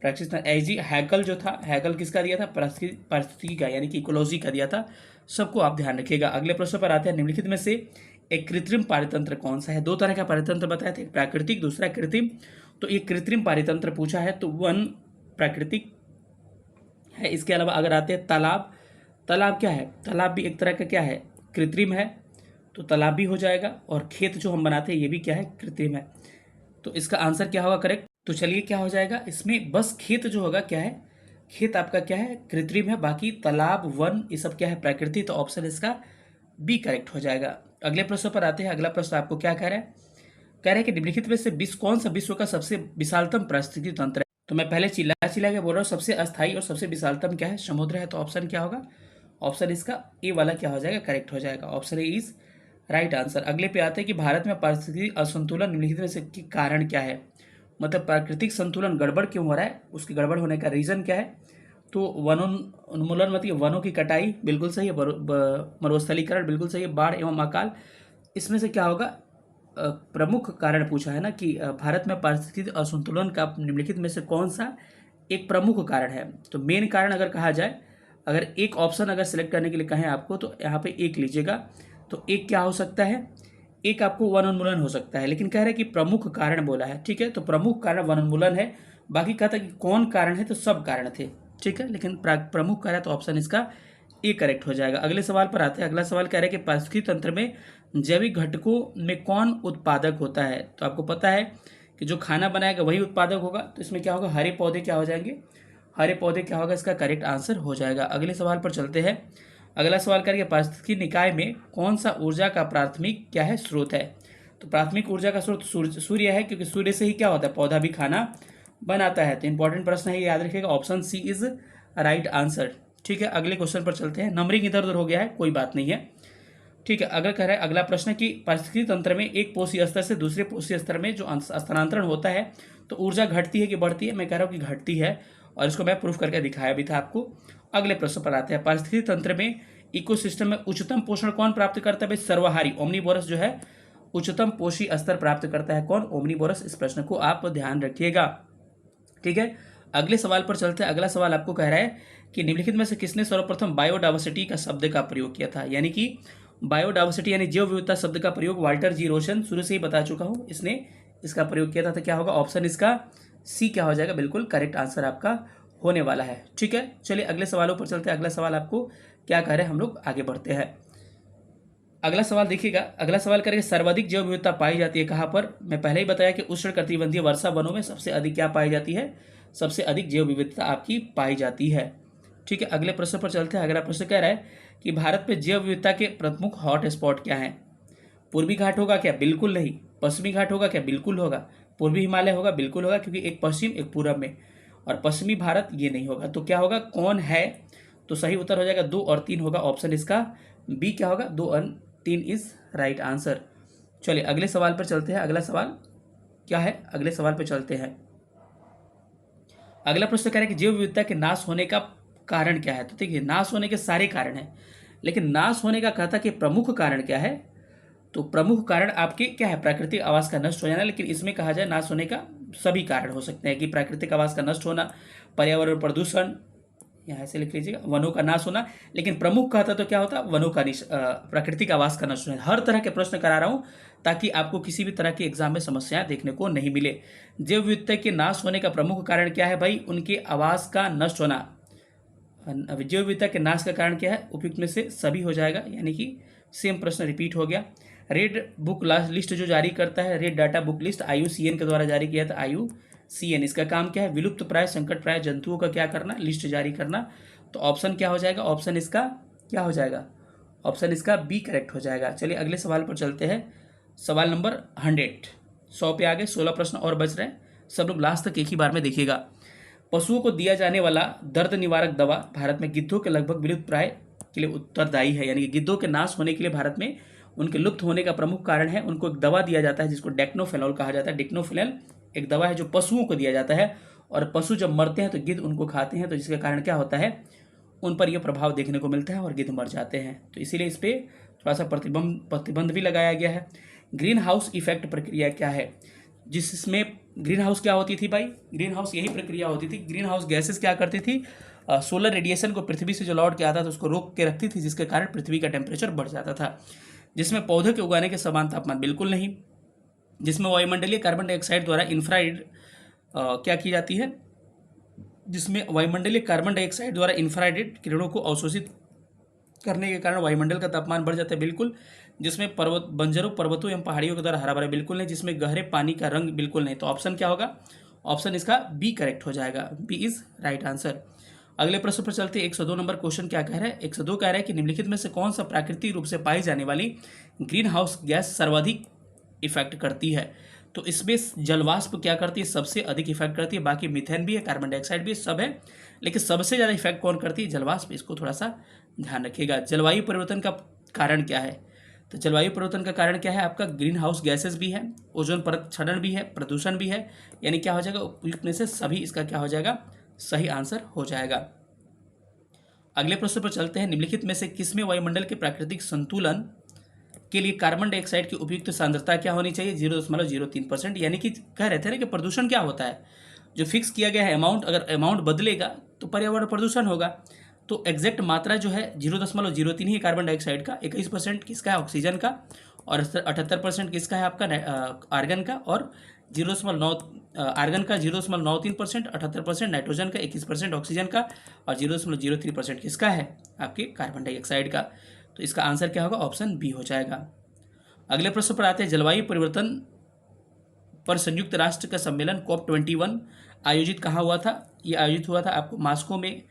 [SPEAKER 1] प्राकृतिक एजी हैकल जो था, हैकल किसका दिया था? पारिस्थितिकी का यानी कि इकोलॉजी का दिया था। सबको आप ध्यान रखिएगा। अगले प्रश्न पर आते हैं, निम्नलिखित में से एक कृत्रिम पारितंत्र कौन सा है? दो तरह का पारितंत्र बताए थे, एक प्राकृतिक, दूसरा कृत्रिम। तो एक कृत्रिम पारितंत्र पूछा है, तो वन प्राकृतिक है। इसके अलावा अगर आते हैं तालाब, तालाब क्या है? तालाब भी एक तरह का क्या है? कृत्रिम है, तो तालाब भी हो जाएगा। और खेत जो हम बनाते हैं ये भी क्या है? कृत्रिम है। तो इसका आंसर क्या होगा करेक्ट? तो चलिए क्या हो जाएगा इसमें, बस खेत जो होगा क्या है? खेत आपका क्या है? कृत्रिम है। बाकी तालाब, वन, ये सब क्या है? प्राकृतिक। तो ऑप्शन इसका बी करेक्ट हो जाएगा। अगले प्रश्न पर आते हैं। अगला प्रश्न आपको क्या कह रहा है? कह रहे हैं कि निम्नलिखित में से विश्व कौन सा विश्व का सबसे विशालतम पारिस्थितिकी तंत्र है? तो मैं पहले चिल्ला चिल्ला के बोल रहा हूँ, सबसे अस्थायी और सबसे विशालतम क्या है? समुद्र है। तो ऑप्शन क्या होगा? ऑप्शन इसका ए वाला क्या हो जाएगा? करेक्ट हो जाएगा। Option A is right answer. अगले पे आते हैं कि भारत में पारिस्थितिक असंतुलन निम्नलिखित में से के कारण क्या है? मतलब प्राकृतिक संतुलन गड़बड़ क्यों हो रहा है, उसकी गड़बड़ होने का रीजन क्या है? तो उन्मूलन मतलब वनों की कटाई बिल्कुल सही है, मरुस्थलीकरण बिल्कुल सही है, बाढ़ एवं अकाल। इसमें से क्या होगा? प्रमुख कारण पूछा है ना कि भारत में पारिस्थितिक असंतुलन का निम्नलिखित में से कौन सा एक प्रमुख कारण है? तो मेन कारण अगर कहा जाए, अगर एक ऑप्शन अगर सिलेक्ट करने के लिए कहें आपको, तो यहाँ पे एक लीजिएगा। तो एक क्या हो सकता है? एक आपको वन उन्मूलन हो सकता है, लेकिन कह रहे हैं कि प्रमुख कारण बोला है। ठीक है, तो प्रमुख कारण वन उन्मूलन है। बाकी कहता है कि कौन कारण है, तो सब कारण थे। ठीक है, लेकिन प्रमुख कारण, तो ऑप्शन इसका ए करेक्ट हो जाएगा। अगले सवाल पर आते हैं। अगला सवाल कह रहे हैं कि पारिस्थितिकी तंत्र में जैविक घटकों में कौन उत्पादक होता है? तो आपको पता है कि जो खाना बनाएगा वही उत्पादक होगा। तो इसमें क्या होगा? हरे पौधे क्या हो जाएंगे? हरे पौधे क्या होगा? इसका करेक्ट आंसर हो जाएगा। अगले सवाल पर चलते हैं। अगला सवाल करेंगे, पारिस्थितिकी निकाय में कौन सा ऊर्जा का प्राथमिक क्या है? स्रोत है। तो प्राथमिक ऊर्जा का स्रोत सूर्य है, क्योंकि सूर्य से ही क्या होता है? पौधा भी खाना बनाता है। तो इंपॉर्टेंट प्रश्न है, ये याद रखिएगा। Option C is right answer. ठीक है, अगले क्वेश्चन पर चलते हैं। नंबरिंग इधर उधर हो गया है, कोई बात नहीं है। ठीक है, अगर कह रहा है अगला प्रश्न कि पारिस्थितिकी तंत्र में एक पोषी स्तर से दूसरे पोषी स्तर में जो स्थानांतरण होता है, तो ऊर्जा घटती है कि बढ़ती है? मैं कह रहा हूँ कि घटती है, और इसको मैं प्रूफ करके दिखाया भी था आपको। अगले प्रश्न पर आते हैं। पारिस्थितिकी तंत्र में इकोसिस्टम में उच्चतम पोषण कौन प्राप्त करता है? भाई सर्वहारी ओमनीवोरस जो है उच्चतम पोषी स्तर प्राप्त करता है। कौन? ओमनीवोरस। इस प्रश्न को आप ध्यान रखिएगा। ठीक है, अगले सवाल पर चलते हैं। अगला सवाल आपको कह रहा है कि निम्नलिखित में से किसने सर्वप्रथम बायोडाइवर्सिटी का शब्द का प्रयोग किया था? यानी कि बायोडाइवर्सिटी यानी जैव विविधता शब्द का प्रयोग वाल्टर जी रोशन, शुरू से ही बता चुका हूं, इसने इसका प्रयोग किया था। तो क्या होगा? ऑप्शन इसका सी क्या हो जाएगा? बिल्कुल करेक्ट आंसर आपका होने वाला है। ठीक है, चलिए अगले सवालों पर चलते हैं। अगला सवाल आपको क्या कह रहे हैं, हम लोग आगे बढ़ते हैं। अगला सवाल देखिएगा। अगला सवाल करेंगे, सर्वाधिक जैव विविधता पाई जाती है कहाँ पर? मैं पहले ही बताया कि उष्णकटिबंधीय वर्षा वनों में सबसे अधिक क्या पाई जाती है? सबसे अधिक जैव विविधता आपकी पाई जाती है। ठीक है, अगले प्रश्न पर चलते हैं। अगला प्रश्न कह रहा है कि भारत में जैव विविधता के प्रमुख हॉट स्पॉट क्या हैं? पूर्वी घाट होगा क्या? बिल्कुल नहीं। पश्चिमी घाट होगा क्या? बिल्कुल होगा। पूर्वी हिमालय होगा? बिल्कुल होगा, क्योंकि एक पश्चिम एक पूरब में, और पश्चिमी भारत ये नहीं होगा। तो क्या होगा? कौन है? तो सही उत्तर हो जाएगा 2 और 3 होगा। ऑप्शन इसका बी क्या होगा? 2 और 3 इज राइट आंसर। चलिए अगले सवाल पर चलते हैं। अगला सवाल क्या है? अगले सवाल पर चलते हैं। अगला प्रश्न कह रहा है कि जैव विविधता के नाश होने का कारण क्या है? तो देखिए, नाश होने के सारे कारण हैं, लेकिन नाश होने का कहता कि प्रमुख कारण क्या है? तो प्रमुख कारण आपके क्या है? प्राकृतिक आवास का नष्ट हो जाना। लेकिन इसमें कहा जाए नाश होने का सभी कारण हो सकते हैं, कि प्राकृतिक आवास का नष्ट होना, पर्यावरण प्रदूषण, यहाँ से लिख लीजिएगा, वनों का नाश होना। लेकिन प्रमुख कहता तो क्या होता? वनों का प्राकृतिक आवास का नष्ट होना। हर तरह के प्रश्न करा रहा हूँ ताकि आपको किसी भी तरह के एग्जाम में समस्याएं देखने को नहीं मिले। जैव विविधता के नाश होने का प्रमुख कारण क्या है भाई? उनके आवास का नष्ट होना। जैव विविधता के नाश का कारण क्या है? उपयुक्त में से सभी हो जाएगा, यानी कि सेम प्रश्न रिपीट हो गया। रेड बुक लिस्ट जो जारी करता है, red data book list IUCN के द्वारा जारी किया था। IUCN इसका काम क्या है? विलुप्त प्राय संकट प्राय जंतुओं का क्या करना? लिस्ट जारी करना। तो ऑप्शन क्या हो जाएगा? ऑप्शन इसका क्या हो जाएगा? ऑप्शन इसका बी करेक्ट हो जाएगा। चलिए अगले सवाल पर चलते हैं। सवाल नंबर 100 पे आगे 16 प्रश्न और बच रहे हैं। सब लोग लास्ट तक एक ही बार में देखिएगा। पशुओं को दिया जाने वाला दर्द निवारक दवा भारत में गिद्धों के लगभग विलुप्त प्राय के लिए उत्तरदायी है। यानी कि गिद्धों के नाश होने के लिए भारत में उनके लुप्त होने का प्रमुख कारण है। उनको एक दवा दिया जाता है जिसको डेक्नोफेनॉल कहा जाता है। डेक्नोफेनॉल एक दवा है जो पशुओं को दिया जाता है, और पशु जब मरते हैं तो गिद्ध उनको खाते हैं, तो जिसके कारण क्या होता है? उन पर यह प्रभाव देखने को मिलता है और गिद्ध मर जाते हैं। तो इसीलिए इस पर थोड़ा सा प्रतिबंध भी लगाया गया है। ग्रीन हाउस इफेक्ट प्रक्रिया क्या है? जिसमें ग्रीन हाउस क्या होती थी भाई? ग्रीन हाउस यही प्रक्रिया होती थी। ग्रीन हाउस गैसेस क्या करती थी? सोलर रेडिएशन को पृथ्वी से जो लौट के आता था उसको रोक के रखती थी, जिसके कारण पृथ्वी का टेम्परेचर बढ़ जाता था, जिसमें पौधे के उगाने के समान तापमान बिल्कुल नहीं, जिसमें वायुमंडलीय कार्बन डाइऑक्साइड द्वारा इंफ्रारेड क्या की जाती है, जिसमें वायुमंडलीय कार्बन डाइऑक्साइड द्वारा इंफ्रारेड किरणों को अवशोषित करने के कारण वायुमंडल का तापमान बढ़ जाता है बिल्कुल, जिसमें बंजरों पर्वतों एवं पहाड़ियों के द्वारा हरा भरा बिल्कुल नहीं, जिसमें गहरे पानी का रंग बिल्कुल नहीं। तो ऑप्शन क्या होगा? ऑप्शन इसका बी करेक्ट हो जाएगा। B is right answer. अगले प्रश्न पर चलते हैं। 102 नंबर क्वेश्चन क्या कह रहा है? 102 कह रहा है कि निम्नलिखित में से कौन सा प्राकृतिक रूप से पाई जाने वाली ग्रीन हाउस गैस सर्वाधिक इफेक्ट करती है? तो इसमें जलवाष्प क्या करती है? सबसे अधिक इफेक्ट करती है। बाकी मीथेन भी है, कार्बन डाइऑक्साइड भी सब है, लेकिन सबसे ज़्यादा इफेक्ट कौन करती है? जलवाष्प। इसको थोड़ा सा ध्यान रखिएगा। जलवायु परिवर्तन का कारण क्या है? तो जलवायु परिवर्तन का कारण क्या है? आपका ग्रीन हाउस गैसेस भी है, ओजोन परत क्षरण भी है, प्रदूषण भी है, यानी क्या हो जाएगा? उपयुक्त में से सभी इसका क्या हो जाएगा? सही आंसर हो जाएगा। अगले प्रश्न पर चलते हैं। निम्नलिखित में से किसमें वायुमंडल के प्राकृतिक संतुलन के लिए कार्बन डाइऑक्साइड की उपयुक्त सांद्रता क्या होनी चाहिए? 0.03%। यानी कि कह रहे थे ना कि प्रदूषण क्या होता है, जो फिक्स किया गया है अमाउंट, अगर अमाउंट बदलेगा तो पर्यावरण प्रदूषण होगा। तो एग्जैक्ट मात्रा जो है 0.03 ही कार्बन डाइऑक्साइड का, 21% किसका है? ऑक्सीजन का, और 78% किसका है? आपका आर्गन का, और 0.9 आर्गन का 0.93%, 78% नाइट्रोजन का, 21% ऑक्सीजन का, और 0.03% किसका है? आपके कार्बन डाइऑक्साइड का। तो इसका आंसर क्या होगा? ऑप्शन बी हो जाएगा। अगले प्रश्न पर आते हैं। जलवायु परिवर्तन पर संयुक्त राष्ट्र का सम्मेलन COP21 आयोजित कहाँ हुआ था? ये आयोजित हुआ था आपको मास्को में,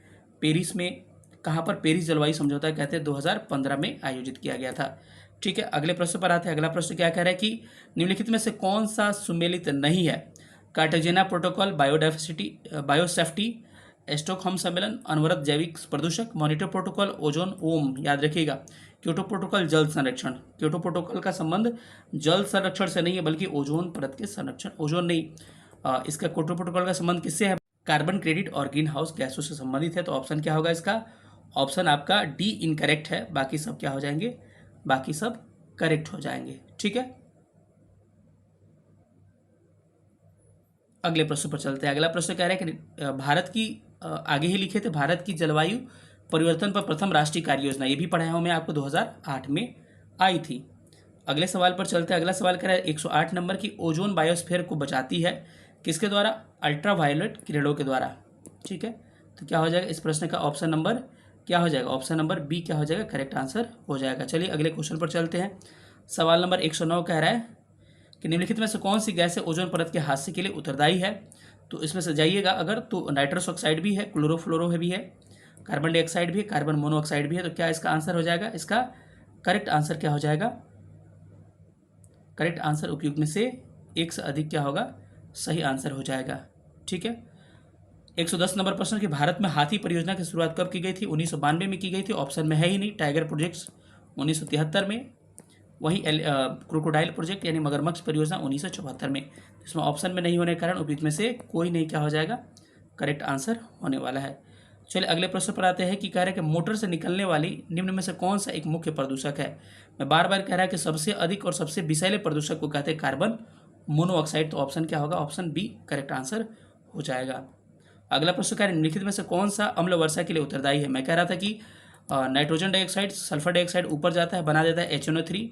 [SPEAKER 1] पेरिस में। कहाँ पर? पेरिस जलवायु समझौता कहते हैं 2015 में आयोजित किया गया था। ठीक है, अगले प्रश्न पर आते हैं। अगला प्रश्न क्या कह रहा है कि निम्नलिखित में से कौन सा सुमेलित नहीं है? Cartagena protocol, biodiversity, biosafety, Stockholm सम्मेलन, अनवरत जैविक प्रदूषक, मॉनिटर प्रोटोकॉल, ओजोन। ओम याद रखिएगा। क्योटो प्रोटोकॉल जल संरक्षण। क्योटो प्रोटोकॉल का संबंध जल संरक्षण से नहीं है, बल्कि ओजोन परत के संरक्षण, ओजोन नहीं, इसका क्योटो प्रोटोकॉल का संबंध किससे है? कार्बन क्रेडिट और ग्रीन हाउस गैसों से संबंधित है। तो ऑप्शन क्या होगा इसका? ऑप्शन आपका डी इनकरेक्ट है। बाकी सब क्या हो जाएंगे? बाकी सब करेक्ट हो जाएंगे। ठीक है, अगले प्रश्न पर चलते हैं। अगला प्रश्न कह रहा है कि भारत की आगे ही लिखे थे, भारत की जलवायु परिवर्तन पर प्रथम राष्ट्रीय कार्य योजना, ये भी पढ़ाया हूँ मैं आपको, 2008 में आई थी। अगले सवाल पर चलते हैं। अगला सवाल कह रहा है 108 नंबर की, ओजोन बायोस्फीयर को बचाती है किसके द्वारा? अल्ट्रावायलेट किरणों के द्वारा। ठीक है, तो क्या हो जाएगा इस प्रश्न का? ऑप्शन नंबर क्या हो जाएगा? ऑप्शन नंबर बी क्या हो जाएगा? करेक्ट आंसर हो जाएगा। चलिए अगले क्वेश्चन पर चलते हैं। सवाल नंबर 109 कह रहा है कि निम्नलिखित में से कौन सी गैस है ओजोन परत के हादसे के लिए उत्तरदायी है? तो इसमें से जाइएगा अगर, तो नाइट्रस ऑक्साइड भी है, क्लोरोफ्लोरो भी है, कार्बन डाइऑक्साइड भी है, कार्बन मोनोऑक्साइड भी है। तो क्या इसका आंसर हो जाएगा? इसका करेक्ट आंसर क्या हो जाएगा? करेक्ट आंसर उपयुक्त में से एक से अधिक क्या होगा? सही आंसर हो जाएगा। ठीक है, 110 नंबर प्रश्न कि भारत में हाथी परियोजना की शुरुआत कब की गई थी? 1992 में की गई थी। ऑप्शन में है ही नहीं। टाइगर प्रोजेक्ट्स 1973 में, वहीं क्रोकोडाइल प्रोजेक्ट यानी मगरमच्छ परियोजना 1974 में। इसमें ऑप्शन में नहीं होने के कारण उपयुक्त में से कोई नहीं क्या हो जाएगा? करेक्ट आंसर होने वाला है। चलिए अगले प्रश्न पर आते हैं कि कह रहे हैं कि मोटर से निकलने वाली निम्न में से कौन सा एक मुख्य प्रदूषक है? मैं बार बार कह रहा है कि सबसे अधिक और सबसे विषैले प्रदूषक को कहते हैं कार्बन मोनोऑक्साइड। तो ऑप्शन क्या होगा? ऑप्शन बी करेक्ट आंसर हो जाएगा। अगला प्रश्न कह रहे हैं निम्नलिखित में से कौन सा अम्ल वर्षा के लिए उत्तरदायी है? मैं कह रहा था कि नाइट्रोजन डाइऑक्साइड, सल्फर डाइऑक्साइड ऊपर जाता है, बना देता है HNO3,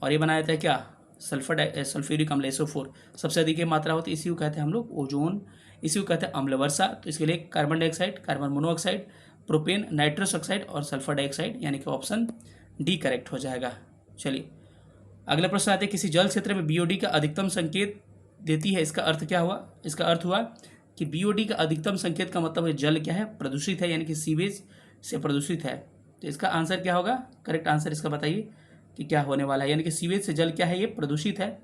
[SPEAKER 1] और ये बनाया जाता है क्या? सल्फ्यूरिक अम्ल SO4। सबसे अधिक ये मात्रा होती है, इसी को कहते हैं हम लोग ओजोन, इसी को कहते हैं अम्ल वर्षा। तो इसके लिए carbon dioxide, carbon monoxide, propane, nitrous oxide और सल्फर डाइऑक्साइड, यानी कि ऑप्शन डी करेक्ट हो जाएगा। चलिए अगला प्रश्न आते हैं, किसी जल क्षेत्र में BOD का अधिकतम संकेत देती है, इसका अर्थ क्या हुआ? इसका अर्थ हुआ कि BOD का अधिकतम संकेत का मतलब है जल क्या है? प्रदूषित है, यानी कि सीवेज से प्रदूषित है। तो इसका आंसर क्या होगा? करेक्ट आंसर इसका बताइए कि क्या होने वाला है? यानी कि सीवेज से जल क्या है? ये प्रदूषित है,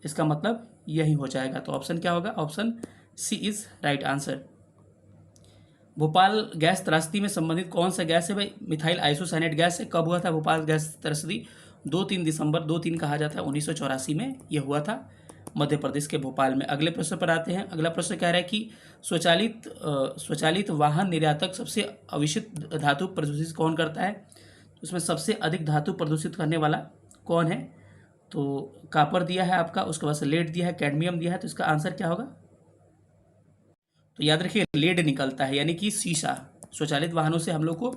[SPEAKER 1] इसका मतलब यही हो जाएगा। तो ऑप्शन क्या होगा? Option C is right answer. Bhopal gas त्रासदी में संबंधित कौन सा गैस है भाई? मिथाइल आइसोसाइनेट गैस है। कब हुआ था भोपाल गैस त्रासदी? 2-3 दिसंबर 2-3 कहा जाता है 1984 में यह हुआ था, मध्य प्रदेश के भोपाल में। अगले प्रश्न पर आते हैं। अगला प्रश्न कह रहा है कि स्वचालित वाहन निर्यातक सबसे अविशित धातु प्रदूषित कौन करता है? उसमें सबसे अधिक धातु प्रदूषित करने वाला कौन है? तो कापर दिया है आपका, उसके बाद से लेड दिया है, कैडमियम दिया है, तो इसका आंसर क्या होगा? तो याद रखिए लेड निकलता है, यानी कि शीशा। स्वचालित वाहनों से हम लोग को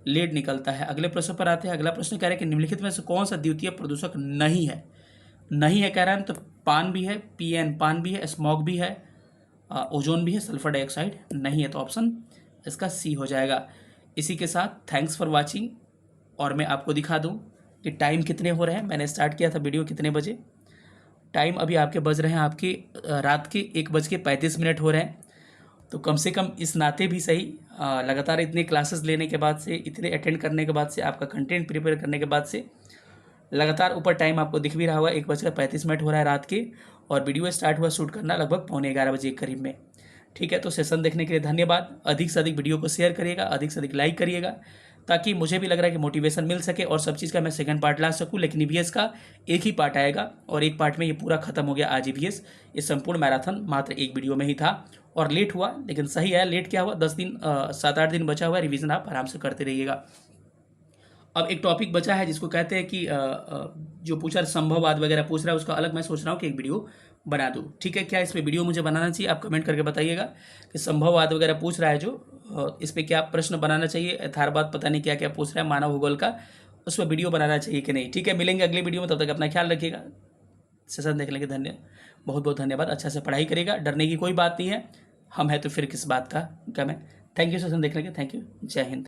[SPEAKER 1] लेड निकलता है। अगले प्रश्न पर आते हैं। अगला प्रश्न कह रहा है कि निम्नलिखित में से कौन सा द्वितीय प्रदूषक नहीं है? नहीं है कह रहा है, तो पान भी है, पीएन पान भी है, स्मॉग भी है, ओजोन भी है, सल्फर डाइऑक्साइड नहीं है, तो ऑप्शन इसका सी हो जाएगा। इसी के साथ थैंक्स फॉर वॉचिंग। और मैं आपको दिखा दूं कि टाइम कितने हो रहे हैं। मैंने स्टार्ट किया था वीडियो कितने बजे, टाइम अभी आपके बज रहे हैं आपके रात के 1:35 हो रहे हैं। तो कम से कम इस नाते भी सही, लगातार इतने क्लासेस लेने के बाद से, इतने अटेंड करने के बाद से, आपका कंटेंट प्रिपेयर करने के बाद से लगातार ऊपर टाइम आपको दिख भी रहा होगा, 1:35 हो रहा है रात के, और वीडियो स्टार्ट हुआ शूट करना लगभग 11:15 के करीब में। ठीक है, तो सेशन देखने के लिए धन्यवाद। अधिक से अधिक वीडियो को शेयर करिएगा, अधिक से अधिक लाइक करिएगा, ताकि मुझे भी लग रहा है कि मोटिवेशन मिल सके और सब चीज़ का मैं सेकंड पार्ट ला सकूं। लेकिन ईवीएस का एक ही पार्ट आएगा और एक पार्ट में ये पूरा खत्म हो गया आज ईवीएस। ये संपूर्ण मैराथन मात्र एक वीडियो में ही था और लेट हुआ, लेकिन सही है। लेट क्या हुआ, 7-8 दिन बचा हुआ है, रिवीजन आप आराम से करते रहिएगा। अब एक टॉपिक बचा है जिसको कहते हैं कि जो पूछा संभववाद वगैरह पूछ रहा है, उसका अलग मैं सोच रहा हूँ कि एक वीडियो बना दूँ। ठीक है, क्या इस पर वीडियो मुझे बनाना चाहिए? आप कमेंट करके बताइएगा कि संभववाद वगैरह पूछ रहा है जो, इस पर क्या प्रश्न बनाना चाहिए, यथार्थवाद पता नहीं क्या क्या पूछ रहा है, मानव भूगोल का, उस पर वीडियो बनाना चाहिए कि नहीं। ठीक है, मिलेंगे अगली वीडियो में, तब तक अपना ख्याल रखिएगा। सेशन देखने के बहुत बहुत धन्यवाद। अच्छा से पढ़ाई करेगा, डरने की कोई बात नहीं है, हम हैं तो फिर किस बात का गम है। थैंक यू सेशन देखने के, थैंक यू, जय हिंद।